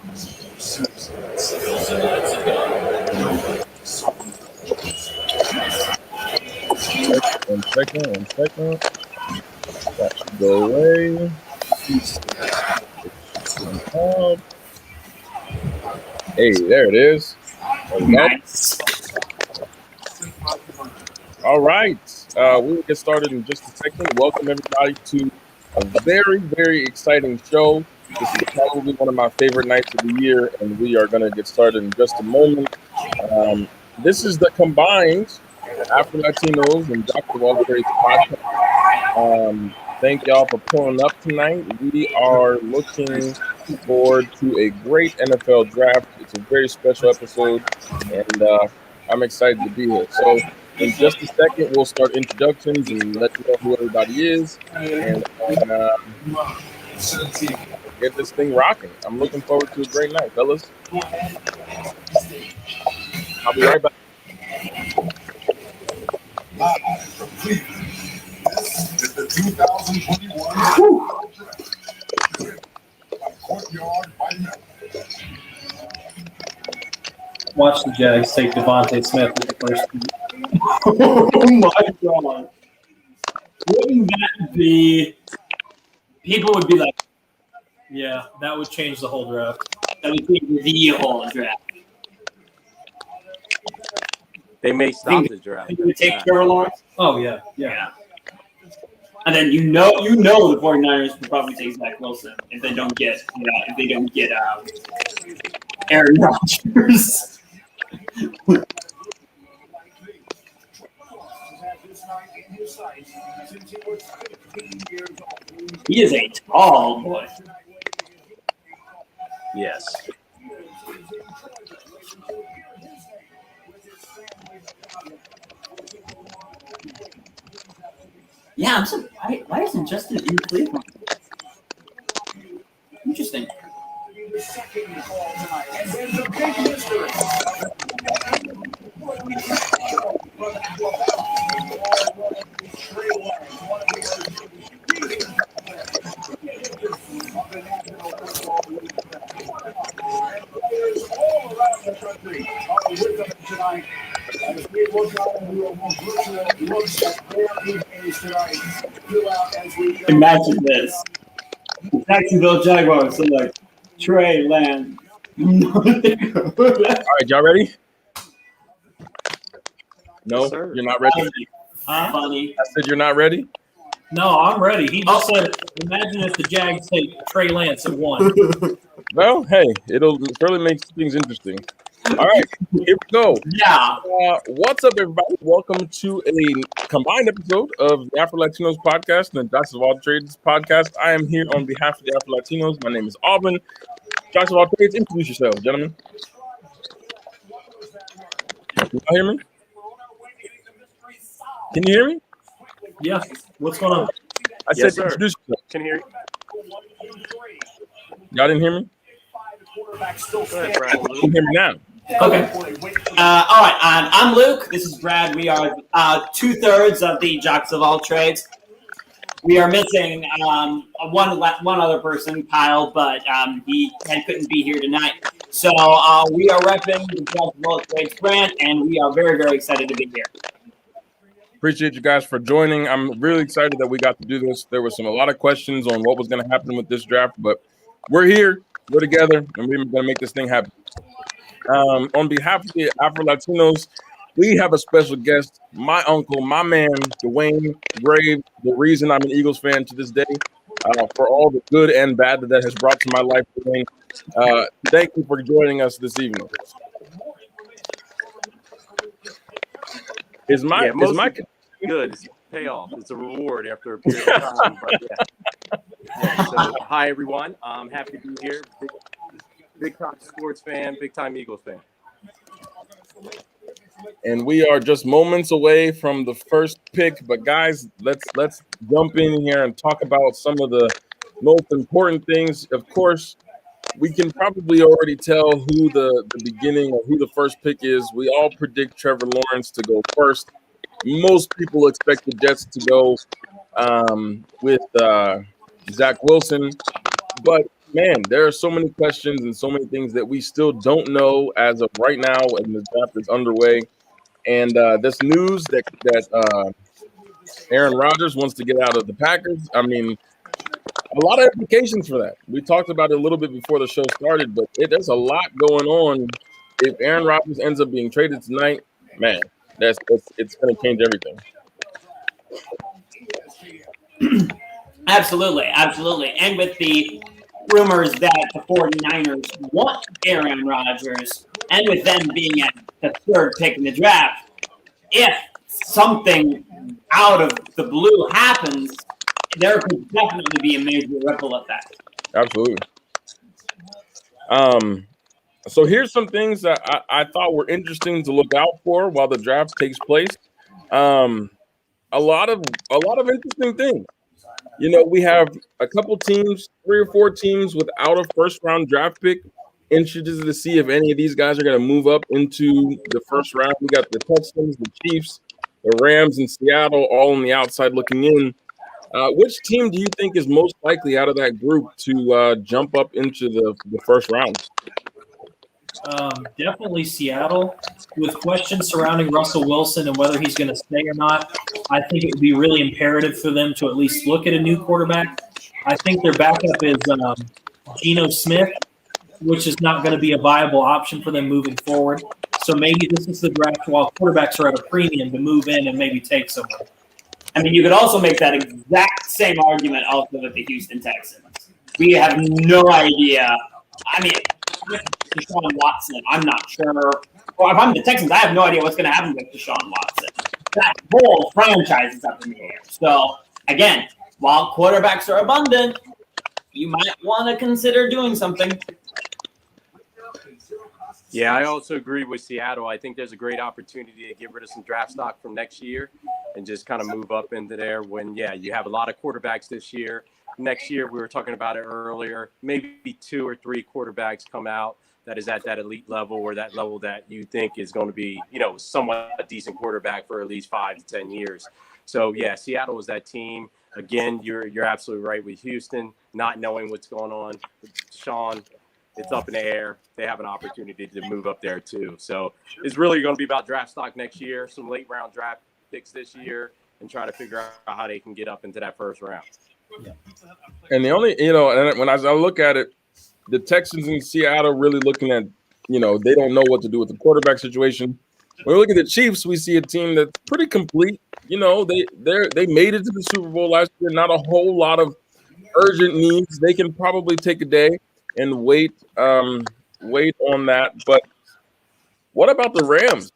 One second. That should go away. Up. Hey, there it is. There we go. Nice. All right. We'll get started in just a second. Welcome, everybody, to a very, very exciting show. This is probably one of my favorite nights of the year, and we are going to get started in just a moment. This is the combined Afro Latinos and Dr. Walter's podcast. Thank y'all for pulling up tonight. We are looking forward to a great NFL draft. It's a very special episode, and I'm excited to be here. So, in just a second, we'll start introductions and let you know who everybody is, and get this thing rocking. I'm looking forward to a great night, fellas. I'll be right back. This is the 2021 Courtyard by Mel. Watch the Jags take Devontae Smith with the first pick. Oh my god. Wouldn't that be? People would be like, yeah, that would change the whole draft. That would change the whole draft. They may stop the draft. Think they take Trevor Lawrence? Oh, yeah. And then you know the 49ers would probably take Zach Wilson if they don't get Aaron Rodgers. He is a tall boy. Yes. Yeah, I'm so. Why isn't Justin in Cleveland? Interesting. Imagine this. Jacksonville Jaguars are like, Trey Lance. All right, y'all ready? No, Yes, sir. you're not ready. Funny. I said you're not ready. No, I'm ready. He just said, imagine if the Jags take Trey Lance at 1. Well, hey, it'll surely make things interesting. All right, here we go. Yeah. What's up, everybody? Welcome to a combined episode of the Afro Latinos podcast and the Doctors of All Trades podcast. I am here on behalf of the Afro Latinos. My name is Auburn. Doctors of All Trades, introduce yourselves, gentlemen. Can you hear me? Can you hear me? Yeah. What's going on? I Yes, said sir. introduce yourself. Can hear you. Y'all didn't hear me? Go ahead, Brad. You can hear me now. Okay. All right. I'm Luke. This is Brad. We are 2/3 of the Jocks of All Trades. We are missing one other person, Kyle, but he couldn't be here tonight. So we are repping the Jocks of All Trades brand, and we are very, very excited to be here. Appreciate you guys for joining. I'm really excited that we got to do this. There were a lot of questions on what was going to happen with this draft, but we're here, we're together, and we're going to make this thing happen. On behalf of the Afro Latinos, we have a special guest, my uncle, my man, Dwayne Grave, the reason I'm an Eagles fan to this day, for all the good and bad that has brought to my life, Dwayne. Thank you for joining us this evening. Is my Good. It's payoff. It's a reward after a period of time. But yeah. So, hi, everyone. I'm happy to be here. Big time sports fan, big time Eagles fan. And we are just moments away from the first pick. But guys, let's jump in here and talk about some of the most important things. Of course, we can probably already tell who the beginning or who the first pick is. We all predict Trevor Lawrence to go first. Most people expect the Jets to go with Zach Wilson. But man, there are so many questions and so many things that we still don't know as of right now, and the draft is underway. And this news that Aaron Rodgers wants to get out of the Packers. I mean, a lot of implications for that. We talked about it a little bit before the show started, but there's a lot going on. If Aaron Rodgers ends up being traded tonight, man, it's going to change everything. Absolutely, absolutely. And with the rumors that the 49ers want Aaron Rodgers, and with them being at the third pick in the draft, if something out of the blue happens, there could definitely be a major ripple effect. Absolutely. So here's some things that I thought were interesting to look out for while the draft takes place. A lot of interesting things. You know, we have a couple teams, 3 or 4 teams without a first round draft pick. Interested to see if any of these guys are going to move up into the first round. We got the Texans, the Chiefs, the Rams, and Seattle all on the outside looking in. Which team do you think is most likely out of that group to jump up into the first round? Definitely Seattle. With questions surrounding Russell Wilson and whether he's going to stay or not, I think it would be really imperative for them to at least look at a new quarterback. I think their backup is Geno Smith, which is not going to be a viable option for them moving forward. So maybe this is the draft while quarterbacks are at a premium to move in and maybe take someone. I mean, you could also make that exact same argument also with the Houston Texans. We have no idea. I mean, with Deshaun Watson, I'm not sure. Well, if I'm the Texans, I have no idea what's going to happen with Deshaun Watson. That whole franchise is up in the air. So, again, while quarterbacks are abundant, you might want to consider doing something. Yeah, I also agree with Seattle. I think there's a great opportunity to get rid of some draft stock from next year and just kind of move up into there when, you have a lot of quarterbacks this year. Next year, we were talking about it earlier, maybe 2 or 3 quarterbacks come out that is at that elite level or that level that you think is going to be, somewhat a decent quarterback for at least 5 to 10 years. So, Seattle is that team. Again, you're absolutely right with Houston, not knowing what's going on. Sean, it's up in the air. They have an opportunity to move up there too. So it's really going to be about draft stock next year, some late round draft picks this year, and try to figure out how they can get up into that first round. And the only, and when I look at it, the Texans in Seattle really looking at, they don't know what to do with the quarterback situation. When we look at the Chiefs, we see a team that's pretty complete. They made it to the Super Bowl last year. Not a whole lot of urgent needs. They can probably take a day and wait on that. But what about the Rams?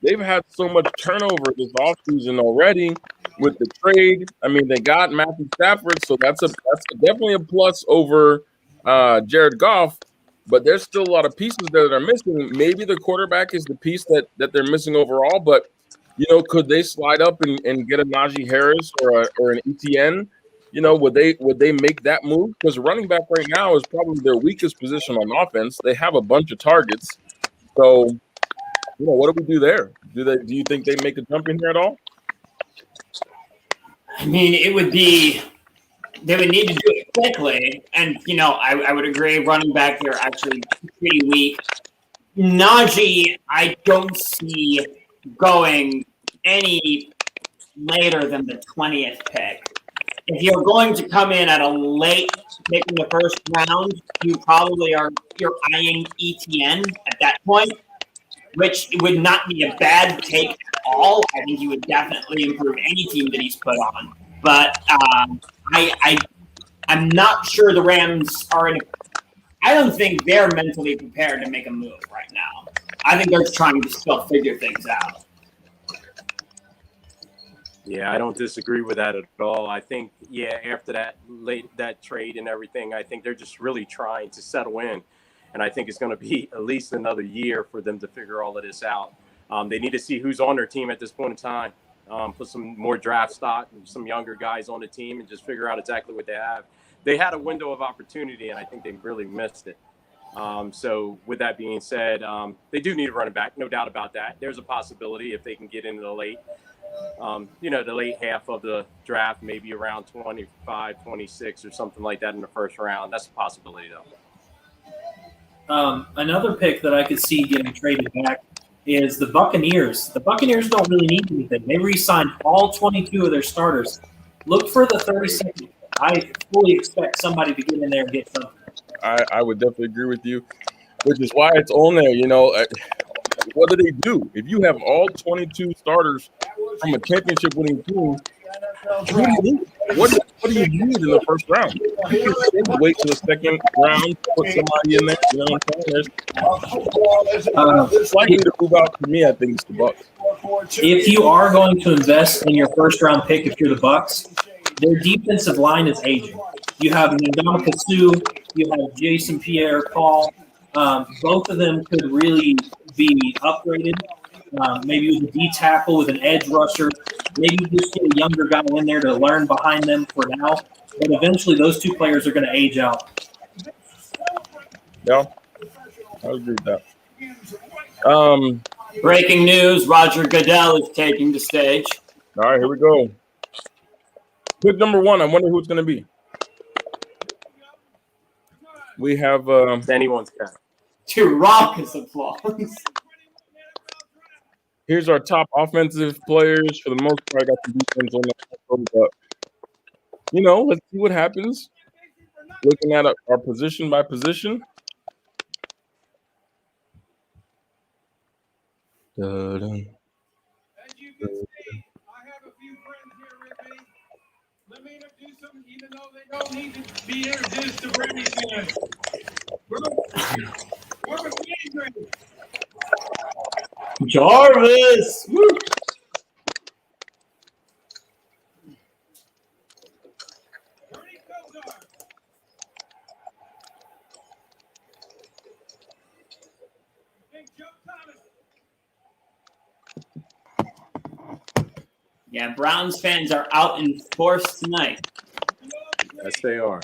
They've had so much turnover this offseason already with the trade. I mean, they got Matthew Stafford, so that's definitely a plus over Jared Goff. But there's still a lot of pieces there that are missing. Maybe the quarterback is the piece that they're missing overall. But could they slide up and get a Najee Harris or an ETN? Would they make that move? Because running back right now is probably their weakest position on offense. They have a bunch of targets. So, what do we do there? Do you think they make a jump in here at all? I mean, they would need to do it quickly. And, I would agree running back here actually pretty weak. Najee, I don't see going any later than the 20th pick. If you're going to come in at a late pick in the first round, you're eyeing ETN at that point, which would not be a bad take at all. I think he would definitely improve any team that he's put on. But I'm not sure the Rams are in. I don't think they're mentally prepared to make a move right now. I think they're trying to still figure things out. Yeah, I don't disagree with that at all. I think, after that trade and everything, I think they're just really trying to settle in. And I think it's going to be at least another year for them to figure all of this out. They need to see who's on their team at this point in time, put some more draft stock, some younger guys on the team, and just figure out exactly what they have. They had a window of opportunity, and I think they really missed it. So with that being said, they do need a running back, no doubt about that. There's a possibility if they can get into the late The late half of the draft, maybe around 25, 26 or something like that in the first round. That's a possibility, though. Another pick that I could see getting traded back is the Buccaneers. The Buccaneers don't really need anything. They re-signed all 22 of their starters. Look for the 32nd. I fully expect somebody to get in there and get something. I would definitely agree with you, which is why it's on there. What do they do? If you have all 22 starters from a championship-winning team, what do you need in the first round? You can still wait to the second round, put somebody in there. You know what I'm saying? It's likely to move out for me. I think it's the Bucs. If you are going to invest in your first-round pick, if you're the Bucs, their defensive line is aging. You have Ndamukong Suh, you have Jason Pierre-Paul. Both of them could really be upgraded. Maybe with a D tackle, with an edge rusher. Maybe just get a younger guy in there to learn behind them for now. But eventually, those two players are going to age out. Yeah, I agree with that. Breaking news: Roger Goodell is taking the stage. All right, here we go. Pick number 1. I wonder who it's going to be. We have It's anyone's guess. To raucous applause. here's our top offensive players. For the most part, I got the defense on that. But, let's see what happens. Looking at our position by position. Dun-dun. As you can see, I have a few friends here with me. Let me introduce them, even though they don't need to be introduced to Brady fans. We're with Adrian. Jarvis. Woo. Bernie Kosar. Big Joe Thomas. Yeah, Browns fans are out in force tonight. Yes, they are.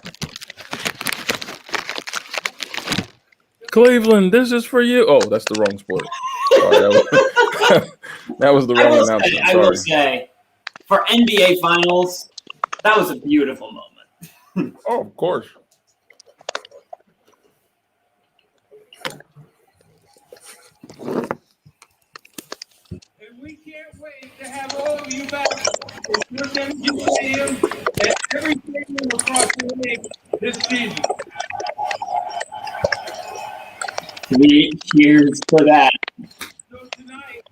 Cleveland, this is for you. Oh, that's the wrong sport. Sorry, that was the wrong announcement. I will say, for NBA Finals, that was a beautiful moment. Oh, of course. And we can't wait to have all of you back at North Energy Stadium and every stadium across the league this season. 3 cheers for that. So tonight,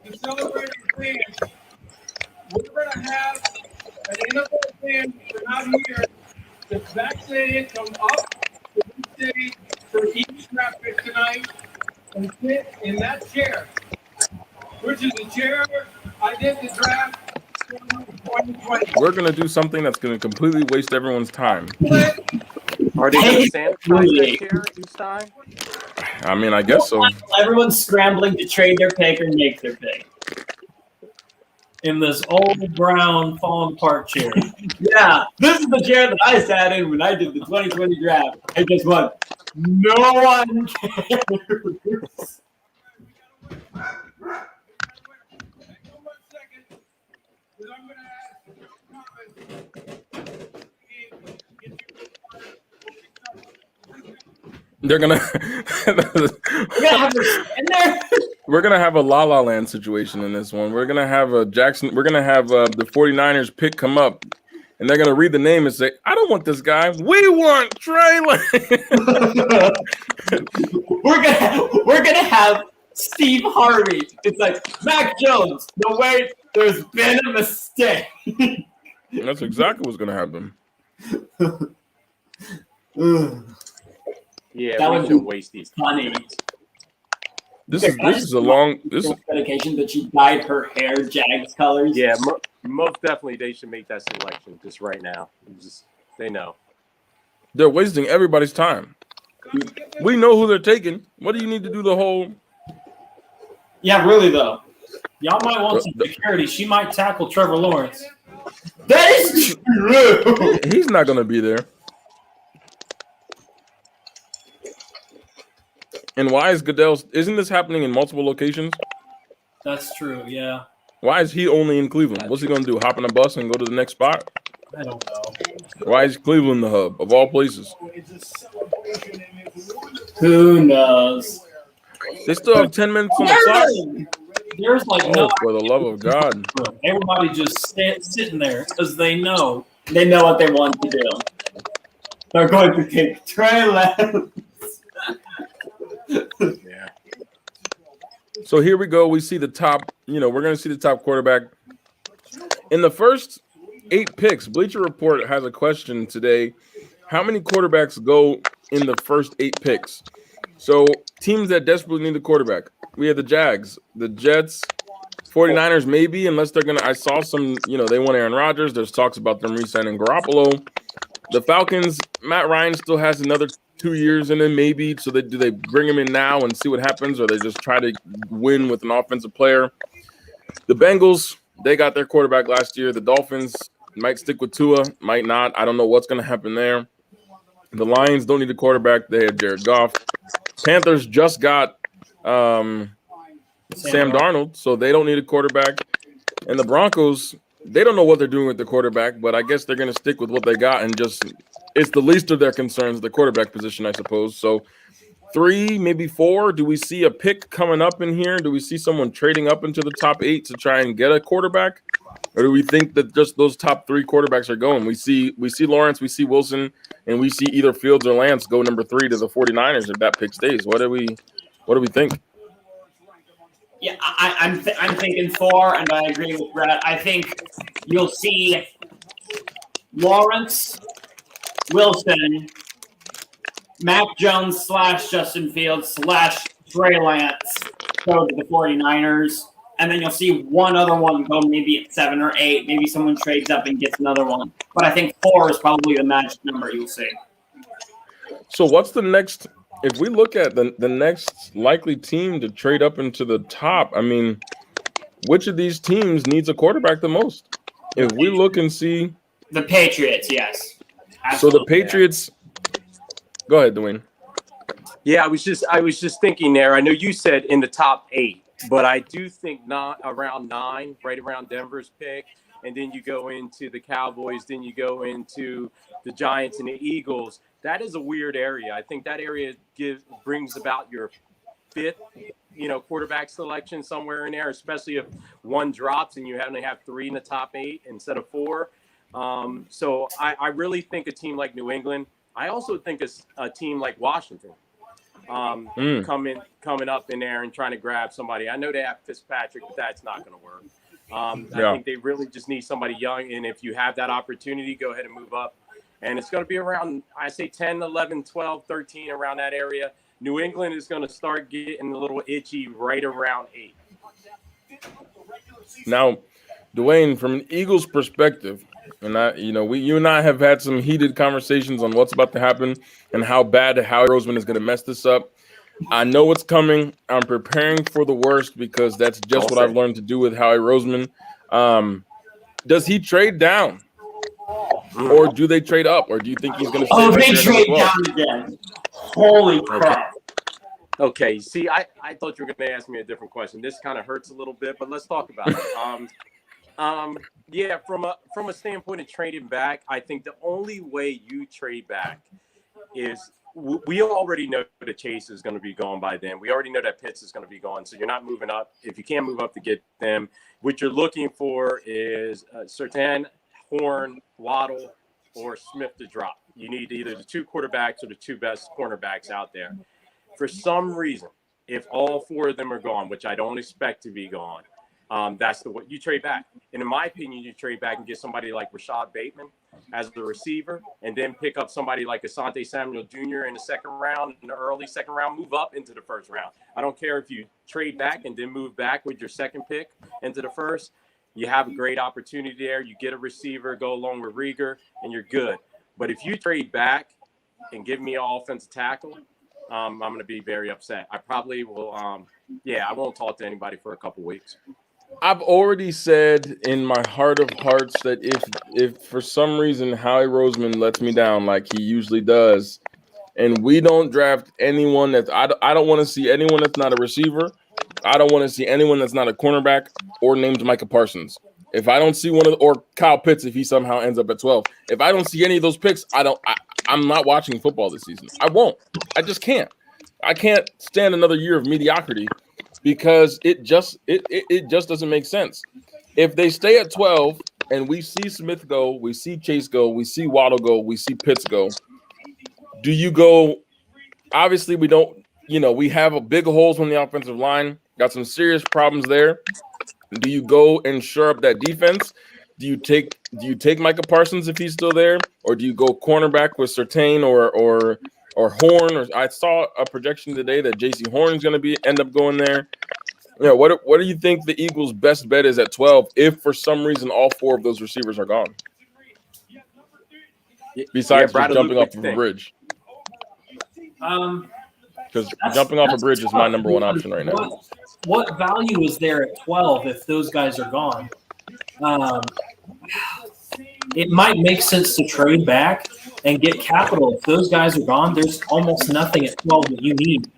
to celebrate our fans, we're going to have an NFL fan from out here that's vaccinated come up to this stage for each draft pick tonight and sit in that chair, which is the chair I did the draft 2020. We're going to do something that's going to completely waste everyone's time. Are they going to sanitize that chair each time? I mean, I guess so. Everyone's scrambling to trade their pick or make their pick. In this old brown falling apart chair. Yeah, this is the chair that I sat in when I did the 2020 draft. And guess what? No one cares. They're gonna we're gonna have a La La Land situation in this one. We're gonna have a Jackson. We're gonna have the 49ers pick come up, and they're gonna read the name and say, "I don't want this guy. We want Trey Lance." we're gonna have Steve Harvey. It's like Mac Jones. No wait, there's been a mistake. That's exactly what's gonna happen. Yeah, That we would can be waste these. funny. This is a long. This is dedication that she dyed her hair Jags colors. Yeah, most definitely they should make that selection just right now. They know. they're wasting everybody's time. We know who they're taking. What do you need to do the whole? Yeah, really though. Y'all might want some security. She might tackle Trevor Lawrence. That is true. He's not gonna be there. And why is Goodell? Isn't this happening in multiple locations? That's true. Yeah. Why is he only in Cleveland? What's he going to do? Hop on a bus and go to the next spot? I don't know. Why is Cleveland the hub of all places? Who knows? They still have 10 minutes on the clock. There's like no. Oh, for the love of God. Everybody just sitting there because they know. They know what they want to do. They're going to take Trey Lance. Yeah. So here we go. We see the top, we're going to see the top quarterback. In the first 8 picks, Bleacher Report has a question today. How many quarterbacks go in the first 8 picks? So teams that desperately need a quarterback. We have the Jags, the Jets, 49ers maybe, unless they're going to – I saw some, they want Aaron Rodgers. There's talks about them re-signing Garoppolo. The Falcons, Matt Ryan still has another 2 years in him maybe. So do they bring him in now and see what happens, or they just try to win with an offensive player? The Bengals, they got their quarterback last year. The Dolphins might stick with Tua, might not. I don't know what's going to happen there. The Lions don't need a quarterback. They have Jared Goff. Panthers just got Sam Darnold, so they don't need a quarterback. And the Broncos, they don't know what they're doing with the quarterback, but I guess they're going to stick with what they got and just it's the least of their concerns, the quarterback position, I suppose. So 3, maybe 4. Do we see a pick coming up in here? Do we see someone trading up into the top 8 to try and get a quarterback? Or do we think that just those top 3 quarterbacks are going? We see Lawrence, we see Wilson, and we see either Fields or Lance go number 3 to the 49ers if that pick stays. What do we think? Yeah, I'm thinking 4, and I agree with Brett. I think you'll see Lawrence, Wilson, Mac Jones / Justin Fields / Trey Lance go to the 49ers. And then you'll see one other one go maybe at 7 or 8. Maybe someone trades up and gets another one. But I think 4 is probably the magic number you'll see. So what's the next – if we look at the next likely team to trade up into the top, I mean, which of these teams needs a quarterback the most? If we look and see – The Patriots, yes. Absolutely. So the Patriots – go ahead, Dwayne. Yeah, I was just thinking there. I know you said in the top 8. But I do think not around 9, right around Denver's pick. And then you go into the Cowboys. Then you go into the Giants and the Eagles. That is a weird area. I think that area brings about your 5th, quarterback selection somewhere in there, especially if one drops and you only have 3 in the top 8 instead of 4. So I really think a team like New England. I also think a team like Washington. Coming up in there and trying to grab somebody. I know they have Fitzpatrick, but that's not going to work. I think they really just need somebody young, and if you have that opportunity, go ahead and move up. And it's going to be around, I say 10, 11, 12, 13, around that area. New England is going to start getting a little itchy right around 8. Now, Dwayne, from an Eagles perspective, and you and I have had some heated conversations on what's about to happen and how bad Howie Roseman is going to mess this up. I know what's coming. I'm preparing for the worst because that's just what I've learned to do with Howie Roseman. Does he trade down, or do they trade up, or do you think he's going to? Oh, they trade down again! Holy crap! Okay, see, I thought you were going to ask me a different question. This kind of hurts a little bit, but let's talk about it. Yeah, from a standpoint of trading back, I think the only way you trade back is we already know that Chase is going to be gone by then. We already know that Pitts is going to be gone, so you're not moving up. If you can't move up to get them, what you're looking for is Surtain, Horn, Waddle, or Smith to drop. You need either the 2 quarterbacks or the 2 best cornerbacks out there. For some reason, if all 4 of them are gone, which I don't expect to be gone, that's the way you trade back. And in my opinion, you trade back and get somebody like Rashad Bateman as the receiver, and then pick up somebody like Asante Samuel Jr. in the second round, in the early second round, move up into the first round. I don't care if you trade back and then move back with your second pick into the first. You have a great opportunity there. You get a receiver, go along with Rieger, and you're good. But if you trade back and give me an offensive tackle, I'm going to be very upset. I probably will. I won't talk to anybody for a couple weeks. I've already said in my heart of hearts that if for some reason Howie Roseman lets me down like he usually does, and we don't draft anyone I don't want to see anyone that's not a receiver, I don't want to see anyone that's not a cornerback or named Micah Parsons. If I don't see or Kyle Pitts, if he somehow ends up at 12, if I don't see any of those picks, I'm not watching football this season. I won't. I just can't. I can't stand another year of mediocrity because it just doesn't make sense. If they stay at 12 and we see Smith go, we see Chase go, we see Waddle go, we see Pitts go, do you go? Obviously, we don't. We have a big holes on the offensive line. Got some serious problems there. Do you go and shore up that defense? Do you take Micah Parsons if he's still there, or do you go cornerback with Surtain or Horn? Or I saw a projection today that J.C. Horn is going to end up going there. What do you think the Eagles' best bet is at 12 if for some reason all 4 of those receivers are gone? Besides just jumping off of a bridge. Because jumping off a bridge is my number one option right now. What value is there at 12 if those guys are gone? It might make sense to trade back and get capital. If those guys are gone, there's almost nothing at 12 that you need.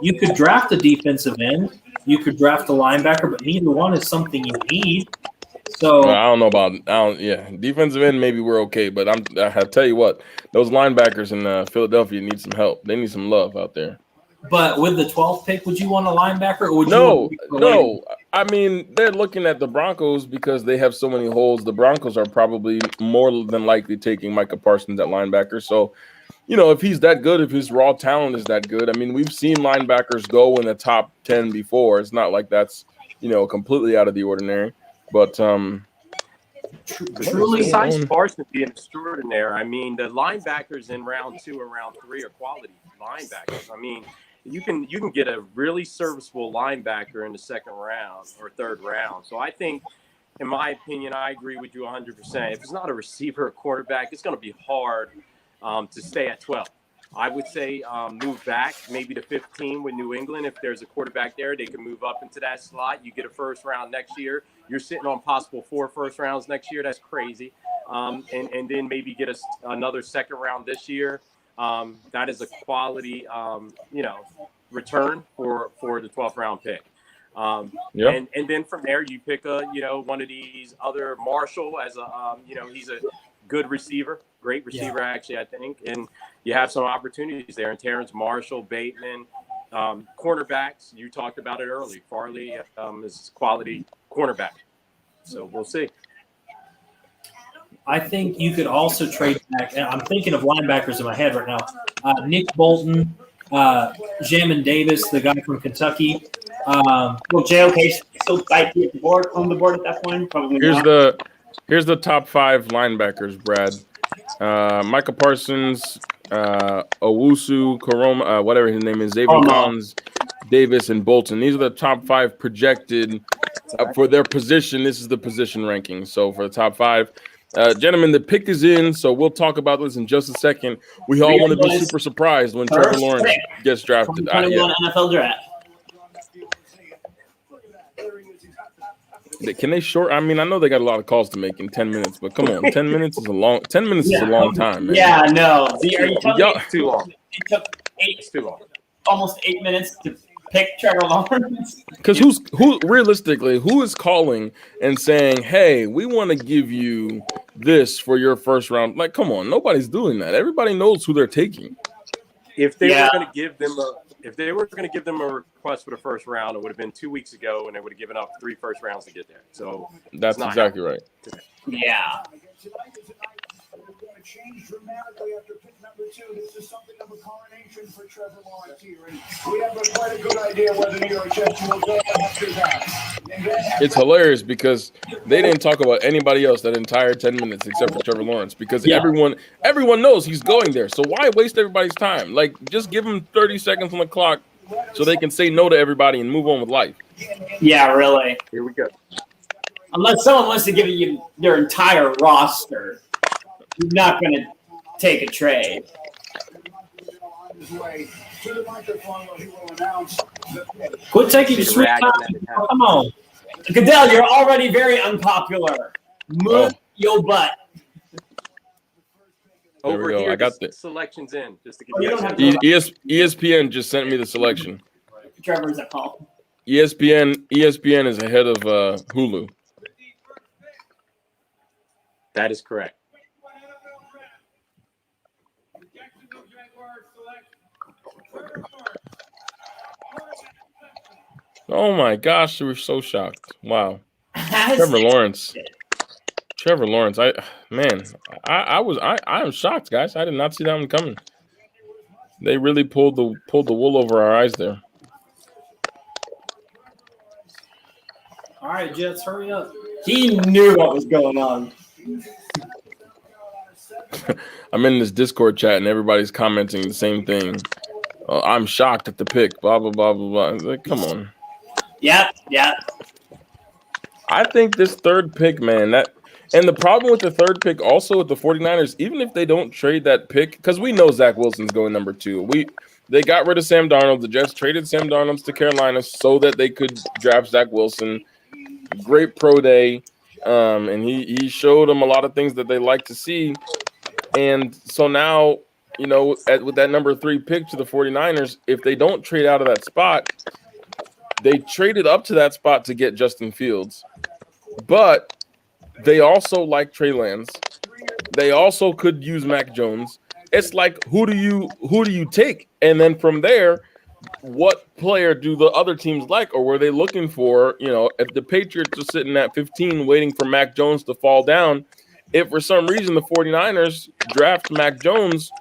You could draft a defensive end. You could draft a linebacker, but neither one is something you need. So I don't know about defensive end. Maybe we're okay, but I tell you what, those linebackers in Philadelphia need some help. They need some love out there. But with the 12th pick, would you want a linebacker? Or would No. I mean, they're looking at the Broncos because they have so many holes. The Broncos are probably more than likely taking Micah Parsons at linebacker. So, if he's that good, if his raw talent is that good, I mean, we've seen linebackers go in the top 10 before. It's not like that's, completely out of the ordinary. But truly, besides Parsons being extraordinary, I mean, the linebackers in round 2 and round 3 are quality linebackers. I mean, you can get a really serviceable linebacker in the second round or third round. So I think, in my opinion, I agree with you 100%. If it's not a receiver or quarterback, it's going to be hard to stay at 12. I would say move back maybe to 15 with New England. If there's a quarterback there, they can move up into that slot. You get a first round next year. You're sitting on possible 4 first rounds next year. That's crazy. And then maybe get another second round this year. That is a quality, return for the 12th round pick. And then from there, you pick one of these other Marshall as he's a good receiver, great receiver, actually, I think. And you have some opportunities there. And Terrence Marshall, Bateman, cornerbacks, you talked about it early. Farley is quality cornerback. So we'll see. I think you could also trade back. And I'm thinking of linebackers in my head right now. Nick Bolton, Jamin Davis, the guy from Kentucky. Well, JOK still on the board at that point. Probably Here's the top 5 linebackers, Brad. Micah Parsons, Owusu, Koroma, whatever his name is, Xavier Collins, Davis, and Bolton. These are the top 5 projected for their position. This is the position ranking. So for the top 5. Gentlemen, the pick is in, so we'll talk about this in just a second. We all want to be super surprised when Trevor Lawrence gets drafted. 2021 NFL draft. Can they short? I mean, I know they got a lot of calls to make in 10 minutes, but come on, 10 minutes is a long. 10 minutes is a long time, man. Yeah, no. Are you telling me It's too long. it took It's too long. almost 8 minutes to pick Trevor Lawrence? Because who realistically, who is calling and saying, "Hey, we want to give you this for your first round"? Like, come on, nobody's doing that. Everybody knows who they're taking. If they were going to give them a request for the first round, it would have been 2 weeks ago, and they would have given up 3 first rounds to get there. So That's exactly right. Yeah. Changed dramatically after pick number 2. This is something of a coronation for Trevor Lawrence here. And we have quite a good idea whether New York Jets will go after that. It's hilarious because they didn't talk about anybody else that entire 10 minutes except for Trevor Lawrence because everyone knows he's going there. So why waste everybody's time? Like, just give them 30 seconds on the clock so they can say no to everybody and move on with life. Yeah, really. here we go. Unless someone wants to give you their entire roster, you're not going to take a trade. Quit taking your sweet time. Come on. Goodell, you're already very unpopular. Move your butt. There we Over go. here, I got the the selections in just to give Oh, you you don't have guys to- ESPN just sent me the selection. Trevor's at home. ESPN is ahead of Hulu. That is correct. Jacksonville Jaguars select Trevor Lawrence. Oh my gosh, we were so shocked. Wow. Has- Trevor Lawrence. I am shocked, guys. I did not see that one coming. They really pulled the wool over our eyes there. All right, Jets, hurry up. He knew what was going on. I'm in this Discord chat and everybody's commenting the same thing. I'm shocked at the pick. Blah blah blah blah blah. It's like, come on. Yeah. I think this third pick, man, and the problem with the third pick also with the 49ers, even if they don't trade that pick, because we know Zach Wilson's going number 2. They got rid of Sam Darnold. The Jets traded Sam Darnold to Carolina so that they could draft Zach Wilson. Great pro day. And he showed them a lot of things that they like to see. And so now, with that number 3 pick to the 49ers, if they don't trade out of that spot, they traded up to that spot to get Justin Fields. But they also like Trey Lance. They also could use Mac Jones. It's like, who do you take? And then from there, what player do the other teams like, or were they looking for? If the Patriots are sitting at 15 waiting for Mac Jones to fall down, if for some reason the 49ers draft Mac Jones,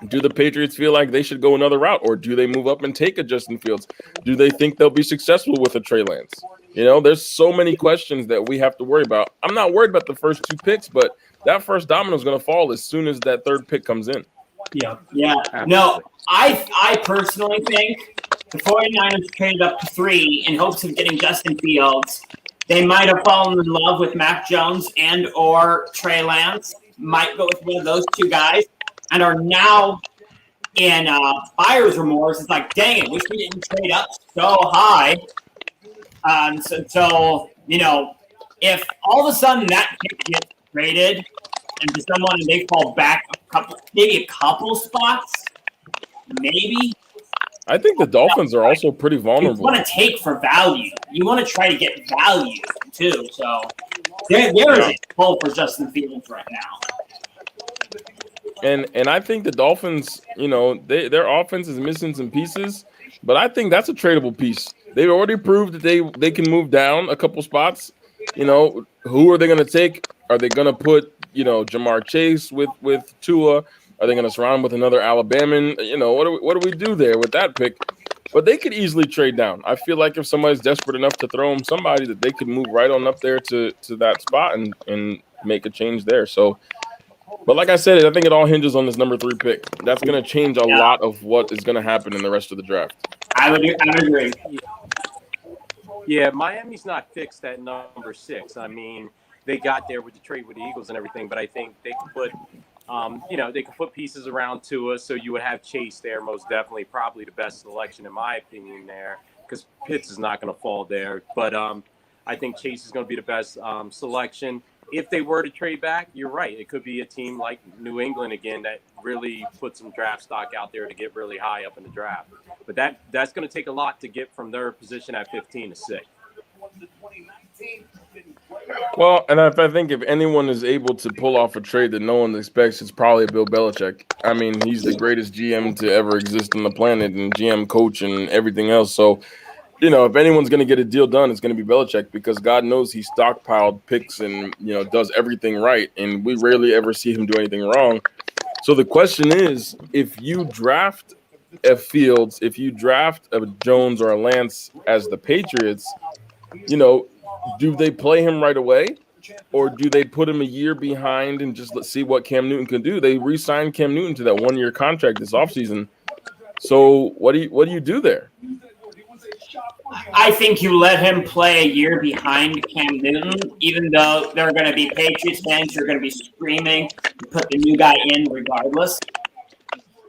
do the Patriots feel like they should go another route, or do they move up and take a Justin Fields? Do they think they'll be successful with a Trey Lance? There's so many questions that we have to worry about. I'm not worried about the first 2 picks, but that first domino is going to fall as soon as that third pick comes in. Yeah. No, I personally think the 49ers traded up to 3 in hopes of getting Justin Fields. They might have fallen in love with Mac Jones and or Trey Lance. Might go with one of those 2 guys, and are now in buyer's remorse. It's like, dang it, wish we didn't trade up so high. So if all of a sudden that pick gets traded and to someone and they fall back maybe a couple spots, maybe. I think the Dolphins are also pretty vulnerable. You want to take for value. You want to try to get value too. So there is a pull for Justin Fields right now. And I think the Dolphins, their offense is missing some pieces, but I think that's a tradable piece. They've already proved that they can move down a couple spots. Who are they going to take? Are they going to put, Jamar Chase with Tua? Are they going to surround him with another Alabaman? What do we do there with that pick? But they could easily trade down. I feel like if somebody's desperate enough to throw them somebody, that they could move right on up there to that spot and make a change there. So, but like I said, I think it all hinges on this number 3 pick. That's going to change a lot of what is going to happen in the rest of the draft. I would agree. Yeah, Miami's not fixed at number 6. I mean, they got there with the trade with the Eagles and everything, but I think they could put, they could put pieces around Tua, so you would have Chase there, most definitely, probably the best selection in my opinion there, because Pitts is not going to fall there. But I think Chase is going to be the best selection. If they were to trade back, you're right. It could be a team like New England again that really put some draft stock out there to get really high up in the draft. But that's going to take a lot to get from their position at 15 to 6. Well, and I think if anyone is able to pull off a trade that no one expects, it's probably Bill Belichick. I mean, he's the greatest GM to ever exist on the planet, and GM coach and everything else. So, if anyone's going to get a deal done, it's going to be Belichick, because God knows he stockpiled picks and, does everything right. And we rarely ever see him do anything wrong. So the question is, if you draft a Fields, if you draft a Jones or a Lance as the Patriots, do they play him right away, or do they put him a year behind and just let's see what Cam Newton can do? They re-signed Cam Newton to that 1-year contract this offseason. So what do you do there? I think you let him play a year behind Cam Newton, even though there are going to be Patriots fans who are going to be screaming to put the new guy in regardless.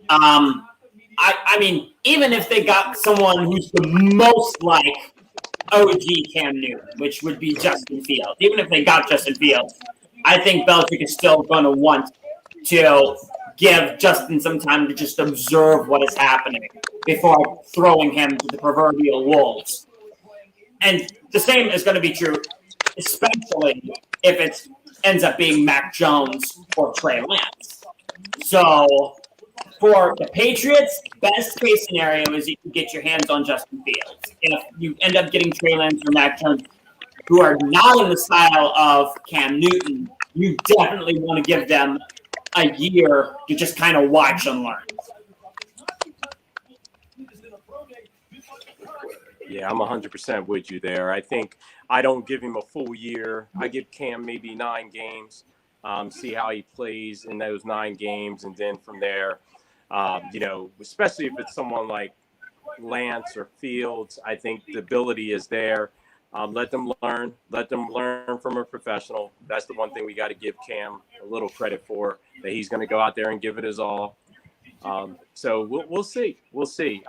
I mean, even if they got someone who's the most like OG Cam Newton, which would be Justin Fields, even if they got Justin Fields, I think Belichick is still going to want to give Justin some time to just observe what is happening before throwing him to the proverbial wolves. And the same is going to be true, especially if it ends up being Mac Jones or Trey Lance. So for the Patriots, best case scenario is you can get your hands on Justin Fields. If you end up getting Trey Lance or Mac Jones, who are not in the style of Cam Newton, you definitely want to give them a year to just kind of watch and learn. Yeah, I'm 100% with you there. I think I don't give him a full year. I give Cam maybe 9 games, see how he plays in those 9 games. And then from there, especially if it's someone like Lance or Fields, I think the ability is there. Let them learn. Let them learn from a professional. That's the one thing we got to give Cam a little credit for, that he's going to go out there and give it his all. So we'll see. We'll see.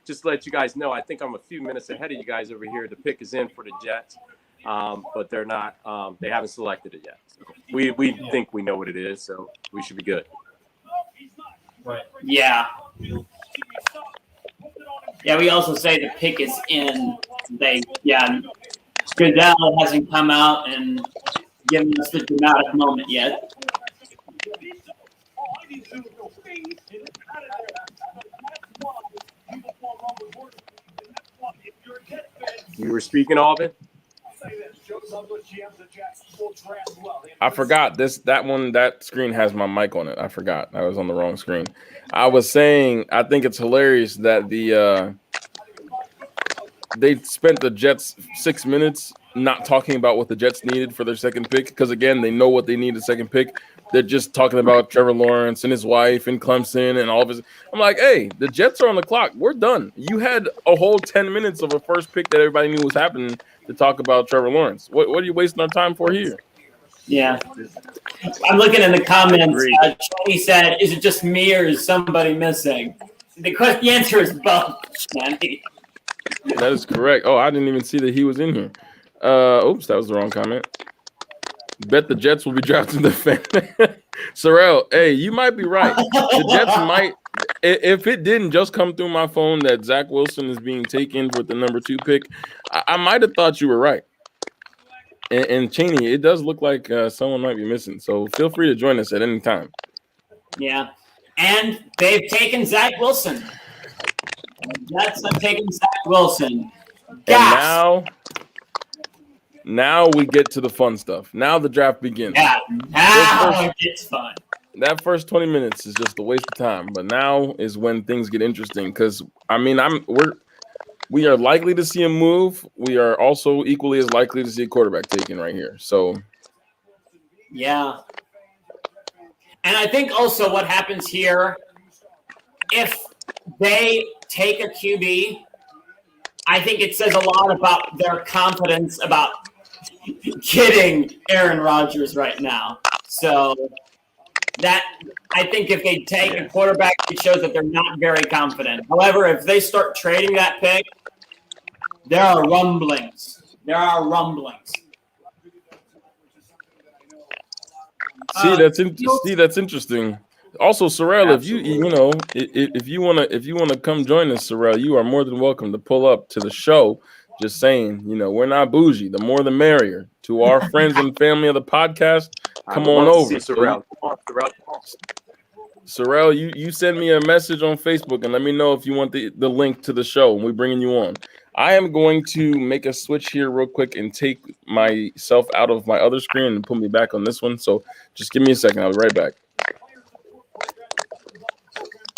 Just to let you guys know, I think I'm a few minutes ahead of you guys over here. The pick is in for the Jets, but they're not. They haven't selected it yet. So we think we know what it is, so we should be good. Right. Yeah. Yeah, we also say the pick is in. Goodell hasn't come out and given us the dramatic moment yet. You were speaking, Alvin? I forgot that screen has my mic on it. I forgot. I was on the wrong screen. I was saying I think it's hilarious that they spent the Jets 6 minutes not talking about what the Jets needed for their second pick, because again, they know what they need a second pick. They're just talking about Trevor Lawrence and his wife and Clemson and all of his. I'm like, hey, the Jets are on the clock. We're done. You had a whole 10 minutes of a first pick that everybody knew was happening to talk about Trevor Lawrence. What are you wasting our time for here? Yeah. I'm looking in the comments. Tony said, is it just me or is somebody missing? The answer is both, Tony. That is correct. Oh, I didn't even see that he was in here. Oops, that was the wrong comment. Bet the Jets will be drafting the fan. Sorrell, hey, you might be right. The Jets might, if it didn't just come through my phone that Zach Wilson is being taken with the number 2 pick, I might have thought you were right. And Cheney, it does look like someone might be missing. So feel free to join us at any time. Yeah. And they've taken Zach Wilson. The Jets have taken Zach Wilson. And now we get to the fun stuff. Now the draft begins. Yeah, now it gets fun. That first 20 minutes is just a waste of time, but now is when things get interesting. Because we are likely to see a move. We are also equally as likely to see a quarterback taken right here. So, yeah. And I think also what happens here, if they take a QB, I think it says a lot about their confidence about getting Aaron Rodgers right now. So that I think if they take a quarterback, it shows that they're not very confident. However, if they start trading that pick, there are rumblings. That's interesting. Also, Sorrell, if you wanna come join us, Sorrell, you are more than welcome to pull up to the show. Just saying, we're not bougie. The more the merrier. To our friends and family of the podcast, come on over. Sorrell, you send me a message on Facebook and let me know if you want the link to the show and we're bringing you on. I am going to make a switch here real quick and take myself out of my other screen and put me back on this one. So just give me a second. I'll be right back.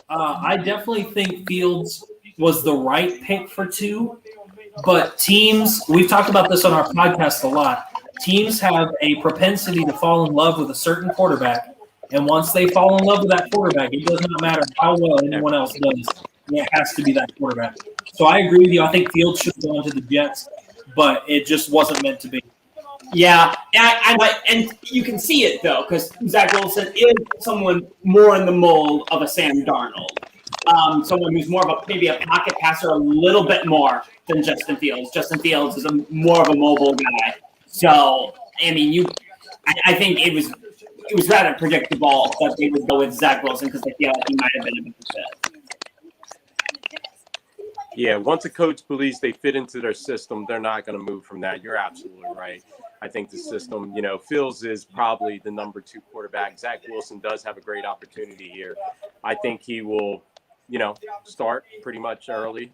I definitely think Fields was the right pick for 2, but teams, we've talked about this on our podcast a lot, teams have a propensity to fall in love with a certain quarterback, and once they fall in love with that quarterback, it does not matter how well anyone else does. It has to be that quarterback. So I agree with you. I think Fields should have gone to the Jets, but it just wasn't meant to be. Yeah, and you can see it, though, because Zach Wilson is someone more in the mold of a Sam Darnold. Someone who's more of maybe a pocket passer a little bit more than Justin Fields. Justin Fields is more of a mobile guy. So, I think it was rather predictable that they would go with Zach Wilson because they feel like he might have been a better fit. Yeah, once a coach believes they fit into their system, they're not going to move from that. You're absolutely right. I think the system, Fields is probably the number 2 quarterback. Zach Wilson does have a great opportunity here. I think he will, start pretty much early,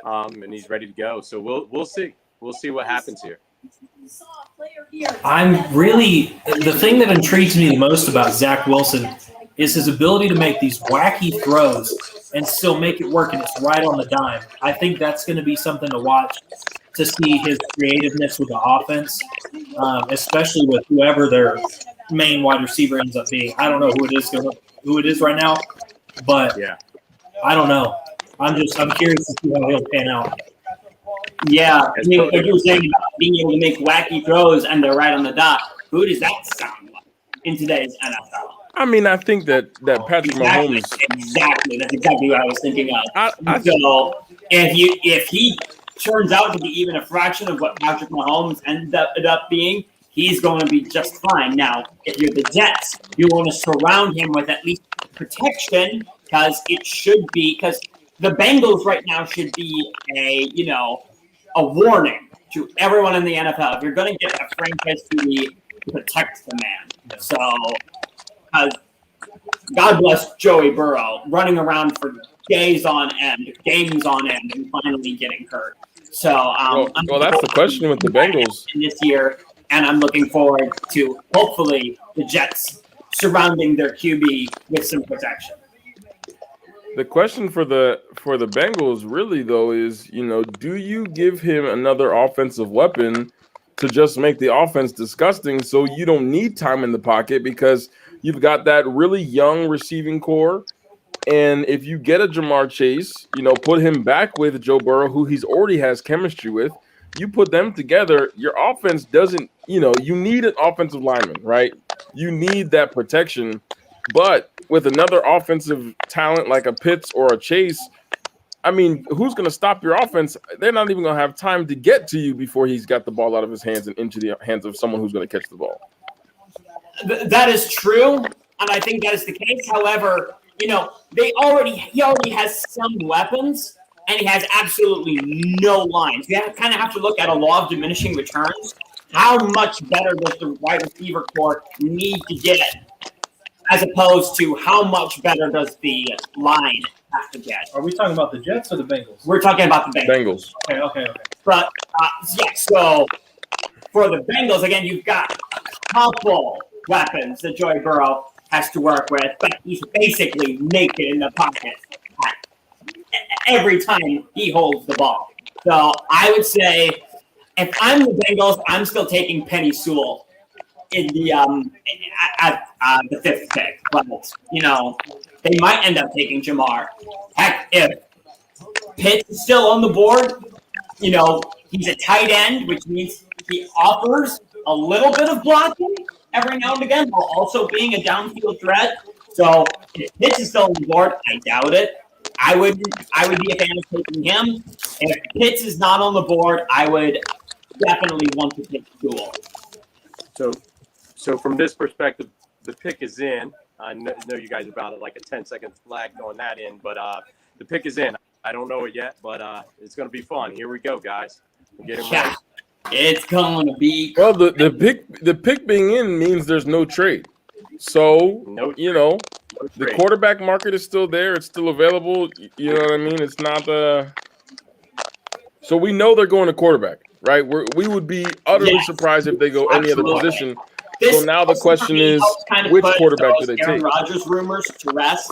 and he's ready to go. So we'll see. We'll see what happens here. The thing that intrigues me the most about Zach Wilson is his ability to make these wacky throws and still make it work, and it's right on the dime. I think that's going to be something to watch, to see his creativeness with the offense, especially with whoever their main wide receiver ends up being. I don't know who it is right now, but yeah, I don't know. I'm curious to see how he'll pan out. Yeah, like you were saying about being able to make wacky throws and they're right on the dot. Who does that sound like in today's NFL? I mean, I think that Patrick Mahomes. Exactly. That's exactly what I was thinking of. So if he turns out to be even a fraction of what Patrick Mahomes ended up being, he's going to be just fine. Now, if you're the Jets, you want to surround him with at least protection because the Bengals right now should be a warning to everyone in the NFL. If you're going to get a franchise QB, protect the man. So, God bless Joey Burrow running around for days on end, games on end, and finally getting hurt. So, well, that's the question with the Bengals this year, and I'm looking forward to hopefully the Jets surrounding their QB with some protection. The question for the Bengals really though is, do you give him another offensive weapon to just make the offense disgusting so you don't need time in the pocket because you've got that really young receiving core, and if you get a Jamar Chase, put him back with Joe Burrow, who he's already has chemistry with, you put them together, your offense doesn't, you need an offensive lineman, right? You need that protection. But with another offensive talent like a Pitts or a Chase, I mean, who's going to stop your offense? They're not even going to have time to get to you before he's got the ball out of his hands and into the hands of someone who's going to catch the ball. That is true, and I think that is the case. However, he already has some weapons, and he has absolutely no lines. You kind of have to look at a law of diminishing returns. How much better does the wide receiver core need to get, as opposed to how much better does the line have to get? Are we talking about the Jets or the Bengals? We're talking about the Bengals. Okay. But, so for the Bengals, again, you've got a couple weapons that Joey Burrow has to work with, but he's basically naked in the pocket every time he holds the ball. So I would say if I'm the Bengals, I'm still taking Penny Sewell in the at the 5th pick. But they might end up taking Jamar. Heck, if Pitts is still on the board, he's a tight end, which means he offers a little bit of blocking every now and again, while also being a downfield threat. So if Pitts is still on the board, I doubt it. I would be a fan of taking him. If Pitts is not on the board, I would definitely want to take Sewell. So from this perspective, the pick is in. I know you guys are about like a 10-second lag on that in, but the pick is in. I don't know it yet, but it's going to be fun. Here we go, guys. Get him ready. It's going to be. Well, the pick being in means there's no trade. So, the quarterback market is still there. It's still available. You know what I mean? It's not so we know they're going to quarterback, right? We would be utterly surprised if they go any other position. So now the question is, which quarterback do they take? Aaron Rodgers rumors to rest,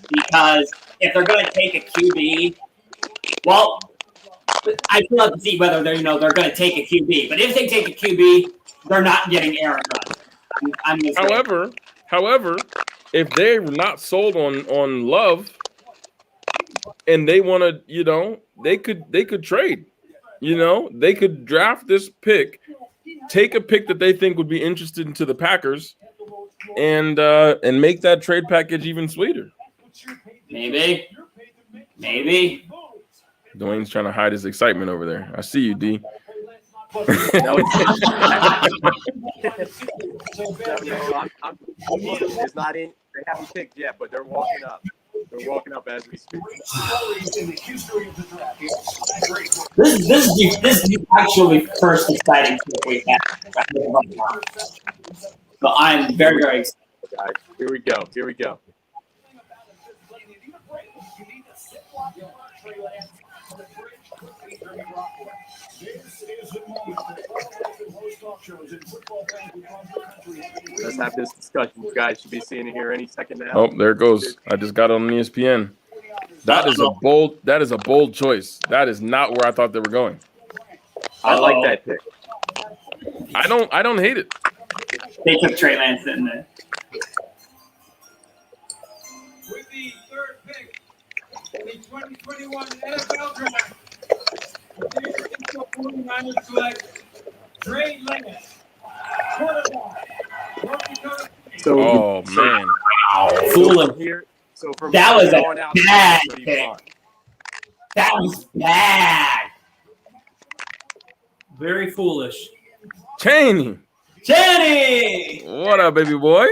because if they're going to take a QB, well, I still have to see whether they're going to take a QB. But if they take a QB, they're not getting Aaron Rodgers. However, if they're not sold on Love and they want to, they could trade. They could draft this pick, take a pick that they think would be interested into the Packers, and make that trade package even sweeter. Maybe. Dwayne's trying to hide his excitement over there. I see you, D. It's not in. They haven't picked yet, but they're walking up. They're walking up as we speak. In the history of the draft, the This is the actually first exciting trip we've had. So I'm very, very excited. Guys, here we go. Here we go. Let's have this discussion. You guys should be seeing it here any second now. Oh, there it goes. I just got it on ESPN. That is a bold choice. That is not where I thought they were going. I like that pick. I don't hate it. They took Trey Lance in there. With the third pick in the 2021 NFL Draft, the San Francisco 49ers select Trey Lance, quarterback, North Dakota State. Oh man. Fooling. Here, so from That was going a out, bad pretty pick. fun. That was bad. Very foolish. Chaney, Jenny! what up, baby boy?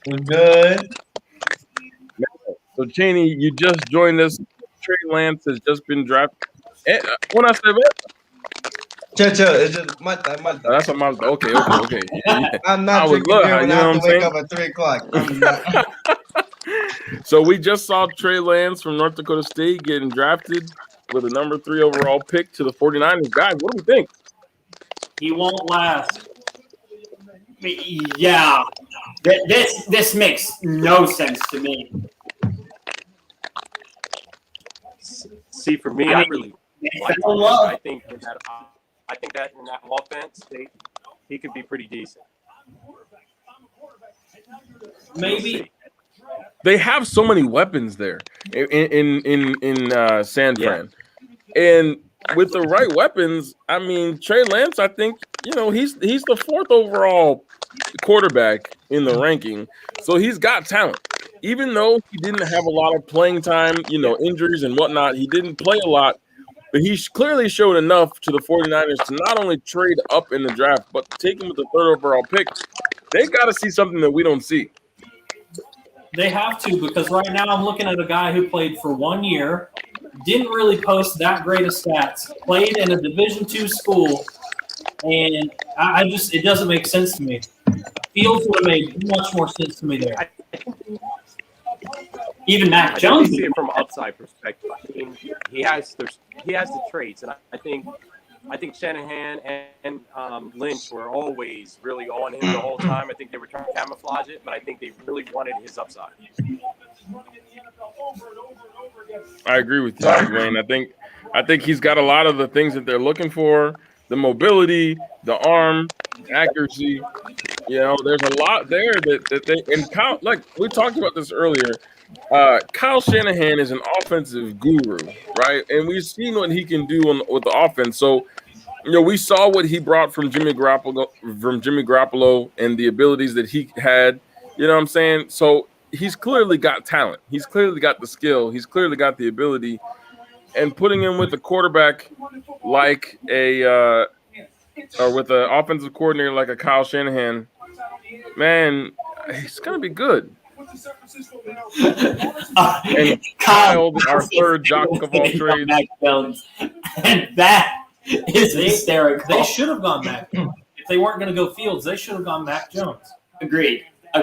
We're good. So Chaney, you just joined us. Trey Lance has just been drafted. When I say that, Chill. It's just Malta. that's what Mom's. Okay. Yeah. I'm I not was drinking look, beer when you I know have what to I'm wake up at 3 o'clock. I'm not. So we just saw Trey Lance from North Dakota State getting drafted with a number 3 overall pick to the 49ers. Guys, what do we think? He won't last. Yeah. This makes no sense to me. See, for me, I really They like fell in him. love. I think that in that offense, he could be pretty decent. Maybe. They have so many weapons there in San Fran, and with the right weapons, I mean Trey Lance. I think he's the 4th overall quarterback in the ranking, so he's got talent. Even though he didn't have a lot of playing time, injuries and whatnot, he didn't play a lot, but he clearly showed enough to the 49ers to not only trade up in the draft, but to take him with the 3rd overall pick. They got to see something that we don't see. They have to, because right now I'm looking at a guy who played for 1 year, didn't really post that great of stats, played in a Division II school, and it doesn't make sense to me. Fields would have made much more sense to me there. Even Mac I Jones. see it from an upside perspective. I mean, he has the traits, and I think Shanahan and Lynch were always really on him the whole time. I think they were trying to camouflage it, but I think they really wanted his upside. I agree with you, Dwayne. I think he's got a lot of the things that they're looking for: the mobility, the arm, accuracy. There's a lot there that they and Kyle, like we talked about this earlier. Kyle Shanahan is an offensive guru, right? And we've seen what he can do with the offense. So, we saw what he brought from Jimmy Garoppolo, and the abilities that he had. You know what I'm saying? So he's clearly got talent. He's clearly got the skill. He's clearly got the ability. And putting him with a quarterback like or with an offensive coordinator like a Kyle Shanahan, man, he's gonna be good. And Kyle, our 3rd jock of all trades. Mac Jones. And that is hysterical. They should have gone Mac. If they weren't going to go Fields, they should have gone Mac Jones. Agreed. I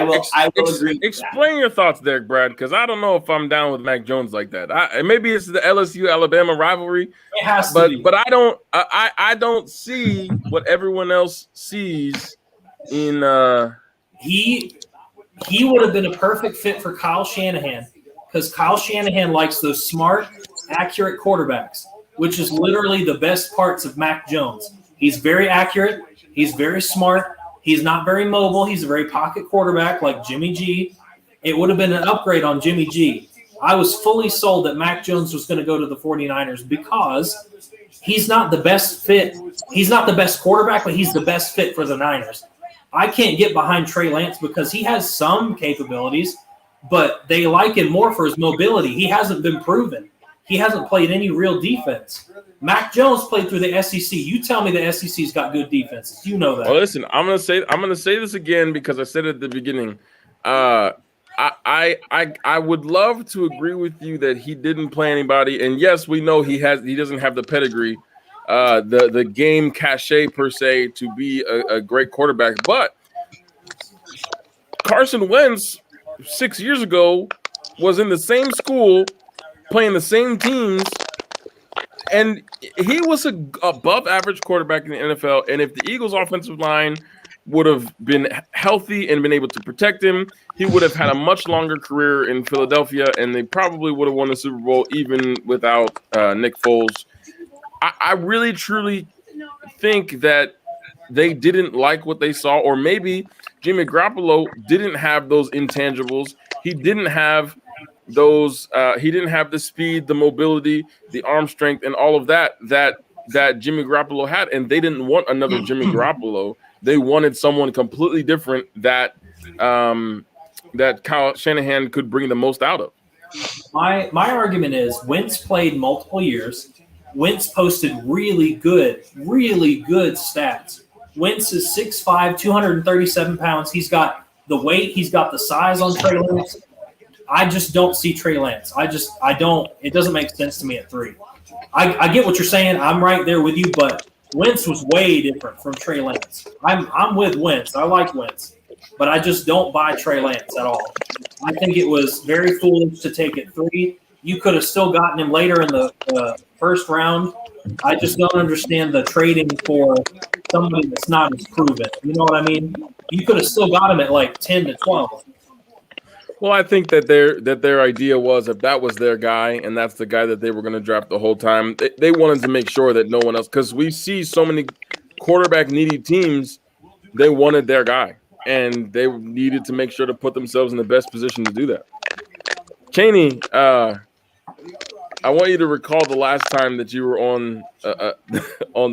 will agree with Explain your thoughts there, Brad, because I don't know if I'm down with Mac Jones like that. Maybe it's the LSU-Alabama rivalry, It has to be. but I don't see what everyone else sees in. He would have been a perfect fit for Kyle Shanahan, because Kyle Shanahan likes those smart, accurate quarterbacks, which is literally the best parts of Mac Jones. He's very accurate. He's very smart. He's not very mobile. He's a very pocket quarterback like Jimmy G. It would have been an upgrade on Jimmy G. I was fully sold that Mac Jones was going to go to the 49ers because he's not the best fit. He's not the best quarterback, but he's the best fit for the Niners. I can't get behind Trey Lance because he has some capabilities, but they like him more for his mobility. He hasn't been proven. He hasn't played any real defense. Mac Jones played through the SEC. You tell me the SEC's got good defenses. You know that. Well, listen, I'm gonna say this again because I said it at the beginning. I would love to agree with you that he didn't play anybody, and yes, we know he doesn't have the pedigree, the game cachet per se to be a great quarterback. But Carson Wentz 6 years ago was in the same school, playing the same teams, and he was a above average quarterback in the NFL. And if the Eagles' offensive line would have been healthy and been able to protect him, he would have had a much longer career in Philadelphia, and they probably would have won the Super Bowl even without Nick Foles. I really, truly think that they didn't like what they saw, or maybe Jimmy Garoppolo didn't have those intangibles. He didn't have those. He didn't have the speed, the mobility, the arm strength, and all of that Jimmy Garoppolo had. And they didn't want another Jimmy Garoppolo. They wanted someone completely different that Kyle Shanahan could bring the most out of. My argument is Wentz played multiple years. Wentz posted really good stats. Wentz is 6'5", 237 pounds. He's got the weight. He's got the size on Trey Lance. I just don't see Trey Lance. I don't. It doesn't make sense to me at 3. I get what you're saying. I'm right there with you, but Wentz was way different from Trey Lance. I'm with Wentz. I like Wentz, but I just don't buy Trey Lance at all. I think it was very foolish to take it 3. You could have still gotten him later in the first round. I just don't understand the trading for somebody that's not as proven. You know what I mean? You could have still got him at like 10 to 12. Well, I think that their idea was, if that was their guy and that's the guy that they were going to draft the whole time, they wanted to make sure that no one else, because we see so many quarterback needy teams, they wanted their guy and they needed to make sure to put themselves in the best position to do that. Cheney, I want you to recall the last time that you were on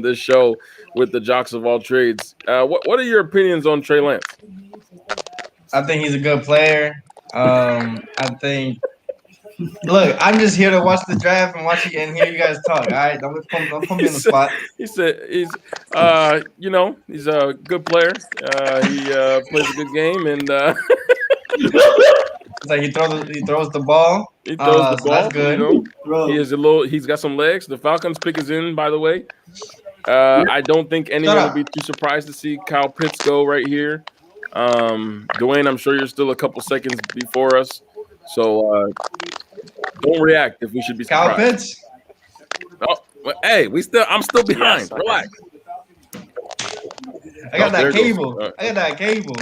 this show with the Jocks of All Trades. What are your opinions on Trey Lance? I think he's a good player. I think. Look, I'm just here to watch the draft and hear you guys talk. All right, don't put me on the spot. He said he's a good player. He plays a good game, and it's like he throws the ball. He throws the ball. That's good. You know, he's got some legs. The Falcons pick is in, by the way. I don't think anyone will be too surprised to see Kyle Pitts go right here. Dwayne, I'm sure you're still a couple seconds before us, so don't react if we should be surprised. Kyle Pitts. Oh, well, hey, I'm still behind. Yes, Relax. I got that cable. Right. I got that cable.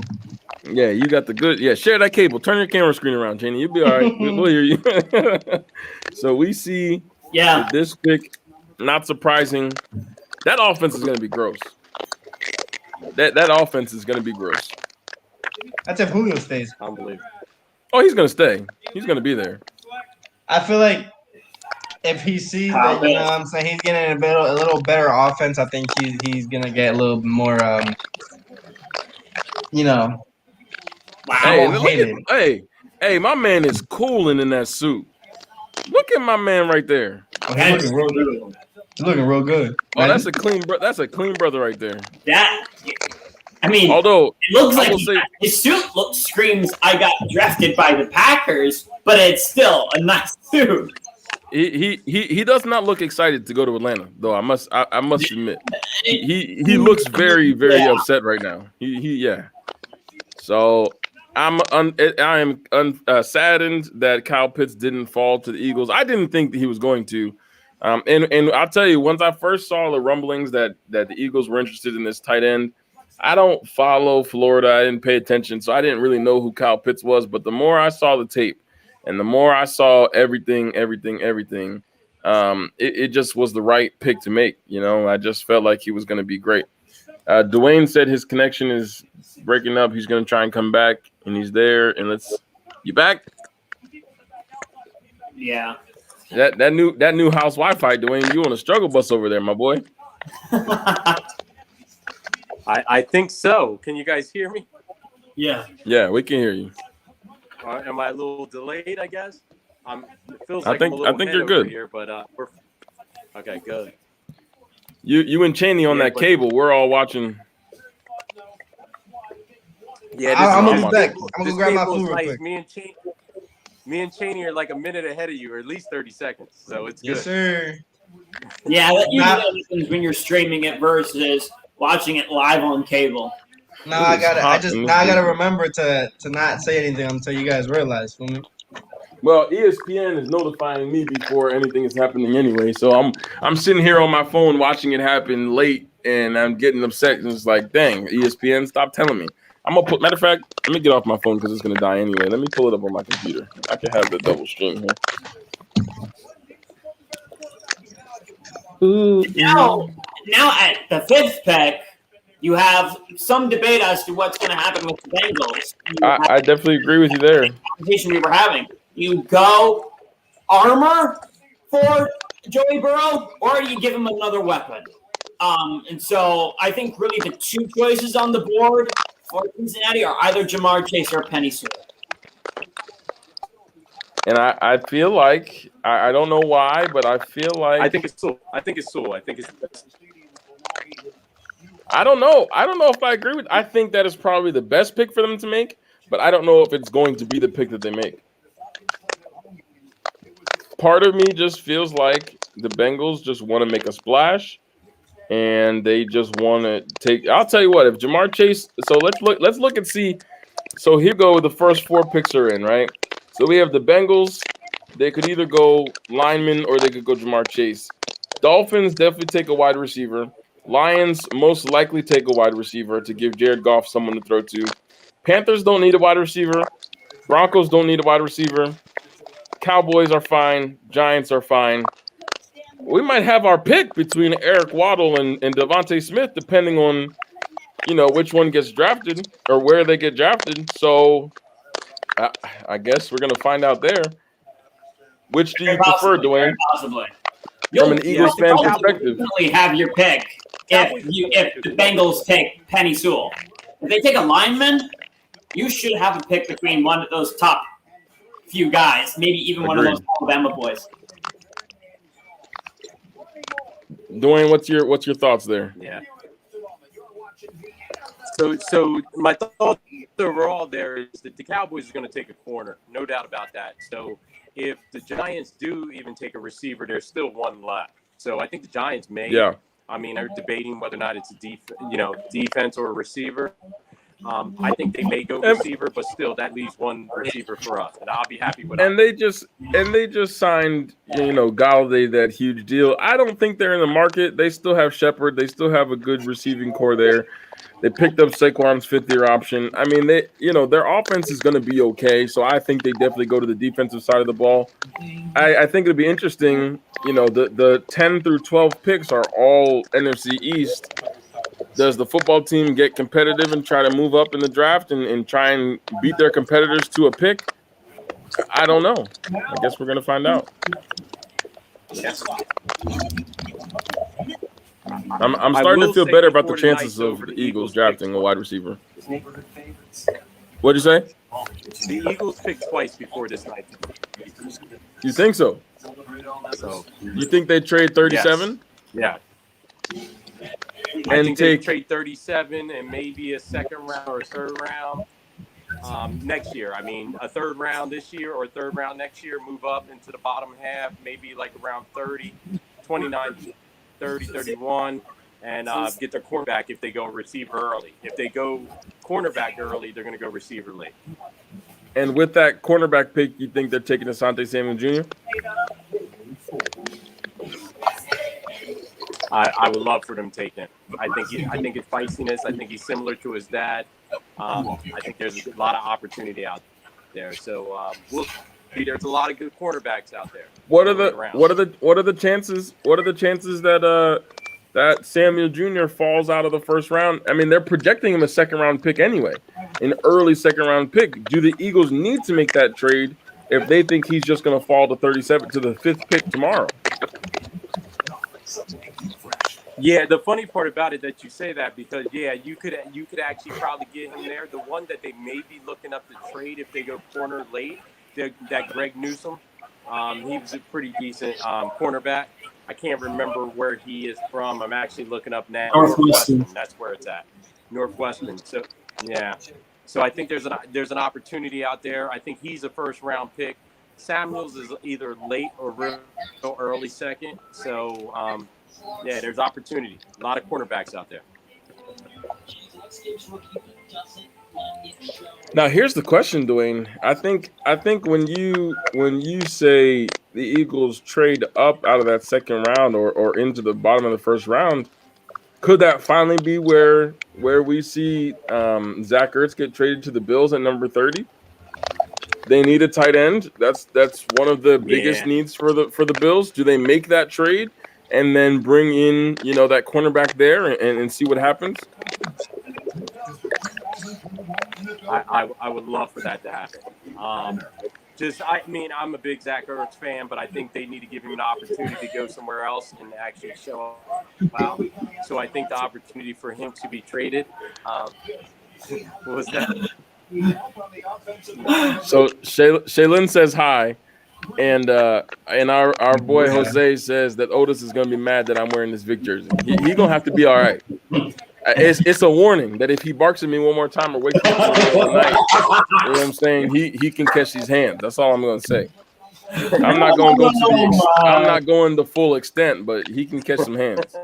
Yeah, you got the good. Yeah, share that cable. Turn your camera screen around, Jenny. You'll be all right. We'll hear you. So we see. Yeah. This pick, not surprising. That offense is going to be gross. That offense is going to be gross. That's if Julio stays. Unbelievable. Oh, he's going to stay. He's going to be there. I feel like if he sees that, you know what I'm saying, he's getting a little better offense, I think he's going to get a little more, you know. Wow. Hey, my man is cooling in that suit. Look at my man right there. Oh, he's looking real good. Oh, that's a clean brother right there. Although it looks like his suit screams I got drafted by the Packers, but it's still a nice suit. He does not look excited to go to Atlanta, though. I must admit, he looks very, very upset right now. So I am saddened that Kyle Pitts didn't fall to the Eagles. I didn't think that he was going to. And I'll tell you, once I first saw the rumblings that the Eagles were interested in this tight end, I don't follow Florida. I didn't pay attention, so I didn't really know who Kyle Pitts was. But the more I saw the tape and the more I saw everything, it just was the right pick to make. You know, I just felt like he was going to be great. Dwayne said his connection is breaking up. He's going to try and come back, and he's there. And you back? Yeah. That new house Wi-Fi, Dwayne. You on a struggle bus over there, my boy? I think so. Can you guys hear me? Yeah. Yeah, we can hear you. Am I a little delayed? I guess. It feels I like think you're good here, but we're okay. Good. You and Cheney on that cable. We're all watching. Yeah, I'm I'm gonna on be back. it. I'm gonna this go grab my table is food real nice. quick. Me and Cheney are like a minute ahead of you, or at least 30 seconds. So it's Yes, good. sir. Yeah, that usually Now, happens when you're streaming it versus watching it live on cable. now It I is gotta. hot in this I gotta bitch. remember to not say anything until you guys realize. Feel me? Well, ESPN is notifying me before anything is happening anyway. So I'm sitting here on my phone watching it happen late, and I'm getting upset. And it's like, dang, ESPN, stop telling me. I'm gonna put. Matter of fact, let me get off my phone because it's gonna die anyway. Let me pull it up on my computer. I can have the double stream here. Now at the fifth pick, you have some debate as to what's going to happen with the Bengals. I definitely agree with you there. Conversation we were having. You go armor for Joey Burrow, or you give him another weapon. And so I think really the two choices on the board for Cincinnati are either Jamar Chase or Penny Sewell. And I feel like I don't know why, but I feel like I think it's Sewell. I think it's I don't know. I don't know if I agree with. I think that is probably the best pick for them to make, but I don't know if it's going to be the pick that they make. Part of me just feels like the Bengals just want to make a splash, and they just want to take. I'll tell you what. If Jamar Chase, so let's look and see. So here go the first 4 picks are in, right? So we have the Bengals. They could either go lineman or they could go Jamar Chase. Dolphins definitely take a wide receiver. Lions most likely take a wide receiver to give Jared Goff someone to throw to. Panthers don't need a wide receiver. Broncos don't need a wide receiver. Cowboys are fine. Giants are fine. We might have our pick between Eric Waddle and Devontae Smith, depending on, which one gets drafted or where they get drafted. So I guess we're going to find out there. Which do you prefer, Dwayne? Possibly. From an Eagles fan perspective. Definitely have your pick if the Bengals take Penny Sewell. If they take a lineman, you should have a pick between one of those top few guys, maybe even one of those Alabama boys. Dwayne, what's your thoughts there? Yeah. So my thought overall there is that the Cowboys are going to take a corner, no doubt about that. So if the Giants do even take a receiver, there's still one left. So I think the Giants may. Yeah. I mean, are debating whether or not it's a defense or a receiver. I think they may go receiver, but still that leaves one receiver for us, and I'll be happy with that. And they just signed, Galladay, that huge deal. I don't think they're in the market. They still have Shepard. They still have a good receiving core there. They picked up Saquon's 5th-year option. I mean, their offense is going to be okay. So I think they definitely go to the defensive side of the ball. I think it'll be interesting. The 10 through 12 picks are all NFC East. Does the football team get competitive and try to move up in the draft and try and beat their competitors to a pick? I don't know. I guess we're going to find out. I'm starting to feel better about the chances of the Eagles drafting a wide receiver. What'd you say? The Eagles picked twice before this night. You think so? So you think they trade 37? Yes. Yeah. I think they trade 37 and maybe a second round or a third round next year. I mean, a third round this year or a third round next year, move up into the bottom half, maybe like around 30, 29, 30, 31, and get their cornerback if they go receiver early. If they go cornerback early, they're going to go receiver late. And with that cornerback pick, you think they're taking Asante Samuel Jr.? I would love for them to take him. I think his feistiness. I think he's similar to his dad. I think there's a lot of opportunity out there. So there's a lot of good quarterbacks out there. What are the chances? What are the chances that that Samuel Jr. falls out of the first round? I mean, they're projecting him a second round pick anyway, an early second round pick. Do the Eagles need to make that trade if they think he's just going to fall to 37 to the 5th pick tomorrow? Yeah, the funny part about it that you say that because you could actually probably get him there. The one that they may be looking up to trade if they go corner late, that Greg Newsome, he was a pretty decent cornerback. I can't remember where he is from. I'm actually looking up now. Northwestern. That's where it's at. Northwestern. So yeah, So I think there's an opportunity out there. I think he's a first round pick. Samuels is either late or real early second. So yeah, there's opportunity. A lot of cornerbacks out there. Now here's the question, Dwayne. I think when you say the Eagles trade up out of that second round or into the bottom of the first round, could that finally be where we see Zach Ertz get traded to the Bills at number 30? They need a tight end. That's one of the biggest needs for the Bills. Do they make that trade and then bring in that cornerback there and see what happens? I would love for that to happen. I'm a big Zach Ertz fan, but I think they need to give him an opportunity to go somewhere else and actually show up. So I think the opportunity for him to be traded what was that? So Shaylin says hi, and our boy Jose says that Otis is gonna be mad that I'm wearing this Vic jersey. He gonna have to be all right. It's a warning that if he barks at me one more time or wakes me up in the middle of the night, you know what I'm saying? He can catch these hands. That's all I'm gonna say. I'm not going the full extent, but he can catch some hands.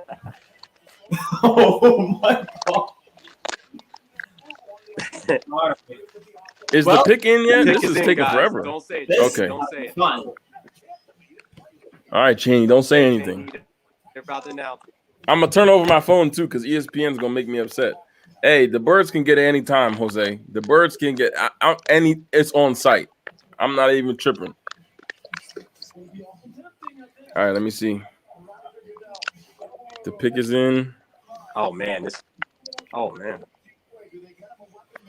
Oh my God. Is the pick in yet? Pick This is in, taking guys. forever. Don't say it. Okay. Don't say it. Fun. All right, Cheney, don't say anything. They're about to announce it. I'm gonna turn over my phone too because ESPN's gonna make me upset. Hey, the Birds can get it any time, Jose. The Birds can get any. It's on site. I'm not even tripping. All right, let me see. The pick is in. Oh man,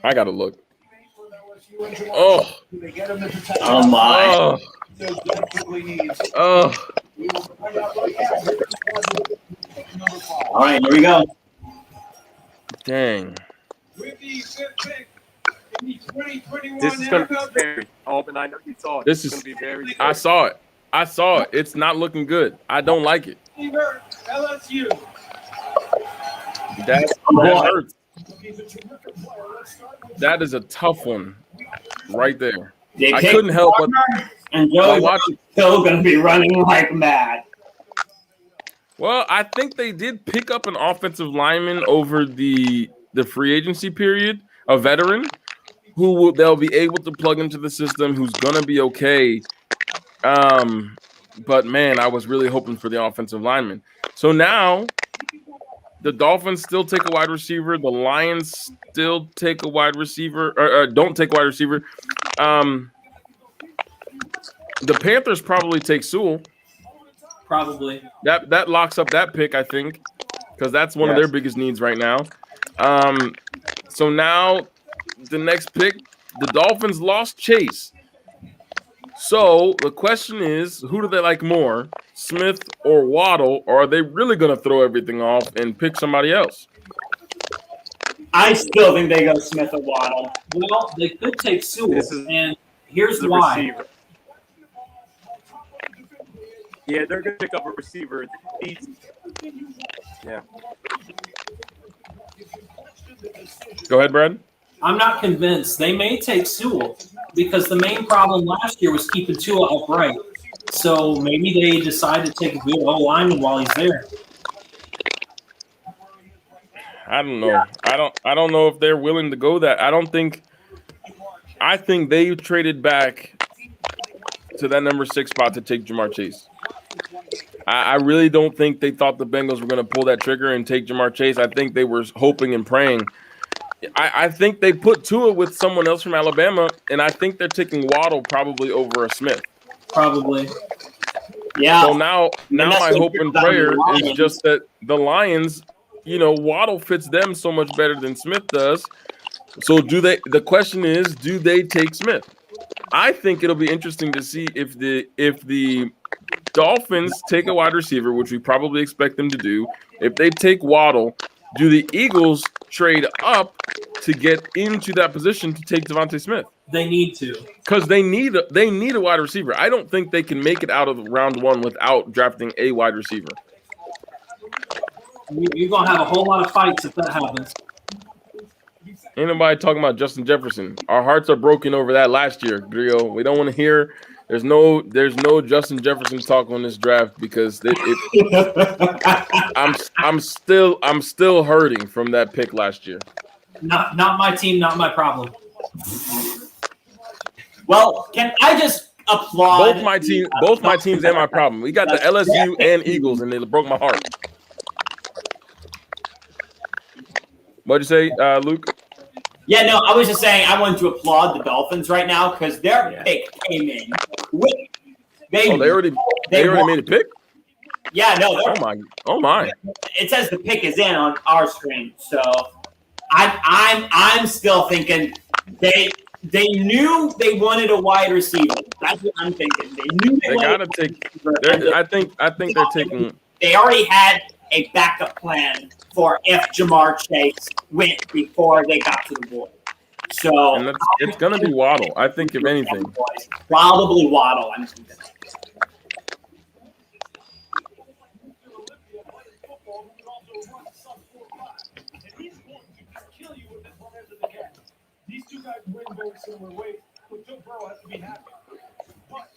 I gotta look. Oh. Oh my. Oh. All right, here we go. Dang. With the fifth pick in the 2021 this is going to be NFL scary. Alvin, I know you saw it. This It's is. going to be very I scary. saw it. It's not looking good. I don't like it. receiver, LSU. That hurts. That is a tough one, right there. They I picked couldn't help but Warner, and Joe's still going to be running like mad. Well, I think they did pick up an offensive lineman over the free agency period, a veteran they'll be able to plug into the system, who's gonna be okay. But man, I was really hoping for the offensive lineman. So now the Dolphins still take a wide receiver. The Lions still take a wide receiver, or don't take a wide receiver. The Panthers probably take Sewell. Probably. That locks up that pick, I think, because that's one of their biggest needs right now. So now the next pick, the Dolphins lost Chase. So the question is, who do they like more, Smith or Waddle, or are they really going to throw everything off and pick somebody else? I still think they go Smith or Waddle. Well, they could take Sewell, and here's the why. receiver. Yeah, they're going to pick up a receiver. Yeah. Go ahead, Brad. I'm not convinced. They may take Sewell because the main problem last year was keeping Tua upright. So maybe they decide to take a good O-lineman while he's there. I don't know. I don't know if they're willing to go that. I think they traded back to that number 6 spot to take Jamar Chase. I really don't think they thought the Bengals were going to pull that trigger and take Jamar Chase. I think they were hoping and praying. I think they put Tua with someone else from Alabama, and I think they're taking Waddle probably over a Smith. Probably. Yeah. So now my hope and prayer is just that the Lions, Waddle fits them so much better than Smith does. So the question is, do they take Smith? I think it'll be interesting to see if the Dolphins take a wide receiver, which we probably expect them to do. If they take Waddle, do the Eagles trade up to get into that position to take Devontae Smith? They need to, because they need a wide receiver. I don't think they can make it out of round one without drafting a wide receiver. You're gonna have a whole lot of fights if that happens. Ain't nobody talking about Justin Jefferson. Our hearts are broken over that last year, Grio. We don't want to hear. There's no Justin Jefferson talk on this draft because I'm still hurting from that pick last year. Not my team, not my problem. Well, can I just applaud both my teams and my problem. We got the LSU and Eagles, and they broke my heart. What'd you say, Luke? Yeah, no, I was just saying I wanted to applaud the Dolphins right now because their pick came in quick. They already made a pick? Yeah, no. Oh my! It says the pick is in on our screen, so I'm still thinking they knew they wanted a wide receiver. That's what I'm thinking. They knew they gotta take. I think they're taking. They already had a backup plan for if Jamar Chase went before they got to the board. So and it's gonna be Waddle. I think if anything, probably Waddle. I'm thinking. These two guys win very similar ways, but Joe Burrow has to be happy. But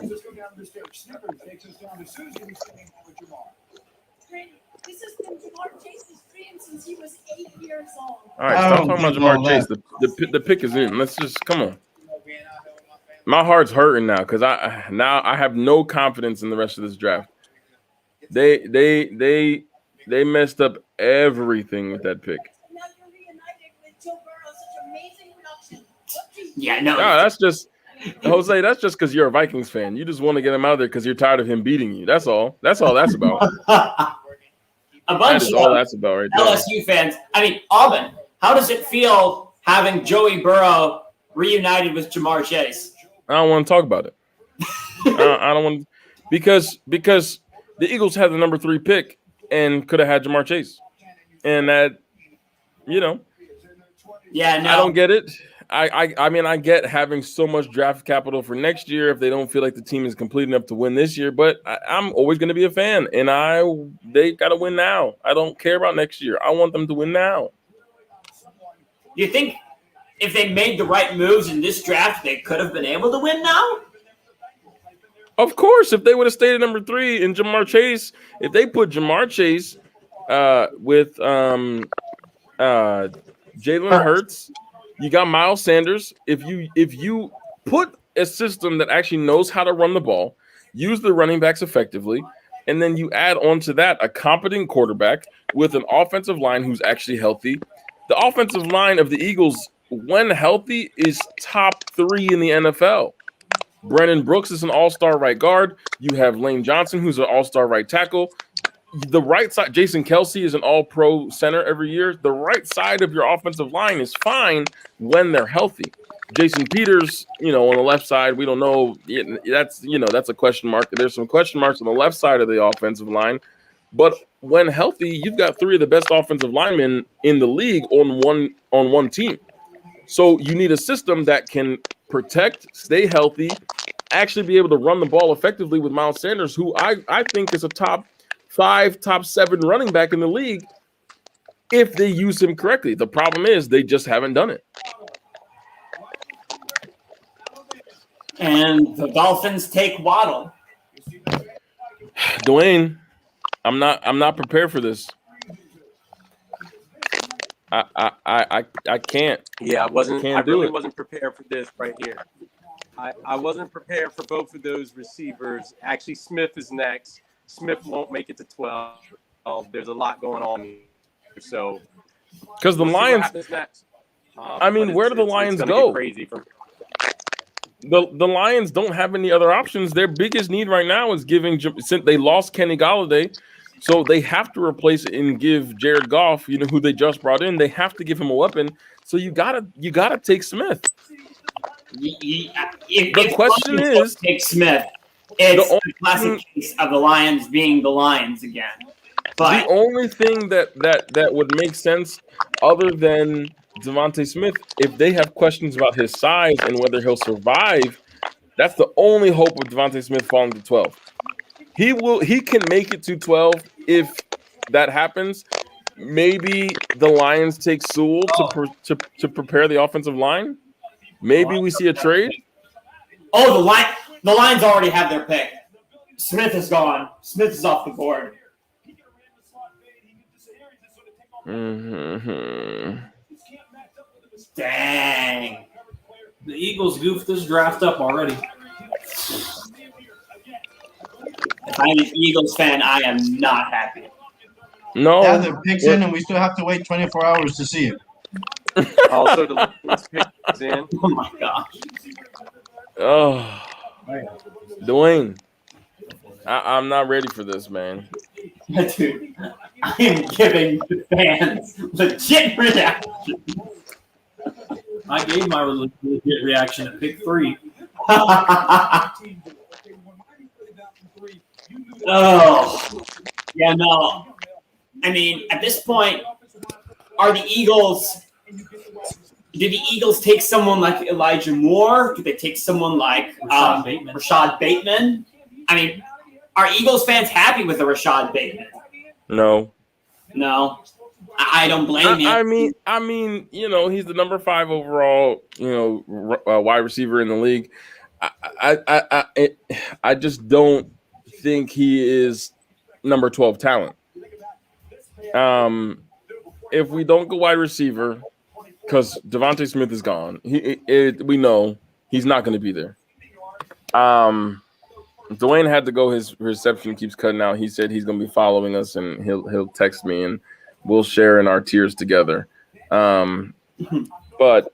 let's go down the stage. Snippers takes us down to Susie, who's standing with Jamar. This has been Jamar Chase's dream since he was 8 years old. All right, stop talking about Jamar Chase. The pick is in. Let's just come on. My heart's hurting now because I have no confidence in the rest of this draft. They messed up everything with that pick. Now you're reunited with Joe Burrow, such amazing production. Yeah, no. No, that's just Jose. That's just because you're a Vikings fan. You just want to get him out of there because you're tired of him beating you. That's all. That's all that's about. A bunch That is of all that's about right there. LSU fans. I mean, Auburn. How does it feel having Joey Burrow reunited with Jamar Chase? I don't want to talk about it. I don't want because the Eagles had the number 3 pick and could have had Jamar Chase, and that, Yeah, no. I don't get it. I mean, I get having so much draft capital for next year if they don't feel like the team is complete enough to win this year. But I'm always going to be a fan, and they got to win now. I don't care about next year. I want them to win now. Do you think if they made the right moves in this draft, they could have been able to win now? Of course, if they would have stayed at number 3 in Jamar Chase, if they put Jamar Chase with Jalen Hurts, you got Miles Sanders. If you put a system that actually knows how to run the ball, use the running backs effectively, and then you add on to that a competent quarterback with an offensive line who's actually healthy. The offensive line of the Eagles, when healthy, is top 3 in the NFL. Brandon Brooks is an all-star right guard. You have Lane Johnson, who's an all-star right tackle. The right side, Jason Kelsey is an all-pro center every year. The right side of your offensive line is fine when they're healthy. Jason Peters, on the left side, we don't know. That's a question mark. There's some question marks on the left side of the offensive line. But when healthy, you've got 3 of the best offensive linemen in the league on one team. So you need a system that can protect, stay healthy, actually be able to run the ball effectively with Miles Sanders, who I think is a top 5, top 7 running back in the league if they use him correctly. The problem is they just haven't done it. And the Dolphins take Waddle. Dwayne, I'm not prepared for this. I can't. Yeah, I do really it. wasn't prepared for this right here. I wasn't prepared for both of those receivers. Actually, Smith is next. Smith won't make it to 12. There's a lot going on here. So, because the Lions, next. Where do the Lions go? Crazy from The Lions don't have any other options. Their biggest need right now is since they lost Kenny Golladay, so they have to replace it and give Jared Goff, who they just brought in. They have to give him a weapon. So you gotta take Smith. The question is, take Smith. It's the classic case of the Lions being the Lions again. But the only thing that would make sense, other than Devontae Smith, if they have questions about his size and whether he'll survive, that's the only hope of Devontae Smith falling to 12. He can make it to 12 if that happens. maybe the Lions take Sewell to prepare the offensive line. Maybe we see a trade. Oh, the Lions already have their pick. Smith is gone. Smith is off the board. Mm-hmm. Dang. The Eagles goofed this draft up already. If I'm an Eagles fan, I am not happy. No. Now the picks in, and we still have to wait 24 hours to see it. Also, the Lions pick is in. Oh my gosh. Oh, Dwayne, I'm not ready for this, man. Dude, I am giving the fans legit reaction. I gave my legit reaction at pick 3. Oh, yeah, no. I mean, at this point, are the Eagles? Did the Eagles take someone like Elijah Moore? Did they take someone like Rashad Bateman? I mean, are Eagles fans happy with the Rashad Bateman? No. No, I don't blame you. I mean, you know, he's the number 5 overall, you know, wide receiver in the league. I just don't think he is number 12 talent. If we don't go wide receiver, because Devontae Smith is gone, we know he's not going to be there. Dwayne had to go. His reception keeps cutting out. He said he's going to be following us, and he'll text me, and we'll share in our tears together. But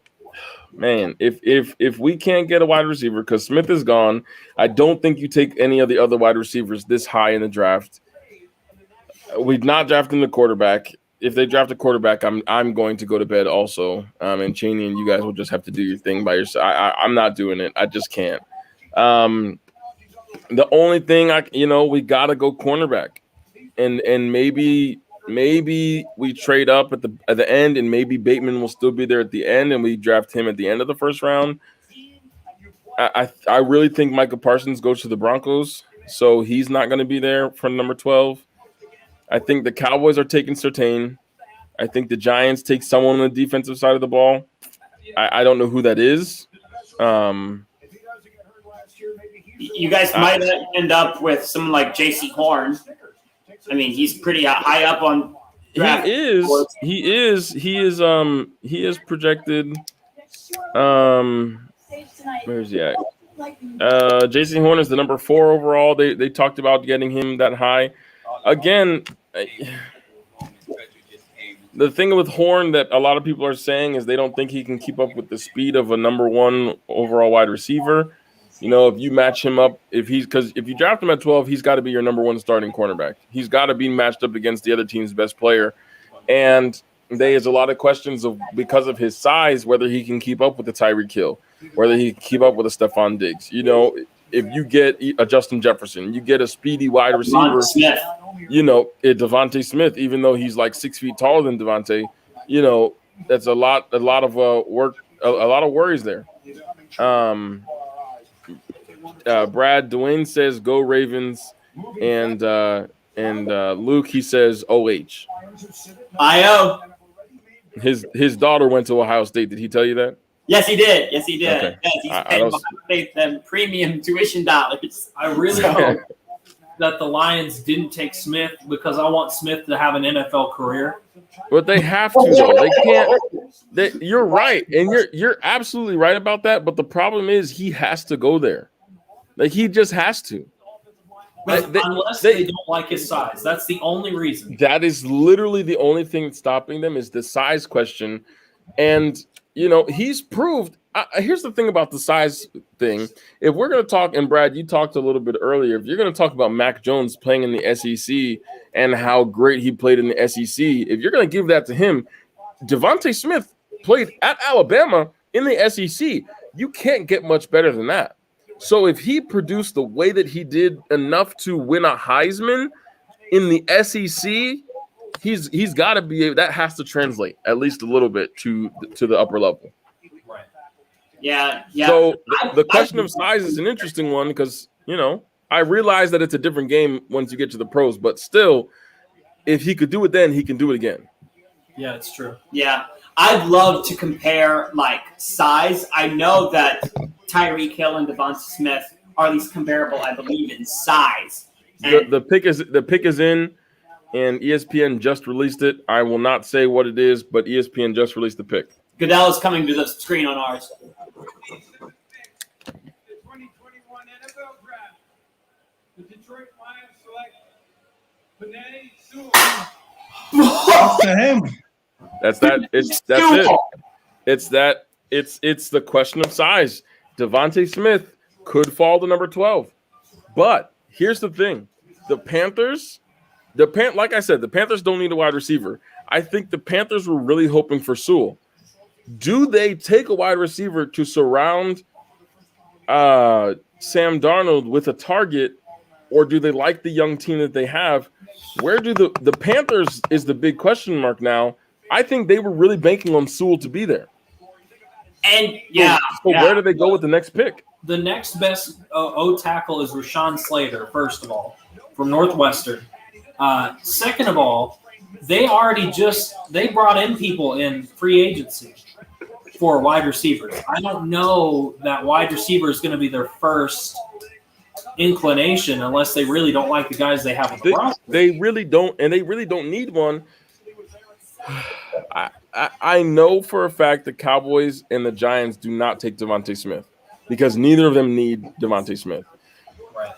man, if we can't get a wide receiver because Smith is gone, I don't think you take any of the other wide receivers this high in the draft. We've not drafted the quarterback. If they draft a quarterback, I'm going to go to bed also. And Cheney and you guys will just have to do your thing by yourself. I'm not doing it. I just can't. The only thing we got to go cornerback, and maybe we trade up at the end, and maybe Bateman will still be there at the end, and we draft him at the end of the first round. I really think Micah Parsons goes to the Broncos, so he's not going to be there for number 12. I think the Cowboys are taking Surtain. I think the Giants take someone on the defensive side of the ball. I don't know who that is. You guys might end up with someone like J.C. Horn. I mean, he's pretty high up on draft. He is projected. Where's he at? J.C. Horn is the number 4 overall. They talked about getting him that high. Again, the thing with Horn that a lot of people are saying is they don't think he can keep up with the speed of a number 1 overall wide receiver. You know, if you match him up, if you draft him at 12, he's got to be your number 1 starting cornerback. He's got to be matched up against the other team's best player. And there's a lot of questions because of his size, whether he can keep up with the Tyreek Hill, whether he can keep up with a Stephon Diggs. You know, if you get a Justin Jefferson, you get a speedy wide receiver, you know, Devontae Smith, even though he's like 6 feet taller than Devontae, you know, that's a lot of work, a lot of worries there. Brad Dwayne says go Ravens, and Luke, he says OH. IO. His daughter went to Ohio State. Did he tell you that? Yes, he did. Okay. Yes, he's paying them premium tuition dollars. I really hope that the Lions didn't take Smith because I want Smith to have an NFL career. But they have to, though. They can't. You're right, and you're absolutely right about that. But the problem is he has to go there. Like he just has to. Unless they don't like his size. That's the only reason. That is literally the only thing that's stopping them is the size question. And, you know, he's proved here's the thing about the size thing. If we're going to talk, and Brad, you talked a little bit earlier, if you're going to talk about Mac Jones playing in the SEC and how great he played in the SEC, if you're going to give that to him, Devontae Smith played at Alabama in the SEC. You can't get much better than that. So if he produced the way that he did enough to win a Heisman in the SEC, he's got to be able, that has to translate at least a little bit to the upper level. Right. Yeah. So the question of size is an interesting one because, you know, I realize that it's a different game once you get to the pros, but still, if he could do it then, he can do it again. Yeah, it's true. Yeah, I'd love to compare like size. I know that Tyreek Hill and Devonta Smith are at least comparable, I believe, in size. And The pick is in, and ESPN just released it. I will not say what it is, but ESPN just released the pick. Goodell is coming to the screen on ours. The 2021 NFL Draft. The Detroit Lions select Penei Sewell. To him. That's it. It's the question of size. Devontae Smith could fall to number 12. But here's the thing. Like I said, the Panthers don't need a wide receiver. I think the Panthers were really hoping for Sewell. Do they take a wide receiver to surround Sam Darnold with a target, or do they like the young team that they have? Where do the Panthers is the big question mark now. I think they were really banking on Sewell to be there. And So where do they go with the next pick? The next best O tackle is Rashawn Slater, first of all, from Northwestern. Second of all, they brought in people in free agency for wide receivers. I don't know that wide receiver is going to be their first inclination unless they really don't like the guys they have on the roster. They really don't, and they really don't need one. I know for a fact the Cowboys and the Giants do not take Devontae Smith because neither of them need Devontae Smith. Right.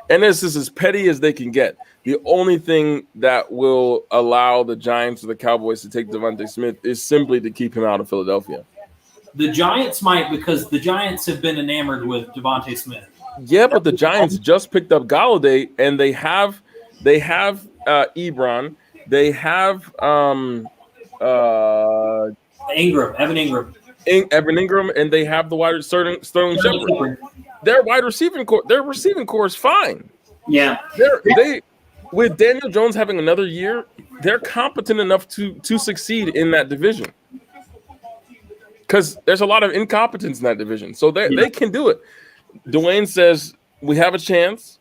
And this is as petty as they can get. The only thing that will allow the Giants or the Cowboys to take Devontae Smith is simply to keep him out of Philadelphia. The Giants might, because the Giants have been enamored with Devontae Smith. Yeah, but the Giants just picked up Galladay, and they have Ebron, they have Evan Ingram, and they have the Sterling Shepard. Their receiving core is fine. Yeah. They with Daniel Jones having another year, they're competent enough to succeed in that division. Because there's a lot of incompetence in that division. So they can do it. Dwayne says we have a chance,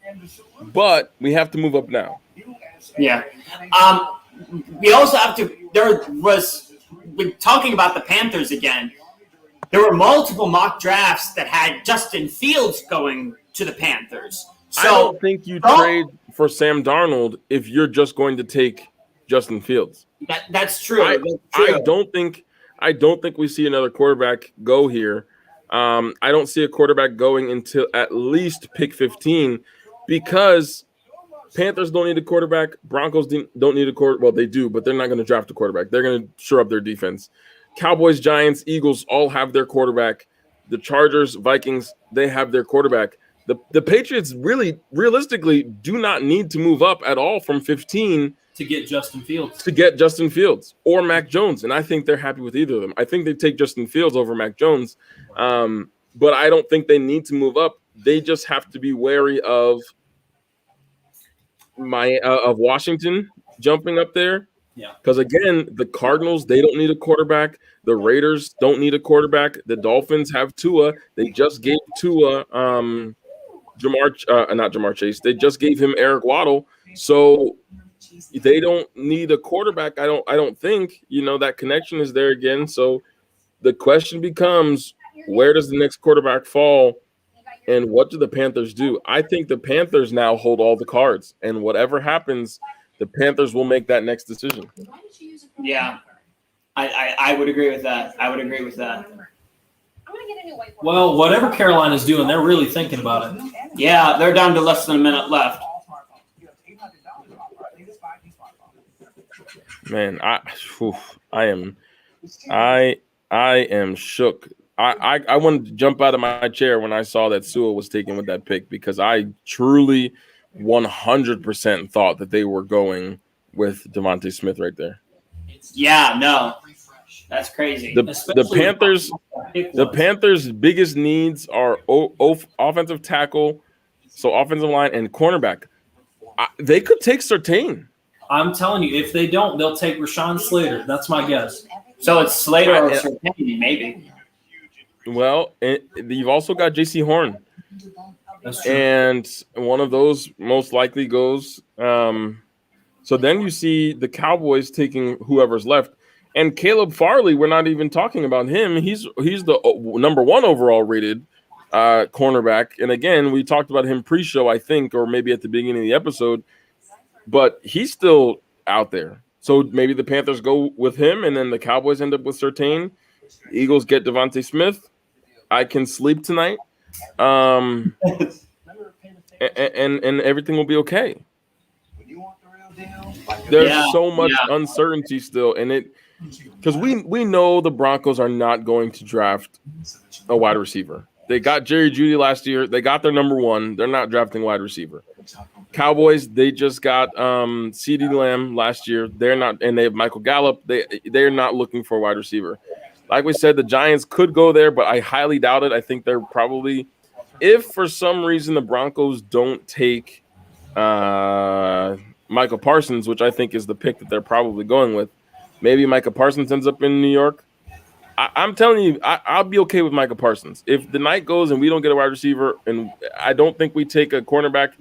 but we have to move up now. Yeah. We also have to we're talking about the Panthers again. There were multiple mock drafts that had Justin Fields going to the Panthers. So I don't think you trade for Sam Darnold if you're just going to take Justin Fields. That's true. I don't think we see another quarterback go here. I don't see a quarterback going until at least pick 15 because Panthers don't need a quarterback. Broncos don't need a quarterback. Well, they do, but they're not going to draft a quarterback. They're going to shore up their defense. Cowboys, Giants, Eagles all have their quarterback. The Chargers, Vikings, they have their quarterback. The Patriots realistically do not need to move up at all from 15 to get Justin Fields. Or Mac Jones, and I think they're happy with either of them. I think they take Justin Fields over Mac Jones, but I don't think they need to move up. They just have to be wary of Washington jumping up there. Yeah. Because again, the Cardinals, they don't need a quarterback. The Raiders don't need a quarterback. The Dolphins have Tua. They just gave Tua not Jamar Chase. They just gave him Eric Waddle. So they don't need a quarterback. I don't think, that connection is there again. So the question becomes, where does the next quarterback fall? And what do the Panthers do? I think the Panthers now hold all the cards. And whatever happens, the Panthers will make that next decision. Yeah. I would agree with that. Well, whatever Carolina's doing, they're really thinking about it. Yeah, they're down to less than a minute left. Man, I am shook. I wanted to jump out of my chair when I saw that Sewell was taken with that pick because I truly 100% thought that they were going with Devontae Smith right there. Yeah, no, that's crazy. The Panthers' biggest needs are offensive tackle, so offensive line and cornerback. They could take Surtain. I'm telling you, if they don't, they'll take Rashawn Slater. That's my guess. So it's Slater or Surtain, maybe. Well, you've also got J.C. Horn. That's true. And one of those most likely goes So then you see the Cowboys taking whoever's left. And Caleb Farley, we're not even talking about him. He's the number 1 overall rated cornerback. And again, we talked about him pre-show, I think, or maybe at the beginning of the episode. But he's still out there. So maybe the Panthers go with him, and then the Cowboys end up with Surtain. Eagles get Devontae Smith. I can sleep tonight. And everything will be okay. There's so much uncertainty still, and because we know the Broncos are not going to draft a wide receiver. They got Jerry Jeudy last year. They got their number 1. They're not drafting wide receiver. Cowboys, they just got CeeDee Lamb last year. They're not, and they have Michael Gallup. They're not looking for a wide receiver. Like we said, the Giants could go there, but I highly doubt it. I think they're probably, if for some reason the Broncos don't take Michael Parsons, which I think is the pick that they're probably going with, maybe Michael Parsons ends up in New York. I'm telling you, I'll be okay with Michael Parsons. If the night goes and we don't get a wide receiver, and I don't think we take a cornerback,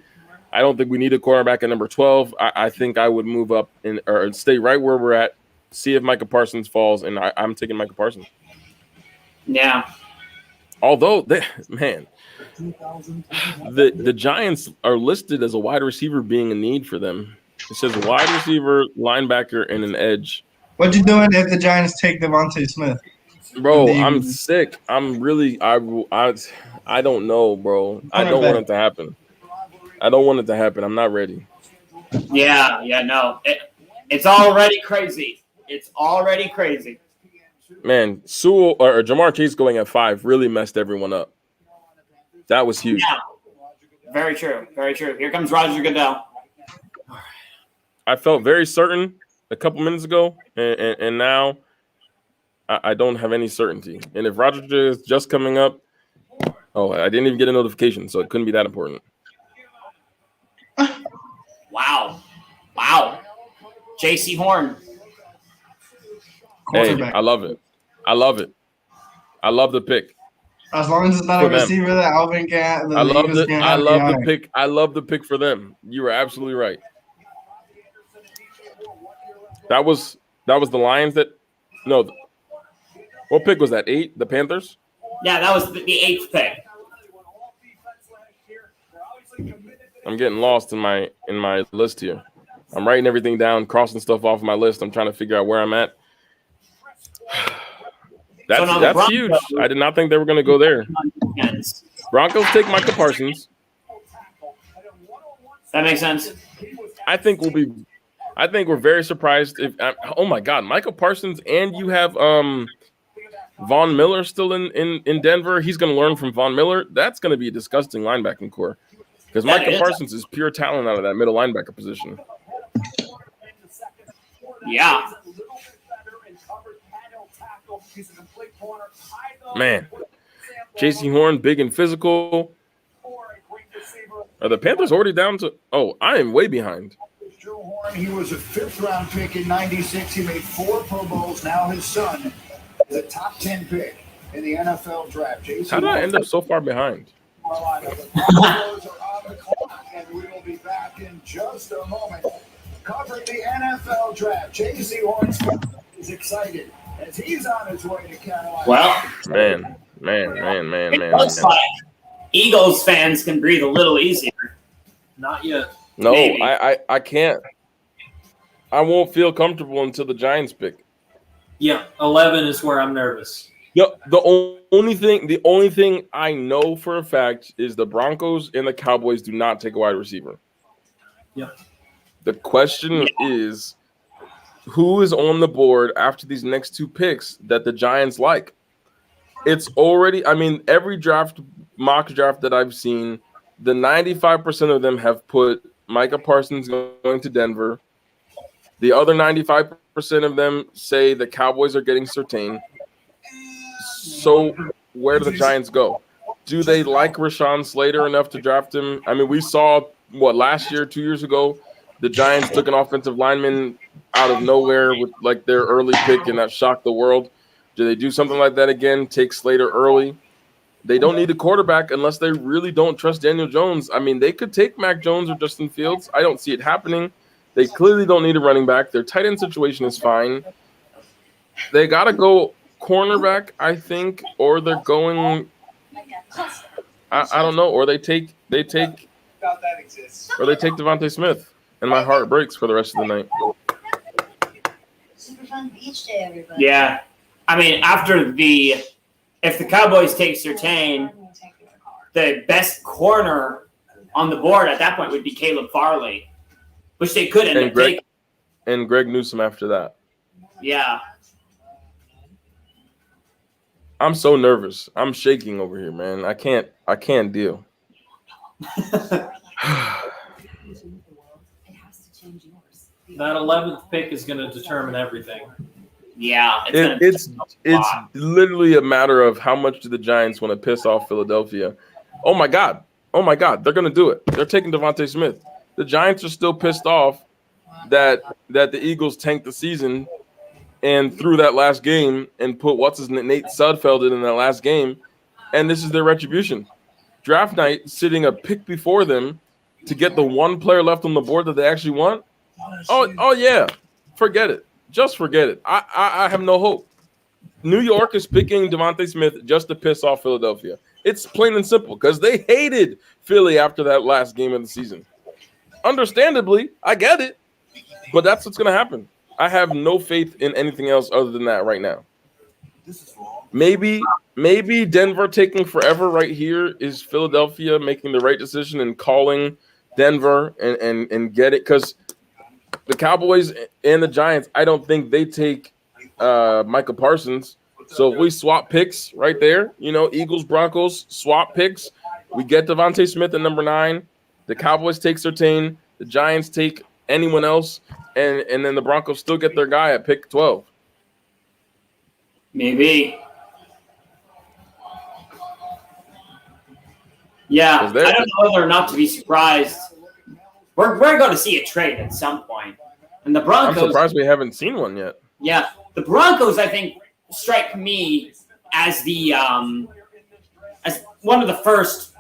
I don't think we need a cornerback at number 12. I think I would move up or stay right where we're at, see if Michael Parsons falls, and I'm taking Michael Parsons. Yeah. Although, the Giants are listed as a wide receiver being a need for them. It says wide receiver, linebacker, and an edge. What you doing if the Giants take Devontae Smith? Bro, I'm sick. I'm really I don't know, bro. I don't want it to happen. I'm not ready. Yeah, no. It's already crazy. Man, Sewell or Jamar Chase going at 5 really messed everyone up. That was huge. Yeah. Very true. Here comes Roger Goodell. I felt very certain a couple minutes ago, and now I don't have any certainty. And if Roger is just coming up, I didn't even get a notification, so it couldn't be that important. Wow. J.C. Horn. Hey, I love it. I love the pick. As long as it's not a receiver that Alvin can't. I love the pick. I love the pick for them. You were absolutely right. That was the Lions that – no. What pick was that, 8? The Panthers? Yeah, that was the 8th pick. I'm getting lost in my list here. I'm writing everything down, crossing stuff off my list. I'm trying to figure out where I'm at. That's huge. I did not think they were going to go there. Broncos take Michael Parsons. That makes sense. I think we're very surprised if oh my God, Michael Parsons, and you have Von Miller still in Denver. He's going to learn from Von Miller. That's going to be a disgusting linebacking core because Michael Parsons is pure talent out of that middle linebacker position. Yeah. Man, J.C. Horn, big and physical. Are the Panthers already down to? Oh, I am way behind. Joe Horn, he was a 5th-round pick in '96. He made 4 Pro Bowls. Now his son is a top 10 pick in the NFL draft. How did I end up so far behind? The Broncos are on the clock, and we will be back in just a moment. Covering the NFL draft, J.C. Horn is excited as he's on his way to Carolina. Well, man. It looks like Eagles fans can breathe a little easier. Not yet. No, Maybe. I can't. I won't feel comfortable until the Giants pick. Yeah, 11 is where I'm nervous. The only thing I know for a fact is the Broncos and the Cowboys do not take a wide receiver. Yeah. The question is, who is on the board after these next 2 picks that the Giants like? It's already, every mock draft that I've seen, the 95% of them have put Micah Parsons going to Denver. The other 95% of them say the Cowboys are getting Surtain. So where do the Giants go? Do they like Rashawn Slater enough to draft him? We saw, last year, 2 years ago, the Giants took an offensive lineman out of nowhere with their early pick, and that shocked the world. Do they do something like that again? Take Slater early? They don't need a quarterback unless they really don't trust Daniel Jones. They could take Mac Jones or Justin Fields. I don't see it happening. They clearly don't need a running back. Their tight end situation is fine. They got to go cornerback, I think, or they're going. I don't know, or they take Devontae Smith, and my heart breaks for the rest of the night. Super fun beach day, everybody. Yeah. I mean, if the Cowboys take Surtain, the best corner on the board at that point would be Caleb Farley, which they could end up taking. And Greg Newsome after that. Yeah. I'm so nervous. I'm shaking over here, man. I can't deal. That 11th pick is going to determine everything. Yeah. It's literally a matter of how much do the Giants want to piss off Philadelphia. Oh my God. They're going to do it. They're taking Devontae Smith. The Giants are still pissed off that the Eagles tanked the season and threw that last game and put Nate Sudfeld in that last game, and this is their retribution. Draft night, sitting a pick before them to get the one player left on the board that they actually want. Oh yeah, forget it. Just forget it. I have no hope. New York is picking Devontae Smith just to piss off Philadelphia. It's plain and simple because they hated Philly after that last game of the season. Understandably, I get it, but that's what's going to happen. I have no faith in anything else other than that right now. Maybe Denver taking forever right here is Philadelphia making the right decision and calling Denver and get it, because the Cowboys and the Giants, I don't think they take Micah Parsons. So if we swap picks right there, Eagles, Broncos, swap picks, we get Devontae Smith at number 9. The Cowboys take Surtain. The Giants take anyone else. And then the Broncos still get their guy at pick 12. Maybe. Yeah, I don't know whether or not to be surprised. We're going to see a trade at some point. And the Broncos... I'm surprised we haven't seen one yet. Yeah, the Broncos, I think, strike me as as one of the first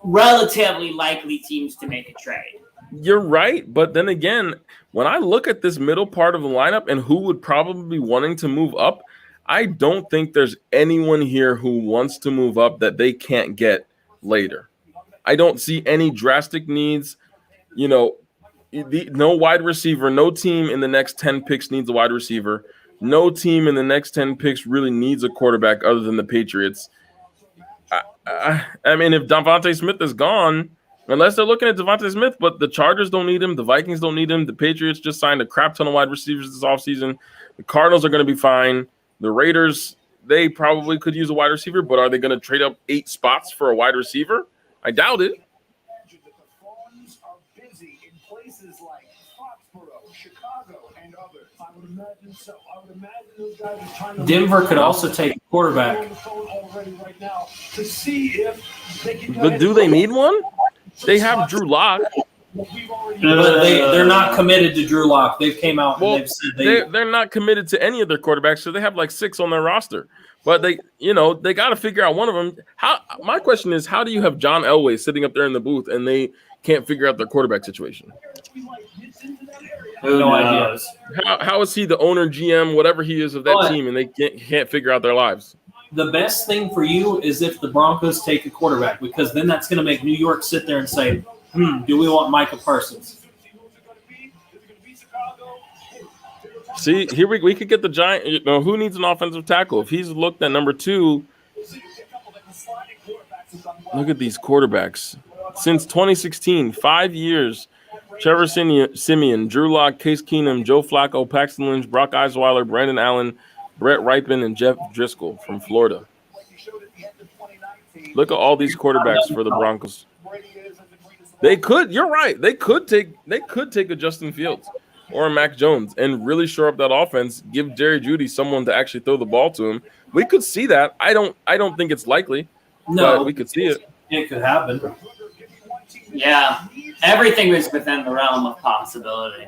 relatively likely teams to make a trade. You're right, but then again, when I look at this middle part of the lineup and who would probably be wanting to move up, I don't think there's anyone here who wants to move up that they can't get later. I don't see any drastic needs. No wide receiver. No team in the next 10 picks needs a wide receiver. No team in the next 10 picks really needs a quarterback other than the Patriots. I mean, if Devontae Smith is gone, unless they're looking at Devontae Smith, but the Chargers don't need him. The Vikings don't need him. The Patriots just signed a crap ton of wide receivers this offseason. The Cardinals are going to be fine. The Raiders, they probably could use a wide receiver, but are they going to trade up 8 spots for a wide receiver? I doubt it. Denver could also take a quarterback. But do they need one? They have Drew Lock. They're not committed to Drew Lock. They've came out and they've said they're not committed to any of their quarterbacks, so they have like 6 on their roster. But they got to figure out one of them. My question is, how do you have John Elway sitting up there in the booth and they can't figure out their quarterback situation? No ideas. How is he the owner, GM, whatever he is of that team, and they can't figure out their lives? The best thing for you is if the Broncos take a quarterback, because then that's going to make New York sit there and say, do we want Micah Parsons? See, here we could get the Giant. Who needs an offensive tackle? If he's looked at number 2, look at these quarterbacks. Since 2016, 5 years, Trevor Siemian, Drew Lock, Case Keenum, Joe Flacco, Paxton Lynch, Brock Osweiler, Brandon Allen, Brett Ripon, and Jeff Driscoll from Florida. Look at all these quarterbacks for the Broncos. They could. You're right. They could take a Justin Fields or a Mac Jones and really shore up that offense. Give Jerry Jeudy someone to actually throw the ball to him. We could see that. I don't think it's likely. No, but we could see it. It could happen. Yeah, everything is within the realm of possibility.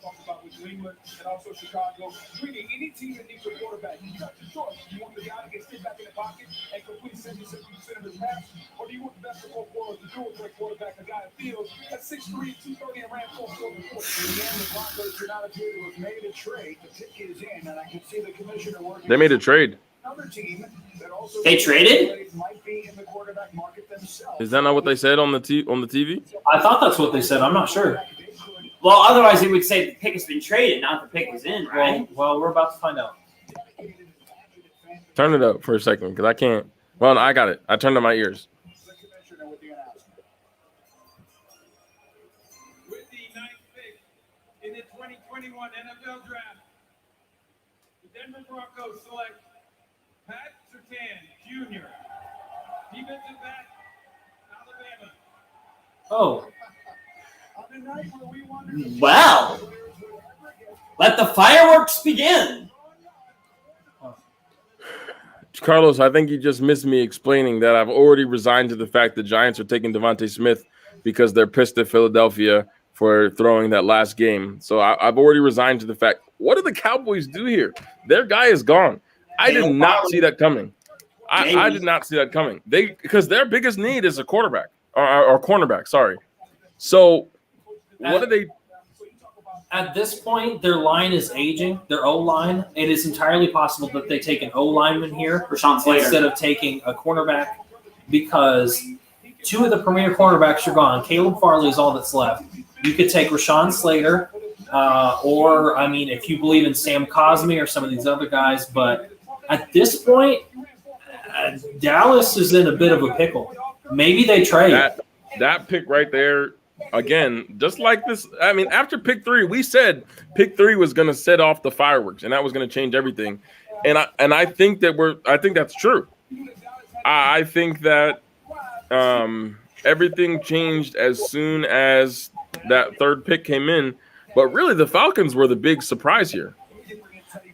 talked about with New England and also Chicago. Really, any team that needs a quarterback, you got your choice. You want the guy to get sit back in the pocket and complete 70% of his pass, or do you want the best of both worlds to do it for a quarterback, a guy that feels at 6'3", 230, and ran 4 over 40. Again, the Broncos do not appear to have made a trade. The pick is in, and I can see the commissioner working. They made a trade. Another team that also They traded? might be in the quarterback market themselves. Is that not what they said on the TV? I thought that's what they said. I'm not sure. Well, otherwise it would say the pick has been traded, not the pick is in, right? Well, we're about to find out. Turn it up for a second because I can't. Well, no, I got it. I turned on my ears. The commissioner with the announcement. With the 9th pick in the 2021 NFL Draft, the Denver Broncos select Pat Surtain, Jr., defensive back, Alabama. Oh, On a night where we wondered if Well, players would ever get let the fireworks begin. Carlos, I think you just missed me explaining that I've already resigned to the fact the Giants are taking Devontae Smith because they're pissed at Philadelphia for throwing that last game. So I've already resigned to the fact. What do the Cowboys do here? Their guy is gone. I did not see that coming. I did not see that coming. Because their biggest need is a quarterback or cornerback. Sorry. So what do they? at this point, their line is aging. Their O line. It is entirely possible that they take an O lineman here Rashawn Slater. instead of taking a cornerback, because two of the premier cornerbacks are gone. Caleb Farley is all that's left. You could take Rashawn Slater, or I mean, if you believe in Sam Cosmi or some of these other guys. But at this point, Dallas is in a bit of a pickle. Maybe they trade. That pick right there, again, just like this. I mean, after pick 3, we said pick 3 was going to set off the fireworks, and that was going to change everything. And I think that I think that's true. I think that everything changed as soon as that third pick came in. But really, the Falcons were the big surprise here.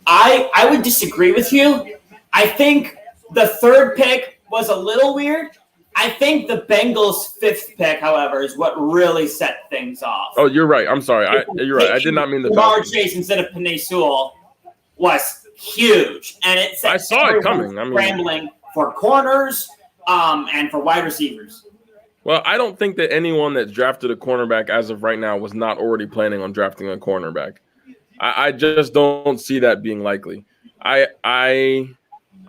I would disagree with you. I think the third pick was a little weird. I think the Bengals' 5th pick, however, is what really set things off. Oh, you're right. I'm sorry. You're right. I did not mean the Ja'Marr Falcons. Chase instead of Penei Sewell was huge, and it set I saw it coming. I mean, scrambling for corners and for wide receivers. Well, I don't think that anyone that drafted a cornerback as of right now was not already planning on drafting a cornerback. I just don't see that being likely. I'm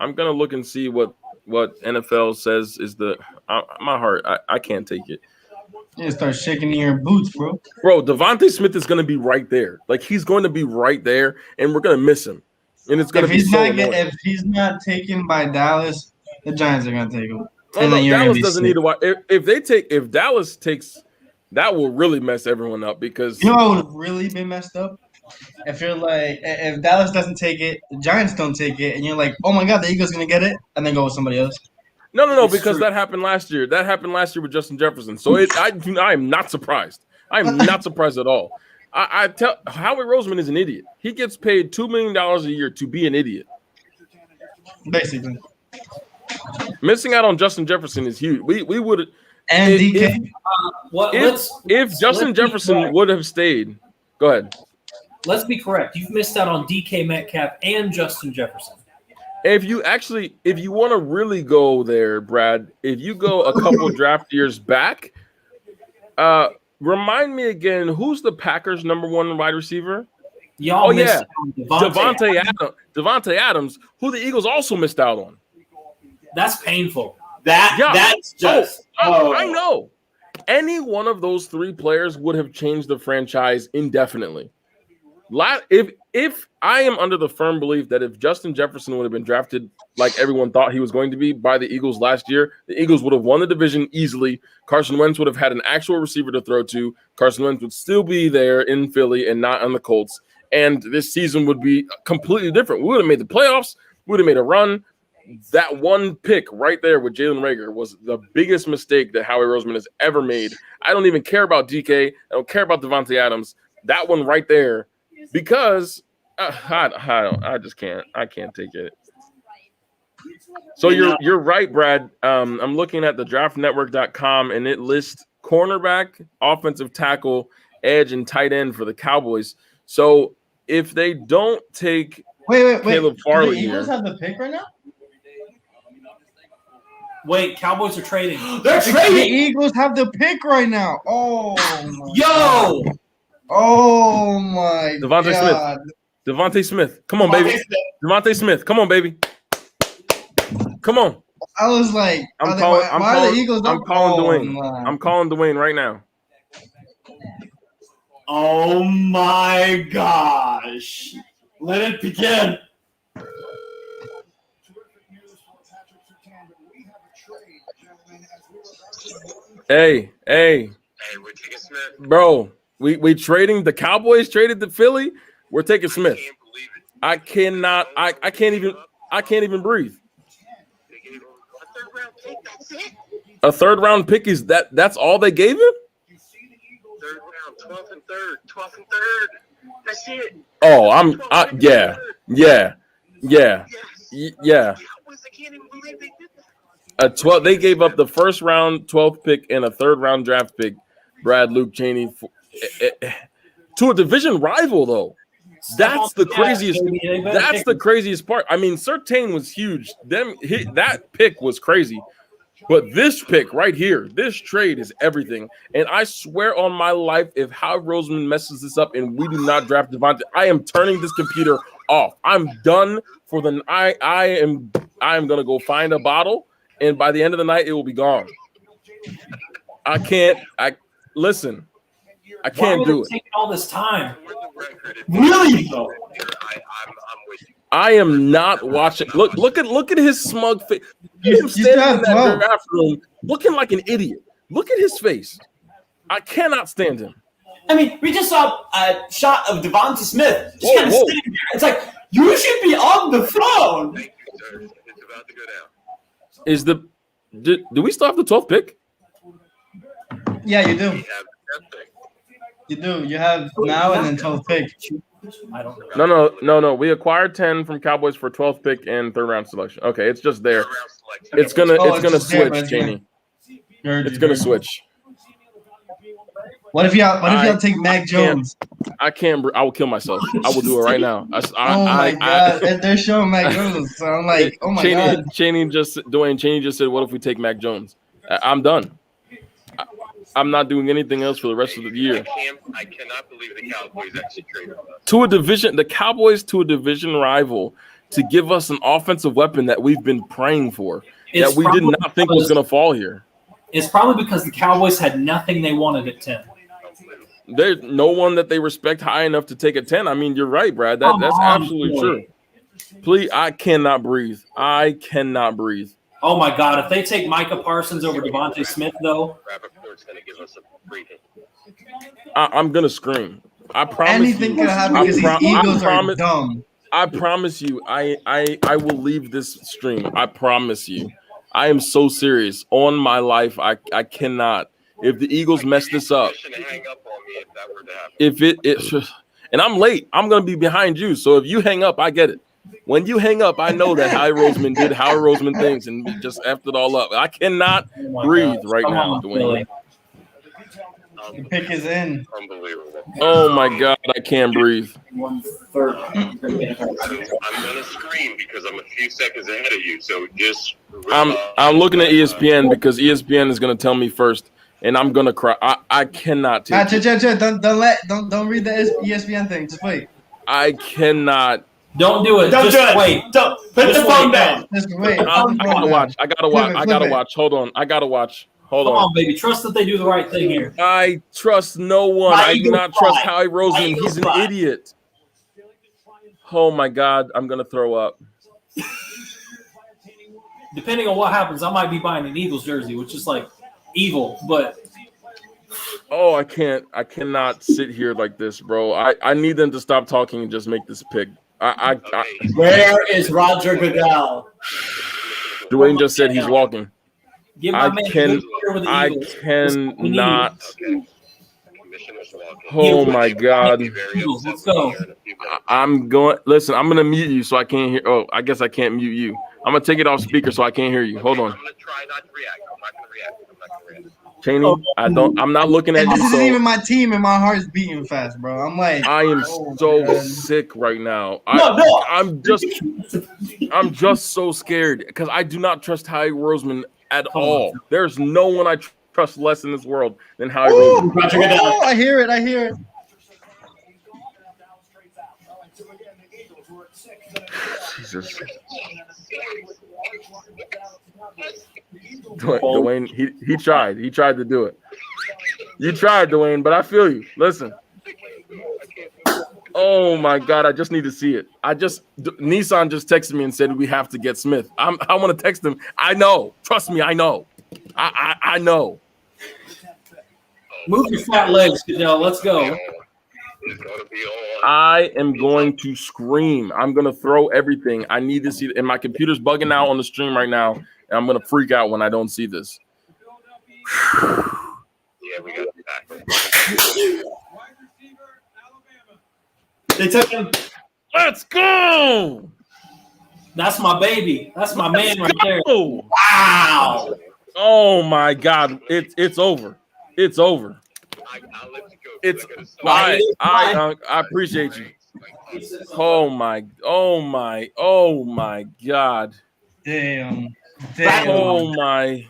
gonna look and see what NFL says is my heart. I can't take it. You start shaking in your boots, bro. Bro, Devontae Smith is gonna be right there. Like, he's going to be right there, and we're gonna miss him. And it's gonna If be he's so not annoying. if he's not taken by Dallas, the Giants are gonna take him. Oh, And no, then you're gonna Dallas be doesn't sick. need to watch. If Dallas takes, that will really mess everyone up because You know what would have really been messed up? If you're like, if Dallas doesn't take it, the Giants don't take it, and you're like, oh my God, the Eagles gonna get it, and then go with somebody else. no, It's because true. that happened last year. That happened last year with Justin Jefferson. So I am not surprised. I am not surprised at all. I tell Howie Roseman is an idiot. He gets paid $2 million a year to be an idiot. Basically. Missing out on Justin Jefferson is huge. We would And If- DK, if Justin Jefferson would have stayed. Go ahead. Let's be correct. You've missed out on DK Metcalf and Justin Jefferson. If you want to really go there, Brad, if you go a couple draft years back, remind me again, who's the Packers' number 1 wide receiver? Y'all Oh, missed yeah. out on Devontae Adams, who the Eagles also missed out on. That's painful. Yeah. That's just I know. Any one of those 3 players would have changed the franchise indefinitely. If I am under the firm belief that if Justin Jefferson would have been drafted like everyone thought he was going to be by the Eagles last year, the Eagles would have won the division easily. Carson Wentz would have had an actual receiver to throw to. Carson Wentz would still be there in Philly and not on the Colts. And this season would be completely different. We would have made the playoffs. We would have made a run. That one pick right there with Jalen Reagor was the biggest mistake that Howie Roseman has ever made. I don't even care about DK. I don't care about Devontae Adams. That one right there, because I just can't. I can't take it. So you're right, Brad. I'm looking at the draftnetwork.com, and it lists cornerback, offensive tackle, edge, and tight end for the Cowboys. So if they don't take Wait. Caleb Do Farley the Eagles here, have the pick right now? Wait, Cowboys are trading. They're The trading. Eagles have the pick right now. Oh my Yo, Oh my Devontae God. Devontae Smith, come on, baby. Devontae Smith, come on, baby. Come on. I was like, I'm are they- calling. why I'm are calling. the Eagles I'm up? calling Oh, Dwayne. my. I'm calling Dwayne right now. oh my gosh! Let it begin. Terrific news for Patrick Surtain, but we have a trade, gentlemen, as we were about to Hey, Hey, we're taking Smith. bro. We trading the Cowboys traded to Philly. We're taking Smith. Can't believe it. I cannot. I can't even breathe. They gave him a third round pick. That's it. A third round pick is that's all they gave him? Third round, 12th and third, 12th and third. That's it. Oh, yeah. Yes. Yeah. Cowboys, I can't even believe they did that. They gave up the first round 12th pick and a third round draft pick, Brad Luke Cheney, to a division rival though. That's the craziest. That's the craziest part. I mean, Surtain was huge. That pick was crazy. But this pick right here, this trade is everything. And I swear on my life, if Howie Roseman messes this up and we do not draft Devontae, I am turning this computer off. I'm done for the. I am gonna go find a bottle, and by the end of the night, it will be gone. I can't. Listen. I can't do it. Taking all this time. Really though? I'm with you. I am not watching. Look at his smug face. Him standing in that draft room, looking like an idiot. Look at his face. I cannot stand him. I mean, we just saw a shot of Devontae Smith just kind of sitting there. It's like you should be on the phone. Thank you, sir. It's about to go down. Do we still have the 12th pick? Yeah, you do. We have that pick. You do. You have now and then 12th pick. I don't know. No. We acquired 10 from Cowboys for 12th pick and third round selection. Okay, it's just there. Third round selection. It's gonna Oh, it's switch, just there, but Cheney. Heard It's you, gonna heard you. switch. What if y'all take Mac Jones? I can't. I will kill myself. I will do it right now. Oh my God, they're showing Mac Jones. So I'm like, oh my God. Cheney just said, "What if we take Mac Jones?" I'm done. I'm not doing anything else for the rest of the year. I cannot believe the Cowboys actually traded us. The Cowboys to a division rival to give us an offensive weapon that we've been praying for, It's that we did not think was going to fall here. It's probably because the Cowboys had nothing they wanted at 10. There's no one that they respect high enough to take a 10. I mean, you're right, Brad. That's absolutely true. Please, I cannot breathe. I cannot breathe. Oh my God! If they take Micah Parsons over Devontae Smith, though, Rappaport's going to give us a briefing. I'm gonna scream. I promise Anything you. could happen because these Eagles are dumb. I promise you. I will leave this stream. I promise you. I am so serious. On my life, I cannot. If the Eagles mess this up, Hang up on me if that were to happen. and I'm late, I'm gonna be behind you. So if you hang up, I get it. When you hang up, I know that Howie Roseman did Howie Roseman things and just effed it all up. I cannot breathe right now, Dwayne. The pick is in. Unbelievable. Oh my God, I can't breathe. I'm going to scream because I'm a few seconds ahead of you. So just. I'm looking at ESPN because ESPN is gonna tell me first, and I'm gonna cry. I cannot take it. Don't read the ESPN thing. Just wait. I cannot. don't do it. Don't Just do it. wait. Don't put Just the phone wait. down. Just wait. I gotta watch. I gotta watch. I Flip gotta it. watch. Hold on. I gotta watch. Hold Come on. on, baby. Trust that they do the right thing here. I trust no one. My I do Eagles not trust fly. Howie My Roseman. Eagles He's an fly. idiot. Oh my God, I'm gonna throw up. Depending on what happens, I might be buying an Eagles jersey, which is like evil. But Oh, I can't. I cannot sit here like this, bro. I need them to stop talking and just make this pick. Where is Roger Goodell? Dwayne just said he's walking. give my I man can. good year with the I Eagles. cannot. Okay. Commissioner's walking. Oh my God. Be very Eagles, upset let's go. here in a few minutes. I'm going. Listen, I'm gonna mute you so I can't hear. Oh, I guess I can't mute you. I'm gonna take it off speaker so I can't hear you. Hold on. I'm going to try not to react. I'm not going to react. Cheney, I'm not looking at And you. this isn't So even my team, and my heart's beating fast, bro. I'm like, I am oh, so man. sick right now. No. I'm just so scared because I do not trust Howie Roseman at all. There's no one I trust less in this world than Howie Roseman. Oh, I hear it. Jesus. Dwayne, he tried. He tried to do it. You tried, Dwayne, but I feel you. Listen. Oh my God, I just need to see it. Nissan just texted me and said we have to get Smith. I want to text him. I know. Trust me, I know. I know. Move your fat legs, Goodell. Let's go. I am going to scream. I'm going to throw everything. I need to see it. And my computer's bugging out on the stream right now. And I'm going to freak out when I don't see this. Yeah, we got that. They took him. Let's go. That's my baby. That's my man right there. Wow. Oh my God. It's over. It's over. I'll let you go. It's I appreciate you. Oh my God. Damn. Oh my.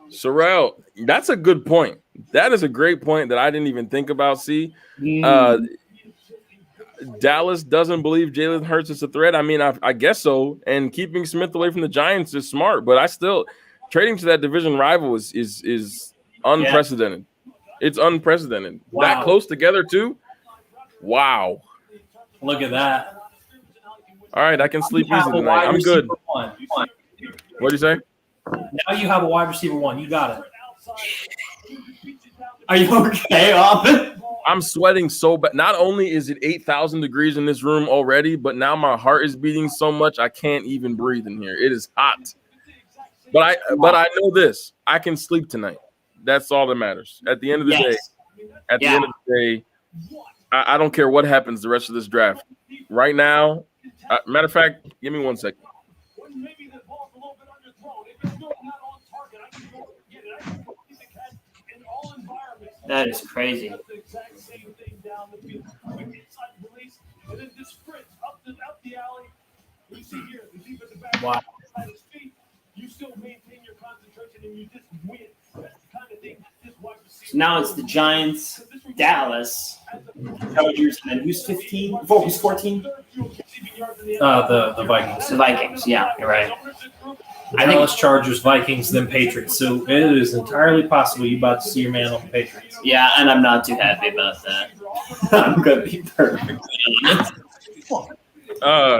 Sorrel, that's a good point. That is a great point that I didn't even think about. See, Dallas doesn't believe Jalen Hurts is a threat. I mean, I guess so. And keeping Smith away from the Giants is smart, but I still trading to that division rival is unprecedented. Yeah. It's unprecedented. Wow. That close together too. Wow. Look at that. All right, I can sleep easy tonight. I'm good. What do you say? Now you have a wide receiver one. You got it. Are you okay, Alvin? I'm sweating so bad. Not only is it 8,000 degrees in this room already, but now my heart is beating so much I can't even breathe in here. It is hot. But I know this. I can sleep tonight. That's all that matters. At the end of the day, I don't care what happens the rest of this draft. Right now, matter of fact, give me 1 second. That is crazy. Wow. You still maintain your concentration and you just win. That's the kind of thing this wide receiver. So now it's the Giants, Dallas, Chargers, and then who's 15? Who's 14? The Vikings. The Vikings. Yeah, you're right. I think it's Chargers, Vikings, then Patriots. So it is entirely possible you're about to see your man on the Patriots. Yeah, and I'm not too happy about that. I'm gonna be perfectly honest. I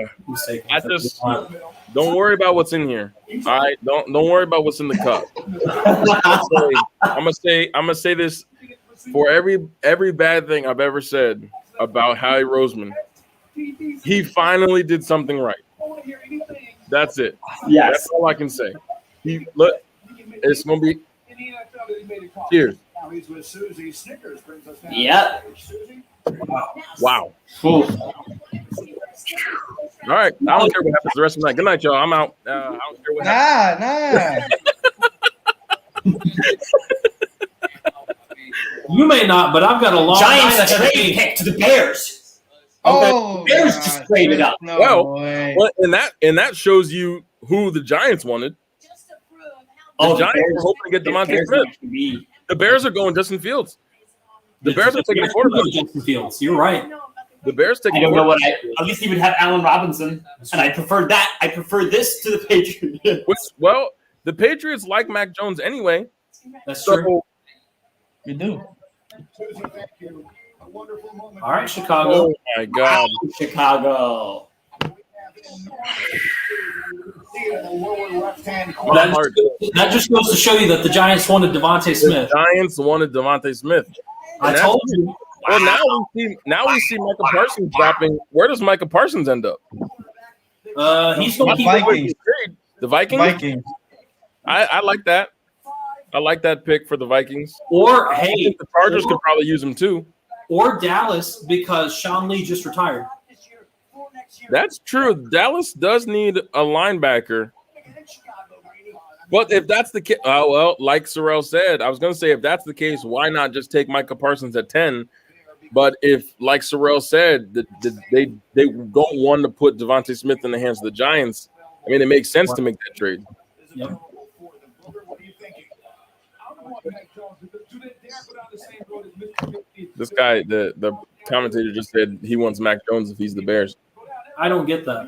just don't worry about what's in here. All right, don't worry about what's in the cup. I'm gonna say this for every bad thing I've ever said about Howie Roseman. He finally did something right. That's it. Yes. That's all I can say. Look, it's gonna be. Cheers. Yep. Wow. Ooh. All right. I don't care what happens the rest of the night. Good night, y'all. I'm out. I don't care what happens. You may not, but I've got a long Giants trade pick to the Bears. Oh, the Bears just traded up. No well, way. and that shows you who the Giants wanted. The Giants were hoping to get DeVonta Smith. The Bears are going Justin Fields. The Bears are taking a quarterback. Justin Fields. You're right. The Bears taking. I don't know what at least he would have Allen Robinson, and I prefer that. I prefer this to the Patriots. Well, the Patriots like Mac Jones anyway. That's true. You do. All right, Chicago. Oh my God, Chicago. That just goes to show you that the Giants wanted DeVonta Smith. The Giants wanted DeVonta Smith. I told you. Well, now we see Micah Parsons dropping. Where does Micah Parsons end up? He's going to keep Vikings. The Vikings. Vikings. I like that. I like that pick for the Vikings. Or I think the Chargers could probably use him too. Or Dallas because Sean Lee just retired. That's true. Dallas does need a linebacker. But if that's the case, well, like Sorrell said, I was going to say if that's the case, why not just take Micah Parsons at 10? But if, like Sorrell said, they don't want to put Devontae Smith in the hands of the Giants, I mean, it makes sense to make that trade. Yep. What are you thinking? I don't want Mac Jones. Do they dare put on the same boat as Mr. 50? This guy, the commentator just said he wants Mac Jones if he's the Bears. I don't get that.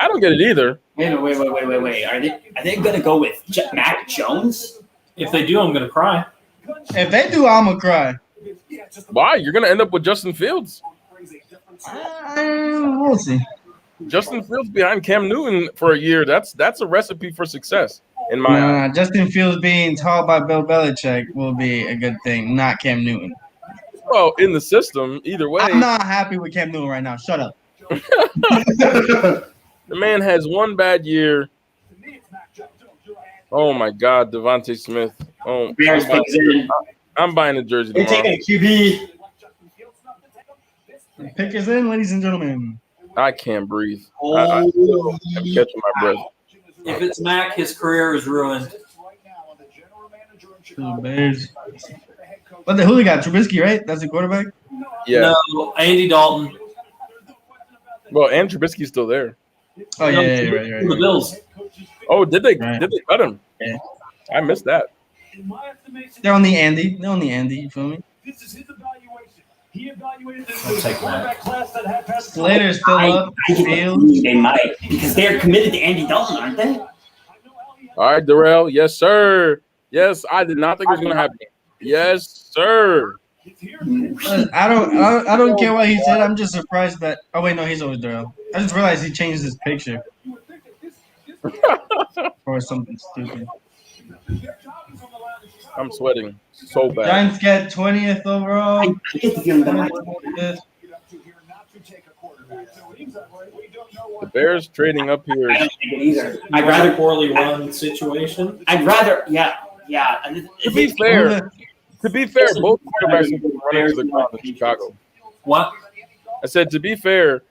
I don't get it either. Wait. Are they going to go with Mac Jones? If they do, I'm going to cry. If they do, I'm gonna cry. Why? You're going to end up with Justin Fields. We'll see. Justin Fields behind Cam Newton for a year. That's a recipe for success in my eyes. Nah, Justin Fields being taught by Bill Belichick will be a good thing, not Cam Newton. Well, in the system, either way. I'm not happy with Cam Newton right now. Shut up. The man has one bad year. Oh my God, Devontae Smith. Oh, Bears picks in. I'm buying a jersey They're tomorrow. taking a QB. The pick is in, ladies and gentlemen. I can't breathe. I'm catching my breath. If it's Mac, his career is ruined. The Bears. Who they got? Trubisky, right? That's the quarterback? Yeah. No, Andy Dalton. Well, and Trubisky's still there. Oh, yeah, The right. Bills. Oh, did they Right. cut him? Yeah. I missed that. They're on the Andy. You feel me? This is his evaluation. He evaluated I'll the take quarterback class that had passed. Slater's still up. I think Fields. they might because they're committed to Andy Dalton, aren't they? All right, Darrell. Yes, sir. Yes, I did not think it was going to happen. Yes, sir. I don't care what he said. I'm just surprised that. Oh wait, no, he's always there. I just realized he changed his picture for something stupid. I'm sweating so bad. Giants get 20th overall. I get the feeling that The Bears trading up here. I don't think it either. I'd rather poorly run situation. I'd rather, yeah. To be fair, both quarterbacks have been running to the ground in Chicago. What? I said, to be fair,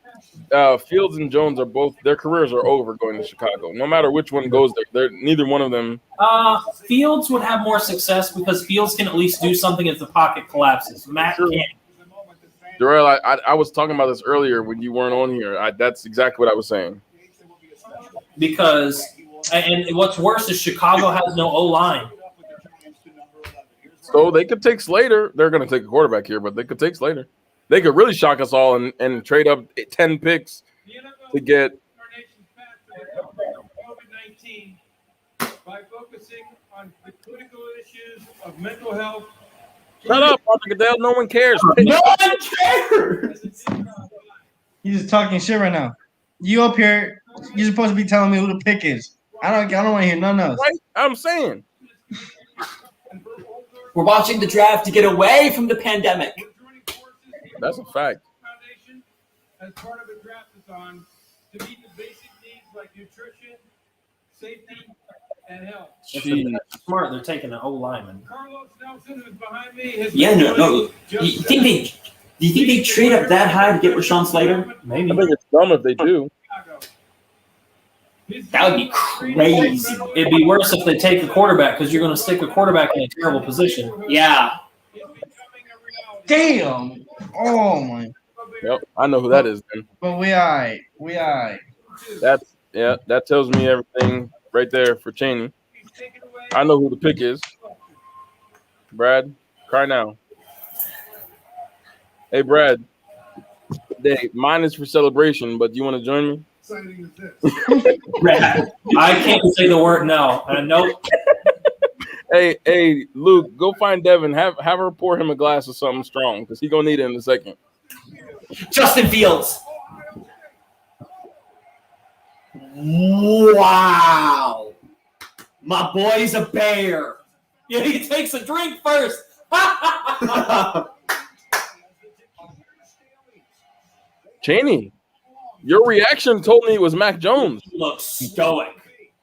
Fields and Jones are both, their careers are over going to Chicago. No matter which one goes there, neither one of them. Fields would have more success because Fields can at least do something if the pocket collapses. Mac can't. Darrell, I was talking about this earlier when you weren't on here. That's exactly what I was saying. Because, and what's worse is Chicago has no O-line. So they could take Slater. They're going to take a quarterback here, but they could take Slater. They could really shock us all and trade up 10 picks to get. COVID-19 by focusing on the critical issues of mental health. Shut up, Arthur Goodell. No one cares. no one cares. He's just talking shit right now. You up here? You're supposed to be telling me who the pick is. I don't want to hear none else. Right? I'm saying. We're watching the draft to get away from the pandemic. That's a fact. Foundation, as part of a draft-a-thon, to meet the basic needs like nutrition, safety, and health. Jeez. Smart. They're taking an O-lineman. Carlos Nelson, who's behind me, has Yeah, been no. doing Do you just think they trade up that high to get Rashawn Slater? Maybe. I think it's dumb if they do. Chicago. That would be crazy. It'd be worse if they take a quarterback because you're going to stick a quarterback in a terrible position. Yeah. Damn. Oh my. Yep, I know who that is. Then But we aight. that tells me everything right there for Chaney. I know who the pick is. Brad, cry now. Hey, Brad. Mine is for celebration, but do you want to join me? I can't say the word no. Nope. Hey, Luke, go find Devin. Have her pour him a glass of something strong because he's gonna need it in a second. Justin Fields. Wow. My boy's a bear. Yeah, he takes a drink first. Cheney, your reaction told me it was Mac Jones. He looks stoic.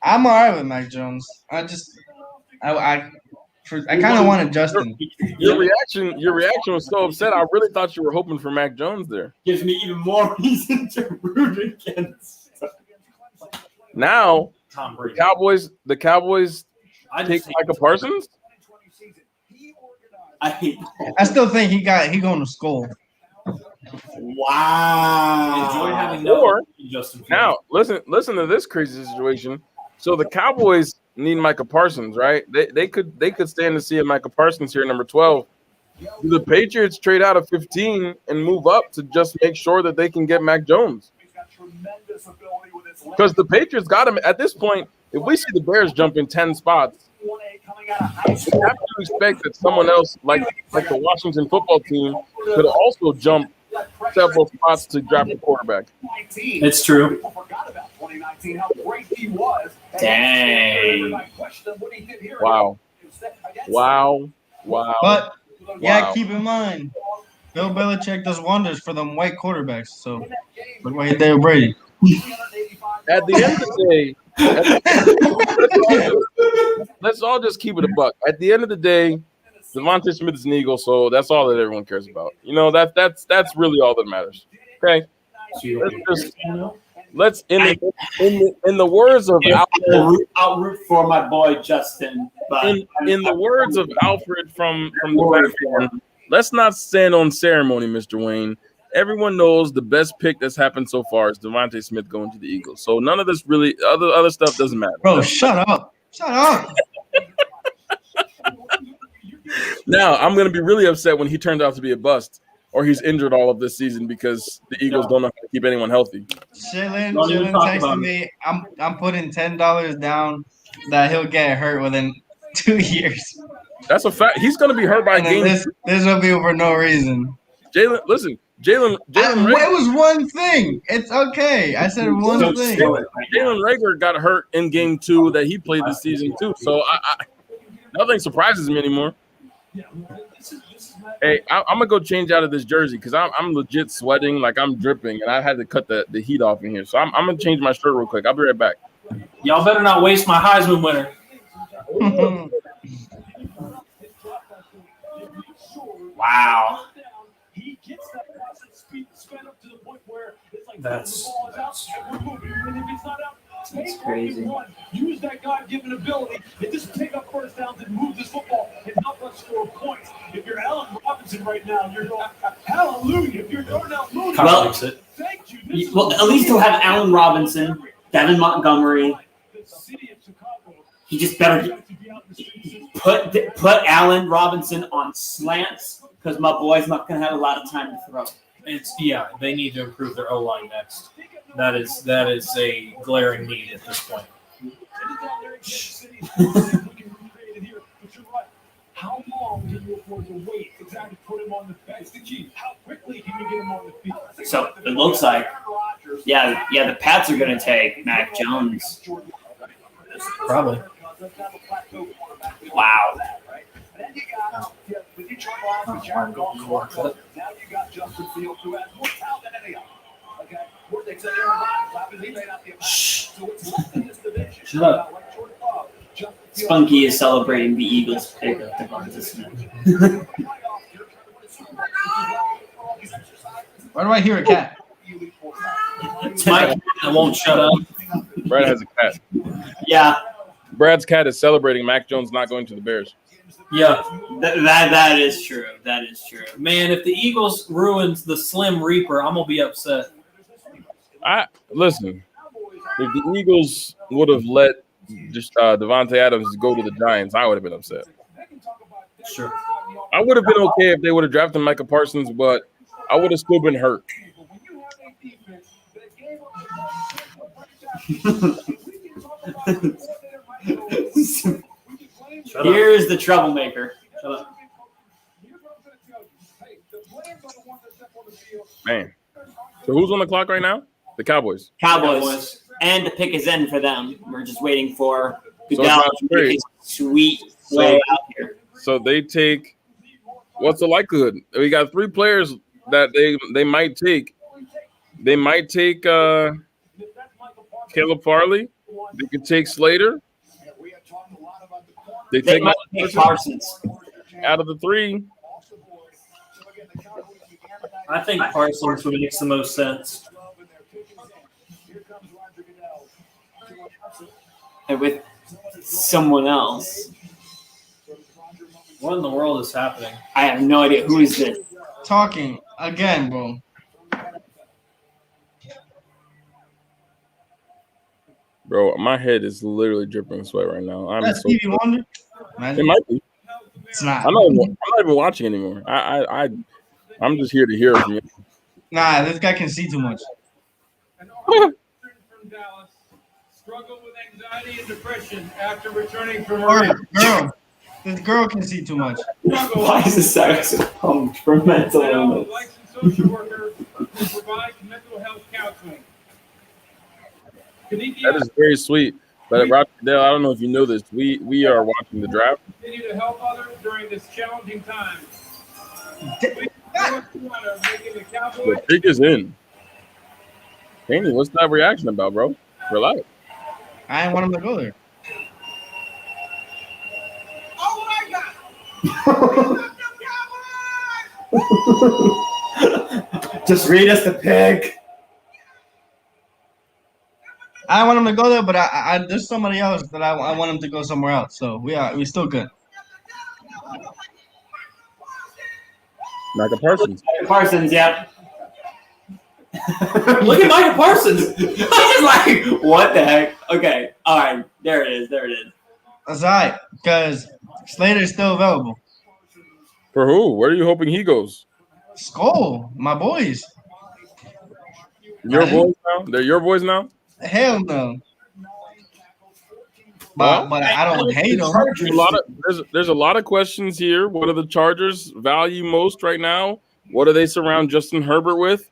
I'm all right with Mac Jones. I kind of wanted Justin. Your reaction was so upset. I really thought you were hoping for Mac Jones there. Gives me even more reason to root against. Now Tom The Brady. Cowboys I take just Micah Parsons. I hate I still think he going to school. Wow. enjoy having Or- Justin Fields. Now, listen to this crazy situation. So the Cowboys need Micah Parsons, right? They could stand to see a Micah Parsons here, number 12. Do the Patriots trade out of 15 and move up to just make sure that they can get Mac Jones? Because the Patriots got him at this point. If we see the Bears jump in 10 spots, we have to expect that someone else, like the Washington football team, could also jump several spots to draft a quarterback. It's true. Dang. Wow. Wow. But yeah, Wow. keep in mind, Bill Belichick does wonders for them white quarterbacks. So look what he did with Brady. At the end of the day, let's all just keep it a buck. At the end of the day, Devontae Smith is an Eagle, so that's all that everyone cares about. You know, that's really all that matters. Okay, let's in the words of Alfred, I'll root for my boy Justin. But in the words of Alfred from the background, let's not stand on ceremony, Mr. Wayne. Everyone knows the best pick that's happened so far is Devontae Smith going to the Eagles. So none of this really other stuff doesn't matter. Bro, shut up. Shut up. Now I'm going to be really upset when he turns out to be a bust or he's injured all of this season because the Eagles don't know how to keep anyone healthy. Chillin Don't even talk about texting me. I'm putting $10 down that he'll get hurt within 2 years. That's a fact. He's going to be hurt by And then game. this will be for no reason. Jalen It Rager, was one thing. It's okay. I said one Don't thing. steal it right now. Jalen Rager got hurt in game 2 that he played this season too. So nothing surprises me anymore. Hey, I'm gonna go change out of this jersey because I'm legit sweating, like I'm dripping, and I had to cut the heat off in here. So I'm gonna change my shirt real quick. I'll be right back. Y'all better not waste my Heisman winner. Wow. That's crazy. Use that God-given ability and just pick up first downs and move this football and help us score points. If you're Allen Robinson right now, you're going, hallelujah. If you're Darnell Mooney, Well, thank you. Well, at least he'll have Allen Robinson, Devin Montgomery. He just better put Allen Robinson on slants because my boy's not going to have a lot of time to throw. They need to improve their O line next. That is a glaring need at this point. How long can you afford to wait? Exactly, put him on the bench. The key. How quickly can you get him on the field? So it looks like, the Pats are going to take Mac Jones. Probably. Wow. Now you got Justin Fields, who has more talent than any of them. Okay, where they said Aaron Rodgers, he may not be a so it's left in this division. Shut up. Like Jordan Love, Justin Fields- Spunky is celebrating the Eagles pick of Devonta Smith. Why do I hear a cat? It's my cat that won't shut up. Brad has a cat. Yeah, Brad's cat is celebrating Mac Jones not going to the Bears. Yeah, that is true. That is true. man. If the Eagles ruins the Slim Reaper, I'm gonna be upset. Listen. If the Eagles would have let just Devontae Adams go to the Giants, I would have been upset. Sure. I would have been okay if they would have drafted Micah Parsons, but I would have still been hurt. Here's the troublemaker. Shut up. Man. So who's on the clock right now? The Cowboys. Cowboys. And the pick is in for them. We're just waiting for So Goodell it's to not make his sweet way out here. So they take – what's the likelihood? We got 3 players that they might take. They might take Caleb Farley. They could take Slater. They They take might take Parsons. out of the 3. I think Parsons makes the most sense. with someone else. What in the world is happening? I have no idea who is this. Talking again, bro. Bro, my head is literally dripping sweat right now. I'm That's so. Stevie Wonder. It Imagine. might be. It's not. I'm not even watching anymore. I'm just here to hear it from you. Nah, this guy can see too much. An artist from Dallas struggled with anxiety and depression after returning from Or her girl. This girl can see too much. struggle. Why is this saxophone for mental Now, a illness? licensed social worker who provides mental health counseling. That is very sweet. But Roger Goodell, I don't know if you know this. We are watching the draft. Continue to help others during this challenging time. We making the The Cowboys pick is in. Haney, what's that reaction about, bro? Relax. I didn't want him to go there. Oh my God! Just read us the pick. I don't want him to go there, but I there's somebody else that I want him to go somewhere else. So we still good. Micah Parsons. Parsons, yep. Look at Micah Parsons. I'm just like, what the heck? Okay, all right, there it is. That's all right, because Slater's still available. For who? Where are you hoping he goes? Skull, my boys. Your boys now? They're your boys now? Hell no. Well, But I don't hate them. There's a lot of questions here. What do the Chargers value most right now? What do they surround Justin Herbert with?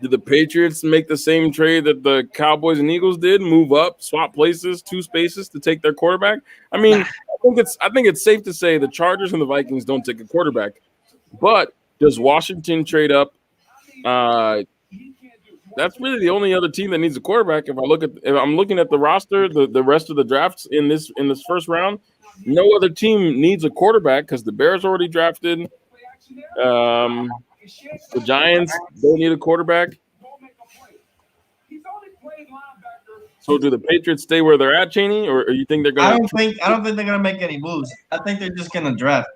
Did the Patriots make the same trade that the Cowboys and Eagles did? Move up, swap places, 2 spaces to take their quarterback? I mean, I think it's safe to say the Chargers and the Vikings don't take a quarterback. But does Washington trade up? That's really the only other team that needs a quarterback. If I'm looking at the roster, the rest of the drafts in this first round, no other team needs a quarterback because the Bears already drafted. The Giants don't need a quarterback. So do the Patriots stay where they're at, Cheney, or you think they're I going? don't think they're gonna make any moves. I think they're just gonna draft.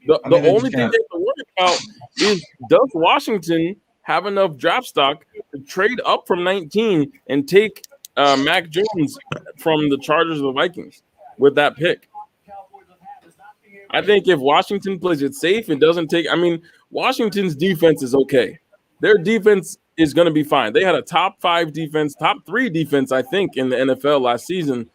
The only thing they have to worry about is does Washington have enough draft stock to trade up from 19 and take Mac Jones from the Chargers or the Vikings with that pick? I think if Washington plays it safe and doesn't take, I mean, Washington's defense is okay. Their defense is going to be fine. They had a top 5 defense, top 3 defense, I think, in the NFL last season.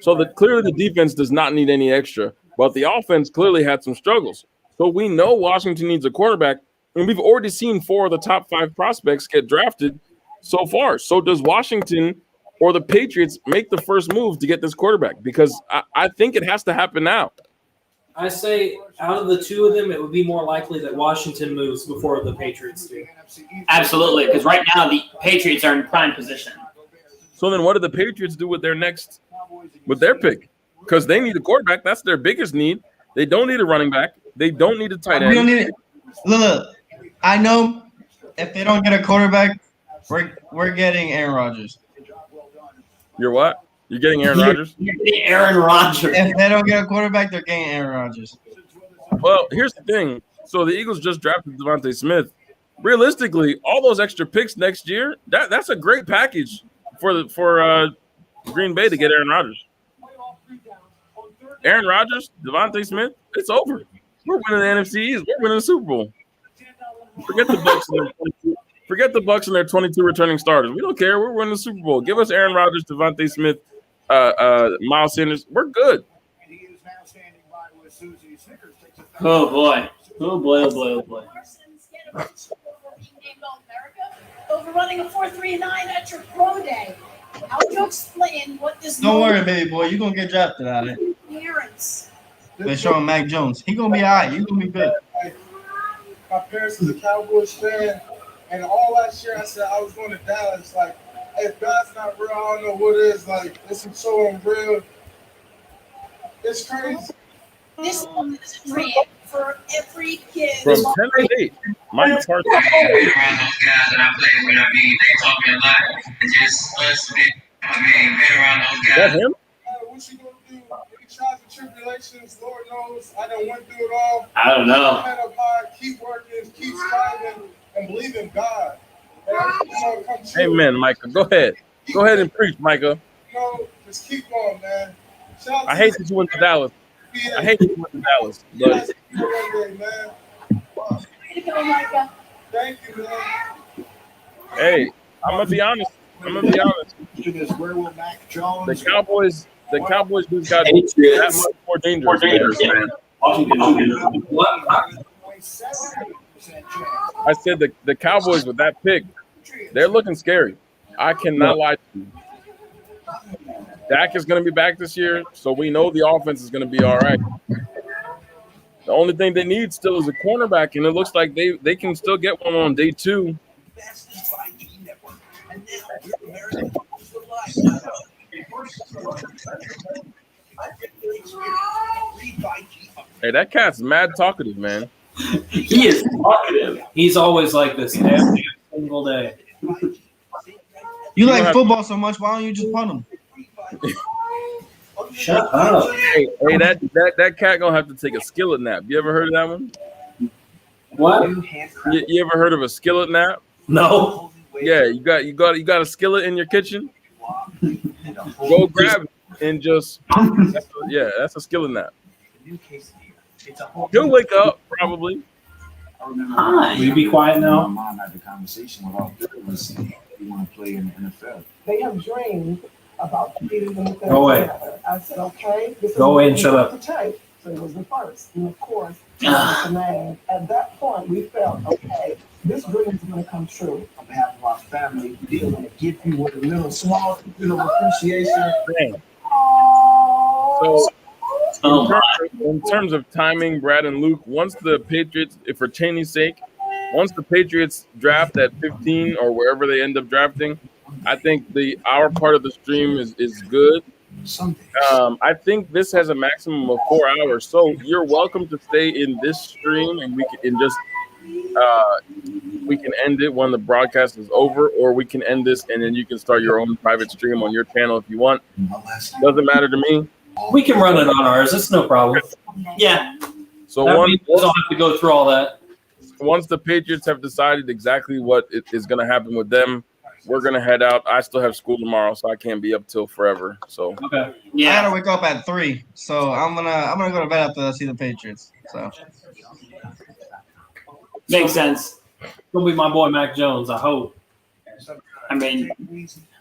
So clearly the defense does not need any extra, but the offense clearly had some struggles. So we know Washington needs a quarterback, and we've already seen 4 of the top 5 prospects get drafted so far. So does Washington or the Patriots make the first move to get this quarterback? Because I think it has to happen now. I say out of the 2 of them, it would be more likely that Washington moves before the Patriots do. Absolutely, because right now the Patriots are in prime position. So then what do the Patriots do with their pick? Because they need a quarterback. That's their biggest need. They don't need a running back. They don't need a tight end. We don't need it. Look, I know if they don't get a quarterback, we're getting Aaron Rodgers. You're what? You're getting Aaron Rodgers? You're getting Aaron Rodgers. If they don't get a quarterback, they're getting Aaron Rodgers. Well, here's the thing. So the Eagles just drafted Devontae Smith. Realistically, all those extra picks next year, that's a great package for Green Bay to get Aaron Rodgers. Aaron Rodgers, Devontae Smith, it's over. We're winning the NFC East. We're winning the Super Bowl. Forget the Bucs and their 22 returning starters. We don't care. We're winning the Super Bowl. Give us Aaron Rodgers, Devontae Smith, Miles Sanders. We're good. Oh boy. Oh boy. Oh boy. Oh boy. Overrunning a 4.39 at your pro day. How would you explain what this? Don't worry, baby boy. You're going to get drafted out of it. Clearance. They're showing Mac Jones. He's going to be all right. You're going to be good. My parents was a Cowboys fan, and all last year I said I was going to Dallas. Like, if God's not real, I don't know what is. Like, this is so unreal. It's crazy. This one is a dream for every kid. From 10 to 8, Mike Parsons. Around those guys that I play with, I mean, they talking a lot. It's just us, being around those Is that guys. him? what you gonna do? Any trials and tribulations, Lord knows. I done went through it all. I don't know. Head up high, keep working, keep striving, and believe in God. And everything's gonna come true. Amen, Micah. Go ahead. Go ahead and preach, Micah. You know, just keep going, man. Shout out I to hate that you went to Dallas. you. I hate that you went to Dallas. But One day, man. Way to go, Micah. Thank you, man. hey, I'm gonna be honest. Is where will Mac Jones? The Cowboys just got that much more dangerous. Man. I said the Cowboys with that pick, they're looking scary. I cannot lie to you. Dak is going to be back this year, so we know the offense is going to be all right. The only thing they need still is a cornerback, and it looks like they can still get one on day 2. Hey, that cat's mad talkative, man. He is talkative. He's always like this every single day. You like football so much, why don't you just punt him? Shut up. Hey, that cat gonna have to take a skillet nap. You ever heard of that one? What? You ever heard of a skillet nap? No. Yeah, you got a skillet in your kitchen. Go grab it and just that's a skillet nap. He'll wake up probably. Hi. Will you be quiet now? My mom had the conversation with all three of us. We want to play in the NFL. They have dreams about competing in the NFL. Go away. I said, okay. This Go away and shut up. So it was the first. And of course, at that point, we felt, okay, this dream is going to come true. On behalf of our family, we did want to give you with a little small bit of appreciation. So in terms of timing, Brad and Luke, once the Patriots, if for Cheney's sake, once the Patriots draft at 15 or wherever they end up drafting, I think our part of the stream is good. I think this has a maximum of 4 hours, so you're welcome to stay in this stream, and we can end it when the broadcast is over, or we can end this and then you can start your own private stream on your channel if you want. Doesn't matter to me. We can run it on ours. It's no problem. Yeah. So we don't have to go through all that. Once the Patriots have decided exactly what is going to happen with them, we're going to head out. I still have school tomorrow, so I can't be up till forever. So okay. I gotta wake up at 3, so I'm gonna go to bed after I see the Patriots. So Makes sense. Gonna be my boy Mac Jones, I hope. I mean,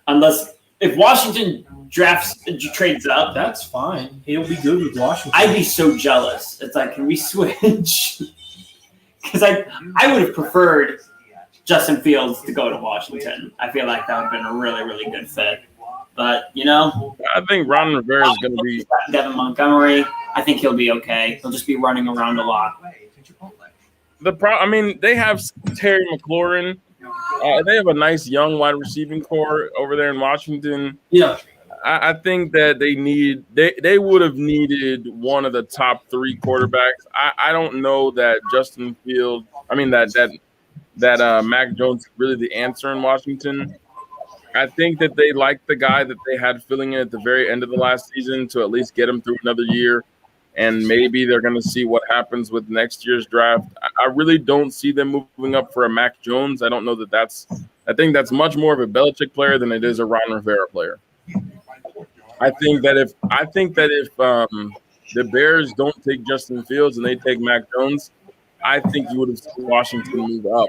unless if Washington trades up, that's fine. He'll be good with Washington. I'd be so jealous. It's like, can we switch? Because I would have preferred Justin Fields to go to Washington. I feel like that would have been a really, really good fit. But, I think Ron Rivera is going to be Devin Montgomery. I think he'll be okay. He'll just be running around a lot. They have Terry McLaurin. They have a nice young wide receiving core over there in Washington. Yeah. I think that they would have needed one of the top 3 quarterbacks. I don't know that Justin Fields, that Mac Jones is really the answer in Washington. I think that they liked the guy that they had filling in at the very end of the last season to at least get him through another year. And maybe they're going to see what happens with next year's draft. I really don't see them moving up for a Mac Jones. I don't know I think that's much more of a Belichick player than it is a Ron Rivera player. I think that if the Bears don't take Justin Fields and they take Mac Jones, I think you would have seen Washington move up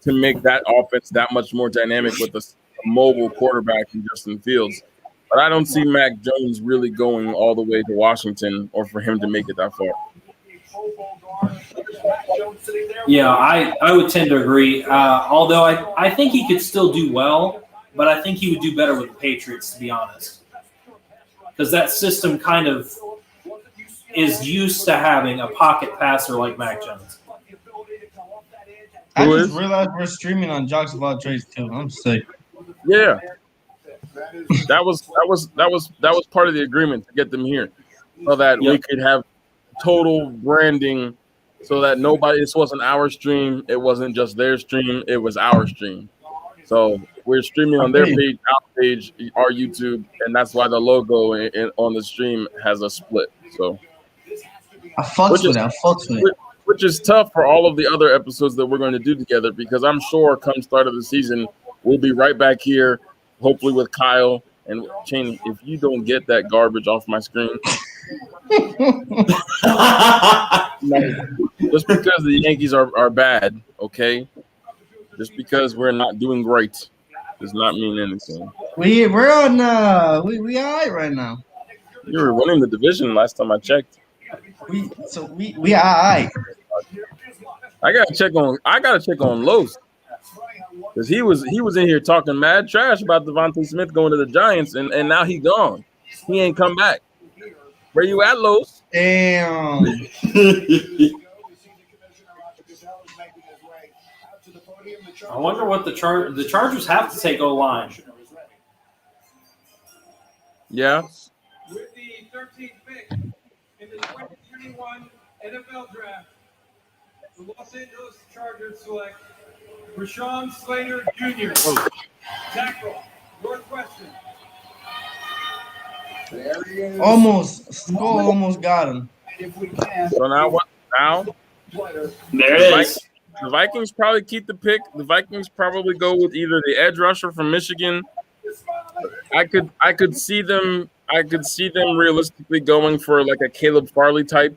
to make that offense that much more dynamic with a mobile quarterback in Justin Fields. But I don't see Mac Jones really going all the way to Washington or for him to make it that far. Yeah, I would tend to agree. Although I think he could still do well, but I think he would do better with the Patriots, to be honest. Because that system kind of is used to having a pocket passer like Mac Jones. I just realized we're streaming on Jocks of All Trades too. I'm sick. Yeah. That was part of the agreement to get them here, so that we could have total branding, so that this wasn't our stream, it wasn't just their stream, it was our stream. So we're streaming on their page, our page, our YouTube, and that's why the logo on the stream has a split. So I fucks with it. Which is tough for all of the other episodes that we're going to do together, because I'm sure come start of the season, we'll be right back here, hopefully with Kyle and Cheney. If you don't get that garbage off my screen, just because the Yankees are bad, okay? Just because we're not doing great does not mean anything. We're on we all right right now. You were winning the division last time I checked. We all right. I gotta check on Los, because he was in here talking mad trash about Devontae Smith going to the Giants, and now he gone. He ain't come back. Where you at, Los? Damn. I wonder what the Chargers have to take O-line. Yeah. With the 13th pick in the 2021 NFL Draft, the Los Angeles Chargers select Rashawn Slater Jr. Tackle, Northwestern. There he is. Almost got him. If we can. So now what? Now There it is. The Vikings probably keep the pick. The Vikings probably go with either the edge rusher from Michigan. I could see them realistically going for like a Caleb Farley type.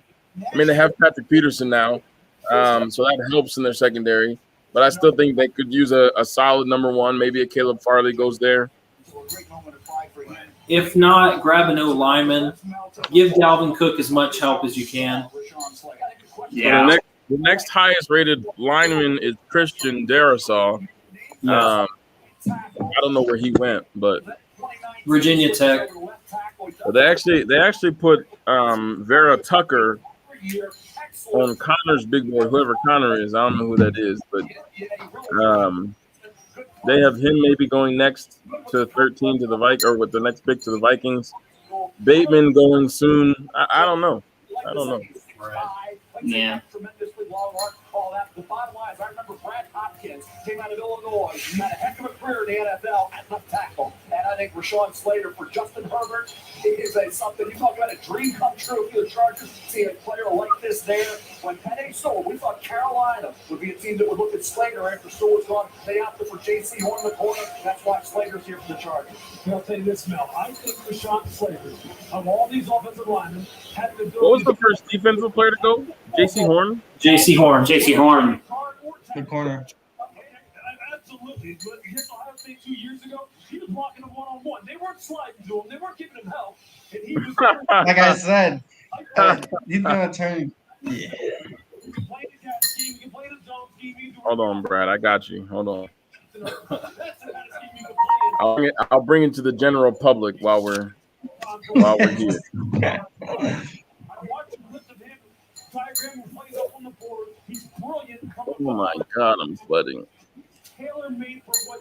I mean, they have Patrick Peterson now, so that helps in their secondary. But I still think they could use a solid number one. Maybe a Caleb Farley goes there. If not, grab an O-lineman. Give Dalvin Cook as much help as you can. Yeah. So the next highest rated lineman is Christian Darrisaw. I don't know where he went, but Virginia Tech. they actually put Vera Tucker on Connor's big boy, whoever Connor is. I don't know who that is, but they have him maybe going next to 13 to the Vikings, or with the next pick to the Vikings. Bateman going soon. I don't know. Yeah. The bottom line is, I remember Brad Hopkins came out of Illinois. He had a heck of a career in the NFL at left tackle. And I think Rashawn Slater for Justin Herbert is something. You talk about a dream come true for the Chargers. See a player like this there. When Penny Sewell, we thought Carolina would be a team that would look at Slater after Sewell's gone. They opted for J.C. Horn in the corner. That's why Slater's here for the Chargers. I'll tell you this, Mel. I think Rashawn Slater, of all these offensive linemen, had the ability. What was the first defensive player to go? J.C. Horn? J.C. Horn. Good corner. Absolutely. But here's Ohio State 2 years ago. He was blocking him one-on-one. They weren't sliding to him. They weren't giving him help. And he was like I said, he's gonna turn. Yeah. Hold on, Brad. I got you. Hold on. I'll bring it to the general public while we're here. Oh my God, I'm sweating.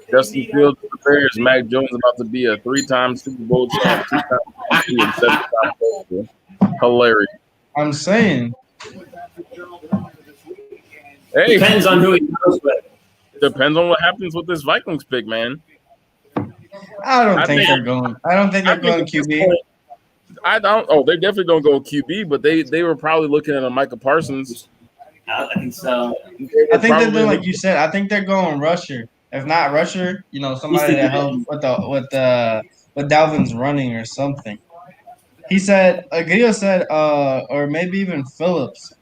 Justin Fields for the Bears. Mac Jones about to be a 3-time Super Bowl champ, 2-time MVP, and 7-time Pro Bowl. Hilarious. I'm saying. Hey, Depends on who he goes with. Depends on what happens with this Vikings pick, man. I don't think they're going QB. I don't. Oh, they definitely don't go QB, but they were probably looking at a Micah Parsons. I think so. I think they're doing like you said. I think they're going rusher. If not rusher, somebody that helps with Dalvin's running or something. He said, Gio said, or maybe even Phillips.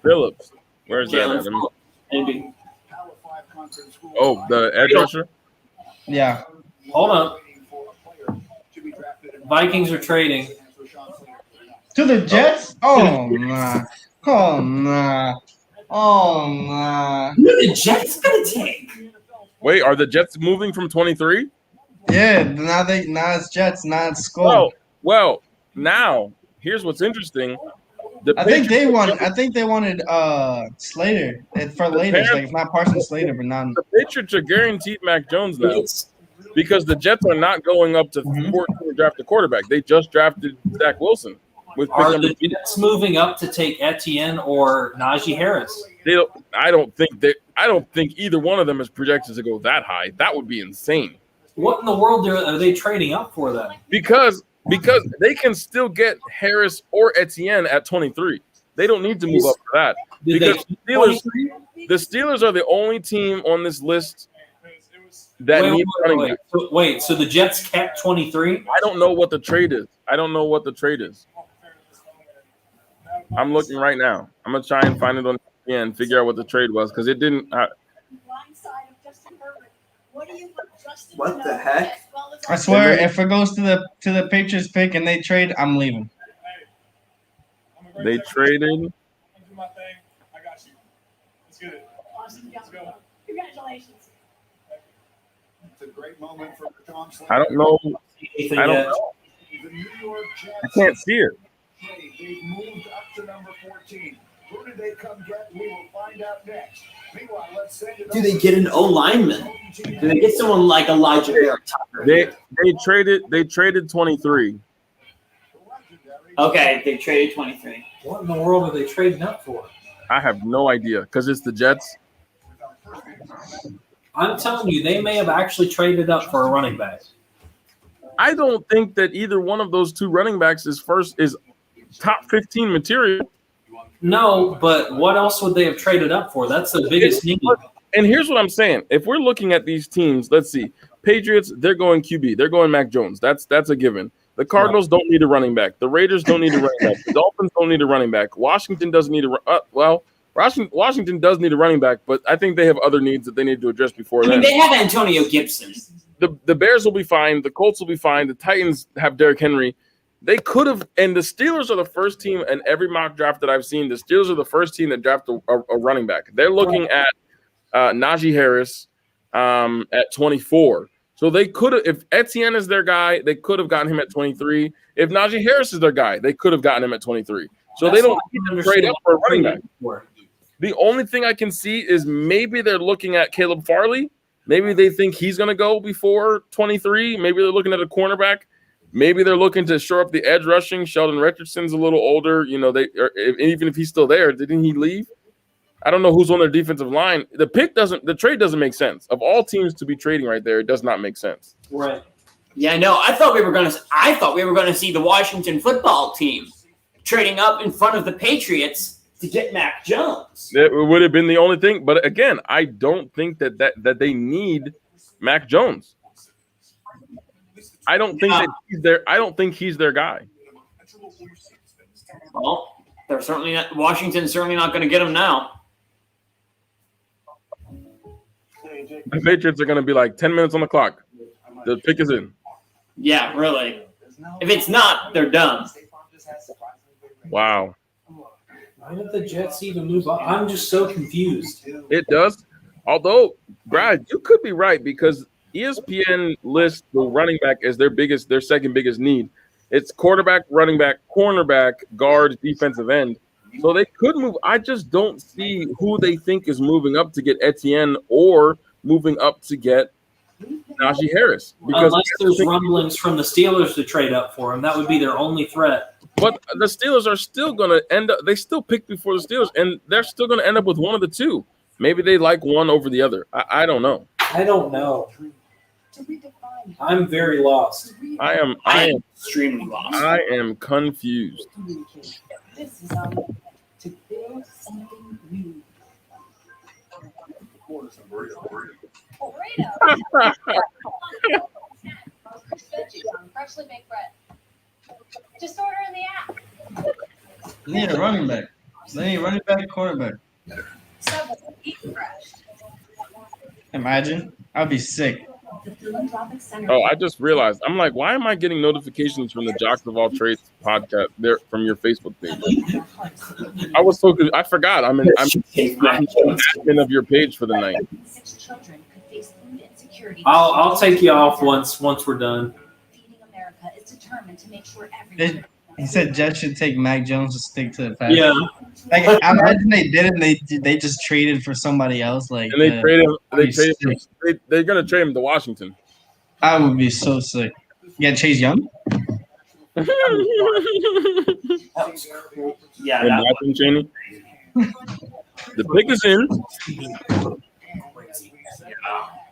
Phillips, where's that? Maybe. Oh, the edge rusher. Yeah. Hold up. Vikings are trading. To the Jets? Oh, nah. Oh, nah. Oh, nah. Who are the Jets going to take? Wait, are the Jets moving from 23? Yeah, now it's Jets, now it's Skull. Well, now here's what's interesting. I think they wanted Slater for later. Like it's not Parsons Slater, but not the Patriots are guaranteed Mac Jones now because the Jets are not going up to 14 to draft a quarterback. They just drafted Zach Wilson. Are the Jets moving up to take Etienne or Najee Harris? I don't think I don't think either one of them is projected to go that high. That would be insane. What in the world are they trading up for then? Because they can still get Harris or Etienne at 23. They don't need to move up for that. Because the Steelers are the only team on this list that needs running back. Wait, so the Jets kept 23? I don't know what the trade is. I'm looking right now. I'm gonna try and find it on ESPN and figure out what the trade was because it didn't. What the heck? I swear, if it goes to the Patriots pick and they trade, I'm leaving. They traded. I got you. Let's get it. Awesome job. Congratulations. It's a great moment for Tom Slayton. I don't know. The New York Jets I can't see it. They've moved up to number 14. Who did they come get? We will find out next. Meanwhile, let's send it. Do they get an O lineman? Do they get someone like Elijah Barrett? They traded 23. Okay, they traded 23. What in the world are they trading up for? I have no idea because it's the Jets. I'm telling you, they may have actually traded up for a running back. I don't think that either one of those two running backs is top 15 material. No, but what else would they have traded up for? That's the biggest need. And here's what I'm saying. If we're looking at these teams, let's see. Patriots, they're going QB. They're going Mac Jones. That's a given. The Cardinals don't need a running back. The Raiders don't need a running back. The Dolphins don't need a running back. Washington doesn't need Washington does need a running back, but I think they have other needs that they need to address before that. They have Antonio Gibson. The Bears will be fine. The Colts will be fine. The Titans have Derrick Henry. They could have, and the Steelers are the first team in every mock draft that I've seen. The Steelers are the first team that draft a running back. They're looking at Najee Harris at 24. So they could have, if Etienne is their guy, they could have gotten him at 23. If Najee Harris is their guy, they could have gotten him at 23. So they don't need to trade up for a running back. The only thing I can see is maybe they're looking at Caleb Farley. Maybe they think he's going to go before 23. Maybe they're looking at a cornerback. Maybe they're looking to shore up the edge rushing. Sheldon Richardson's a little older. You know, even if he's still there, didn't he leave? I don't know who's on their defensive line. The trade doesn't make sense. Of all teams to be trading right there, it does not make sense. Right. Yeah, no, I thought we were going to see the Washington football team trading up in front of the Patriots to get Mac Jones. It would have been the only thing. But again, I don't think that they need Mac Jones. I don't think that he's there. I don't think he's their guy. Well, they're certainly not. Washington's certainly not going to get him now. The Patriots are going to be like 10 minutes on the clock. The pick is in. Yeah, really. If it's not, they're done. Wow. Why did the Jets even move on? I'm just so confused. It does. Although, Brad, you could be right because ESPN lists the running back as their second biggest need. It's quarterback, running back, cornerback, guard, defensive end. So they could move. I just don't see who they think is moving up to get Etienne or moving up to get Najee Harris. Because unless there's rumblings from the Steelers to trade up for him, that would be their only threat. But the Steelers are still going to end up – they still pick before the Steelers, and they're still going to end up with one of the two. Maybe they like one over the other. I don't know. I don't know. I'm very lost. I am extremely lost. I am confused. This is to build something new. Freshly baked bread. Just order in the app. They need a running back. They need a running back, quarterback. Subway, eat fresh. Imagine. I'd be sick. Oh, I just realized. I'm like, why am I getting notifications from the Jocks of All Trades podcast there from your Facebook page? I was so good. I forgot. I'm admin of your page for the night. I'll take you off once we're done. He said Jets should take Mac Jones to stick to the pass. Yeah. Like, I imagine they didn't. They just traded for somebody else. Like, and they traded him. They're gonna trade him to Washington. I would be so sick. You got Chase Young. Yeah. And Cheney. The pick is in.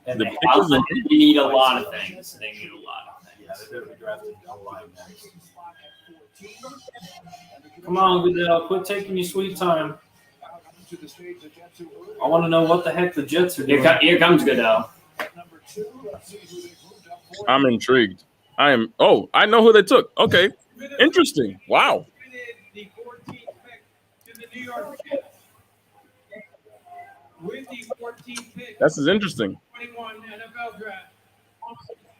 And The they, pick I'll is say in. they need a lot of things. They need a lot of things. come on, Goodell, quit taking your sweet time. I want to know what the heck the Jets are doing. Here comes Goodell. I'm intrigued. I am. Oh, I know who they took. Okay, interesting. Wow. The 14th pick to the New York Jets. With the 14th pick, This is interesting. 21 NFL draft,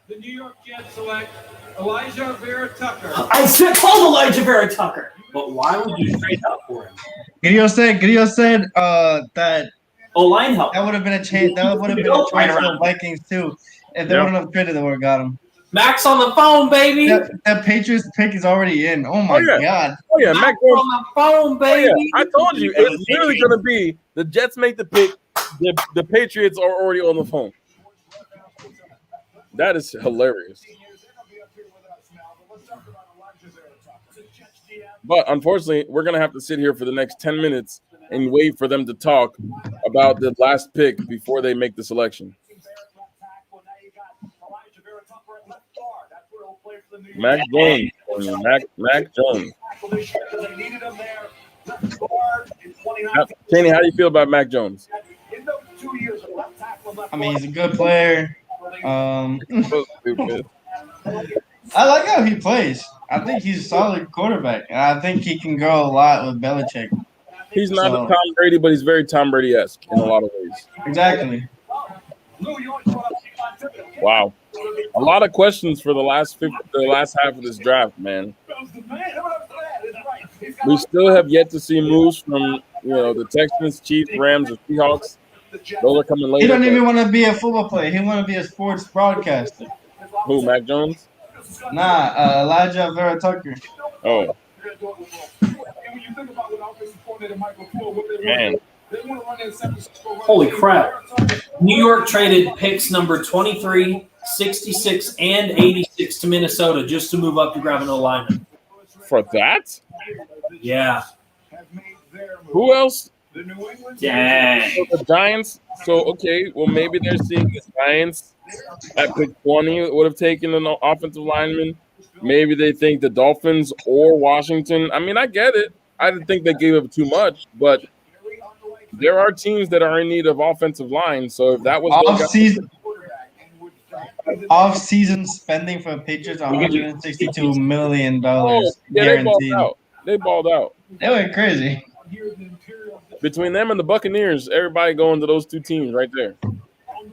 the New York Jets select Elijah Vera Tucker. I said called Elijah Vera Tucker. But why would you trade up for him? Grio said that O-line help. that would have been a change. That would have been a choice for the Vikings too if they wouldn't have traded. They would have got him. Max on the phone, baby. That Patriots pick is already in. Oh my god. Oh yeah, Mac Max on the phone, baby. I told you it's literally going to be the Jets make the pick. The Patriots are already on the phone. That is hilarious. But unfortunately, we're going to have to sit here for the next 10 minutes and wait for them to talk about the last pick before they make the selection. Mac Jones. Mac Jones. Kenny, how do you feel about Mac Jones? I mean, he's a good player. I like how he plays. I think he's a solid quarterback, and I think he can go a lot with Belichick. He's not a Tom Brady, but he's very Tom Brady-esque in a lot of ways. Exactly. Wow. A lot of questions for the last half of this draft, man. We still have yet to see moves from the Texans, Chiefs, Rams, or Seahawks. Those are coming later. He don't even want to be a football player. He want to be a sports broadcaster. Who, Mac Jones? Nah, Elijah Vera Tucker. Oh. Man. Holy crap. New York traded picks number 23, 66, and 86 to Minnesota just to move up to grab an alignment. For that? Yeah. Who else? Dang. So the Giants. So, okay, well, maybe they're seeing the Giants at pick 20 would have taken an offensive lineman. Maybe they think the Dolphins or Washington. I mean, I get it. I didn't think they gave up too much, but there are teams that are in need of offensive line. So if that was off-season spending for the Patriots, $162 million yeah, guaranteed. They balled out. They went crazy. Between them and the Buccaneers, everybody going to those two teams right there. I'm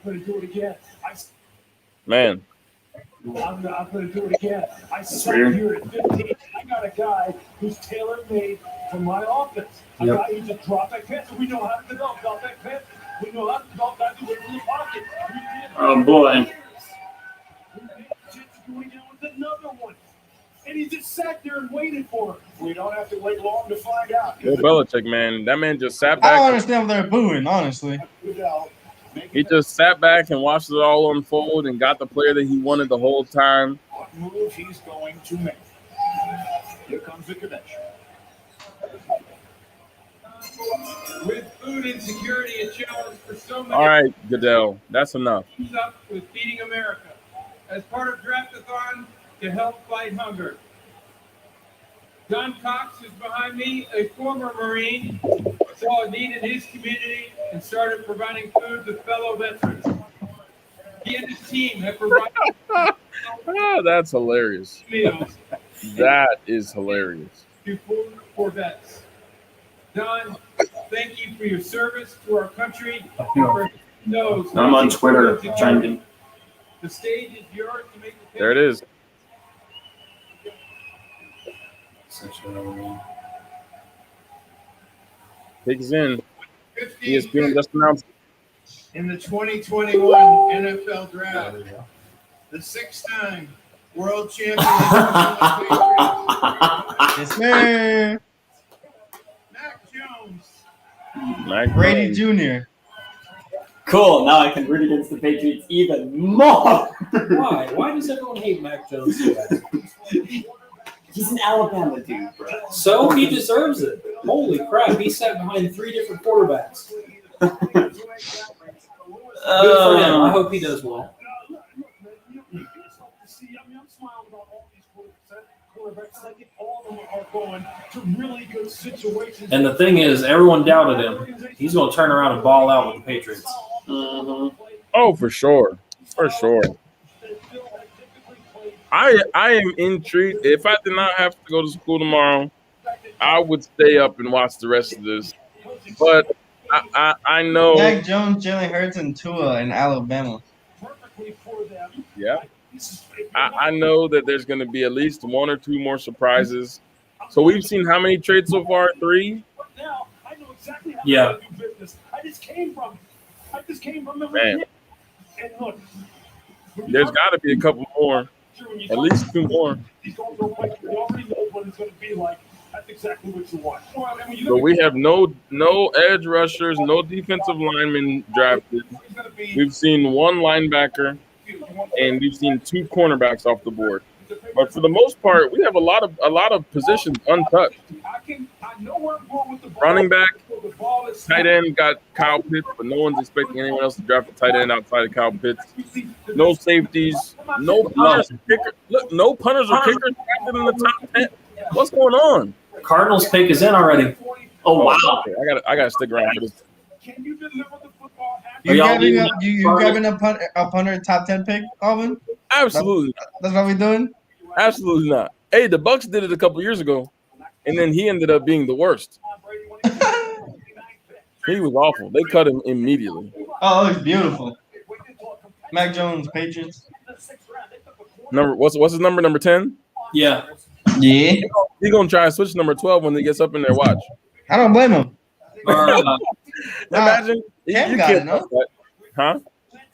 going to do it again. Man. I'm going to do it again. I sat here at 15. I got a guy who's tailor-made for my offense. A guy who's a drop-back passer. We know how to develop drop-back passer. We know how to develop guys who wait in the pocket. Oh, boy. Going down with another one. And he just sat there and waited for him. We don't have to wait long to find out. Bill Belichick, man. That man just sat I back. don't understand what they're booing, honestly. He just sat back and watched it all unfold and got the player that he wanted the whole time. What move he's going to make. Here comes the connection. With food insecurity a challenge for so many. All right, Goodell. That's enough. Who's up with Feeding America as part of Draftathon to help fight hunger. John Cox is behind me, a former Marine, saw a need in his community and started providing food to fellow veterans. He and his team have provided That's hilarious. meals That is hilarious. to food for vets. John, thank you for your service to our country. I'm on Twitter trying to. The stage is yours to make the There it is. Pigs in. ESPN just announced. In the 2021 NFL Draft, the six-time world champion. Yes, sir. Mac Jones. Mac Brady Jones. Jr. Cool. Now I can root against the Patriots even more. Why? Why does everyone hate Mac Jones so bad? He's an Alabama dude, bro. So he deserves it. Holy crap! He sat behind 3 different quarterbacks. Good for him. I hope he does well. And the thing is, everyone doubted him. He's going to turn around and ball out with the Patriots. Oh, for sure. For sure. I am intrigued. If I did not have to go to school tomorrow, I would stay up and watch the rest of this. But I know Mac Jones, Jalen Hurts, and Tua in Alabama. Yeah. I know that there's going to be at least 1 or 2 more surprises. So we've seen how many trades so far? 3? Yeah. I just came from the Man. There's got to be a couple more. At least 2 more. He's going to already know what it's going to be like. That's exactly what you want. So we have no edge rushers, no defensive linemen drafted. We've seen 1 linebacker, and we've seen 2 cornerbacks off the board. But for the most part, we have a lot of positions untouched. Running back, tight end got Kyle Pitts, but no one's expecting anyone else to draft a tight end outside of Kyle Pitts. No safeties, no punters or kickers. Look, no punters or kickers drafted in the top 10. What's going on? Cardinals pick is in already. Oh wow! Okay, I gotta stick around for this. You grabbing a punter top 10 pick, Alvin? Absolutely. That's what we're doing? Absolutely not. Hey, the Bucks did it a couple years ago, and then he ended up being the worst. He was awful. They cut him immediately. Oh, it's beautiful. Mac Jones, Patriots. What's his number? Number 10? Yeah. Yeah. He's gonna try and switch number 12 when he gets up in there. Watch. I don't blame him. Imagine. Cam you got can't it, no? that. Huh?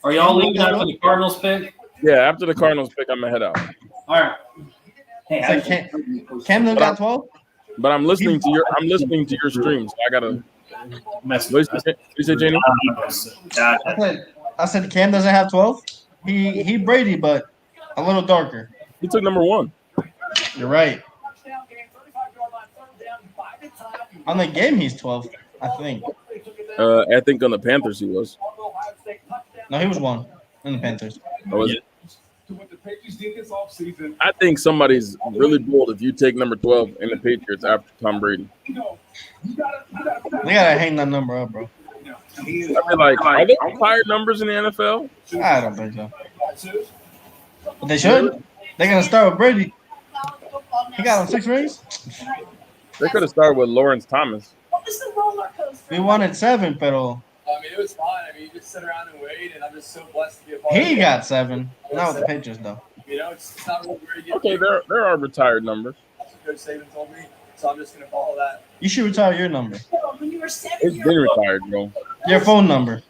Are y'all leaving after the Cardinals pick? Yeah, after the Cardinals pick, I'm gonna head out. All right. Hey, Cam got 12? But I'm listening to your stream, so I gotta mess with you say, Jenny? I said Cam doesn't have 12. He Brady, but a little darker. He took number 1. You're right. On the game, he's 12, I think. I think on the Panthers he was. No, he was 1 in the Panthers. Oh, was it? I think somebody's really bold if you take number 12 in the Patriots after Tom Brady. They gotta hang that number up, bro. I mean, like, are they retired numbers in the NFL? I don't think so. But they should. They're gonna start with Brady. He got him 6 rings. They could have started with Lawrence Thomas. We wanted 7, pero I mean, it was fun. I mean, you just sit around and wait, and I'm just so blessed to be a part of it. he got 7. Not with the Patriots, though. You know, it's not really where you get. Okay, there are retired numbers. Coach Saban told me, so I'm just gonna follow that. You should retire your number. It's been retired, bro. Your phone number.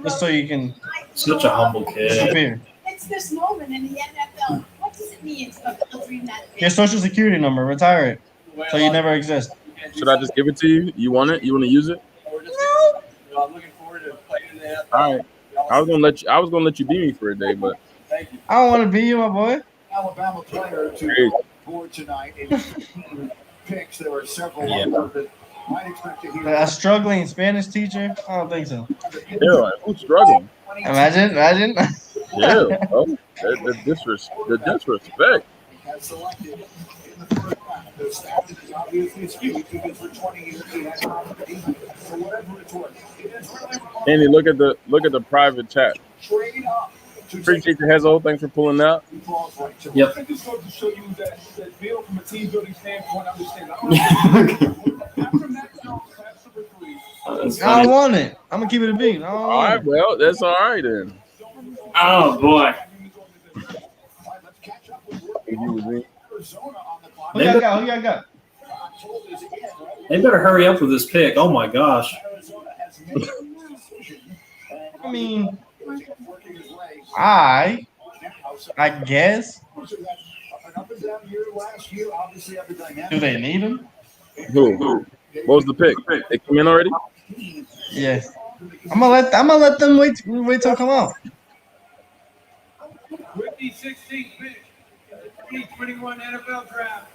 Just so you can Such a humble kid. disappear. It's this moment in the NFL. What does it mean to dream that big? Your social security number. Retire it. So you never exist. Should I just give it to you? You want it? You want to use it? I'm looking forward to playing in the NFL. All right. I was gonna let you be me for a day, but Thank you. I don't want to be you, my boy. Alabama player to Hey. board tonight in 15 picks. There were several others that might expect to hear. A struggling Spanish teacher? I don't think so. yeah, like, who's struggling? Imagine. Yeah, bro. The disrespect. Has selected in the first round. The staff is obviously skewed because for 20 years he had confidence. So whatever it's worth, it is really Andy, look at the private chat. trade up. Appreciate your Hezo. Thanks for pulling up. Yep. I think this goes to show you that Bill, from a team building standpoint, understands. After Mac Jones passed number 3, I don't want it. I'm gonna keep it a beat. All right, well, that's all right then. Oh boy. If you was me. Who y'all got? They better hurry up with this pick. Oh my gosh. I mean, I guess. Do they need him? Who? What was the pick? They came in already? Yes. I'm gonna let them wait till come out. with the 16th pick in the 2021 NFL Draft,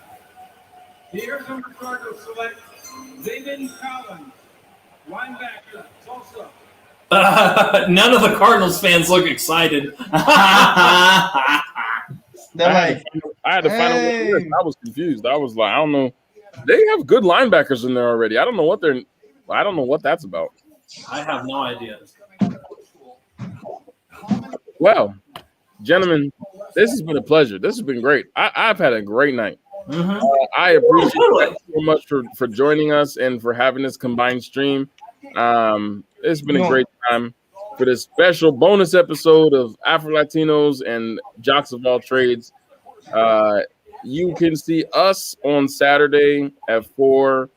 the Arizona Cardinals select Zayden Collins, linebacker, Tulsa. None of the Cardinals fans look excited. They're like, I had to find out what it is. I was confused. I was like, I don't know. They have good linebackers in there already. I don't know what that's about. I have no idea. Well, gentlemen, this has been a pleasure. This has been great. I've had a great night. Mm-hmm. I appreciate you so much for joining us and for having this combined stream. It's been a great time for this special bonus episode of Afro Latinos and Jocks of All Trades. You can see us on Saturday at 4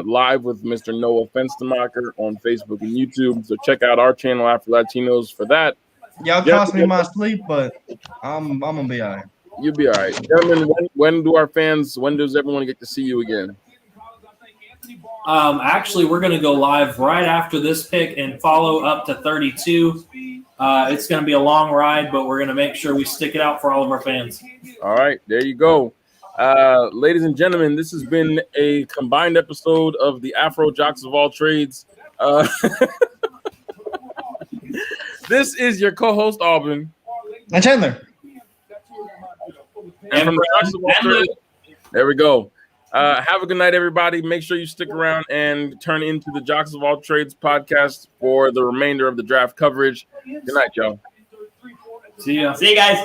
live with Mr. Noah Fenstermacher on Facebook and YouTube. So check out our channel, Afro Latinos, for that. y'all cost me my sleep, but I'm gonna be all right. You'll be all right. Gentlemen, when does everyone get to see you again? Actually, we're going to go live right after this pick and follow up to 32. It's going to be a long ride, but we're going to make sure we stick it out for all of our fans. All right, there you go. Ladies and gentlemen, this has been a combined episode of the Afro Jocks of All Trades. This is your co-host, Auburn. And Chandler. And from the Jocks of All Trades, there we go. Have a good night, everybody. Make sure you stick around and turn into the Jocks of All Trades podcast for the remainder of the draft coverage. Good night, y'all. See ya. See you guys.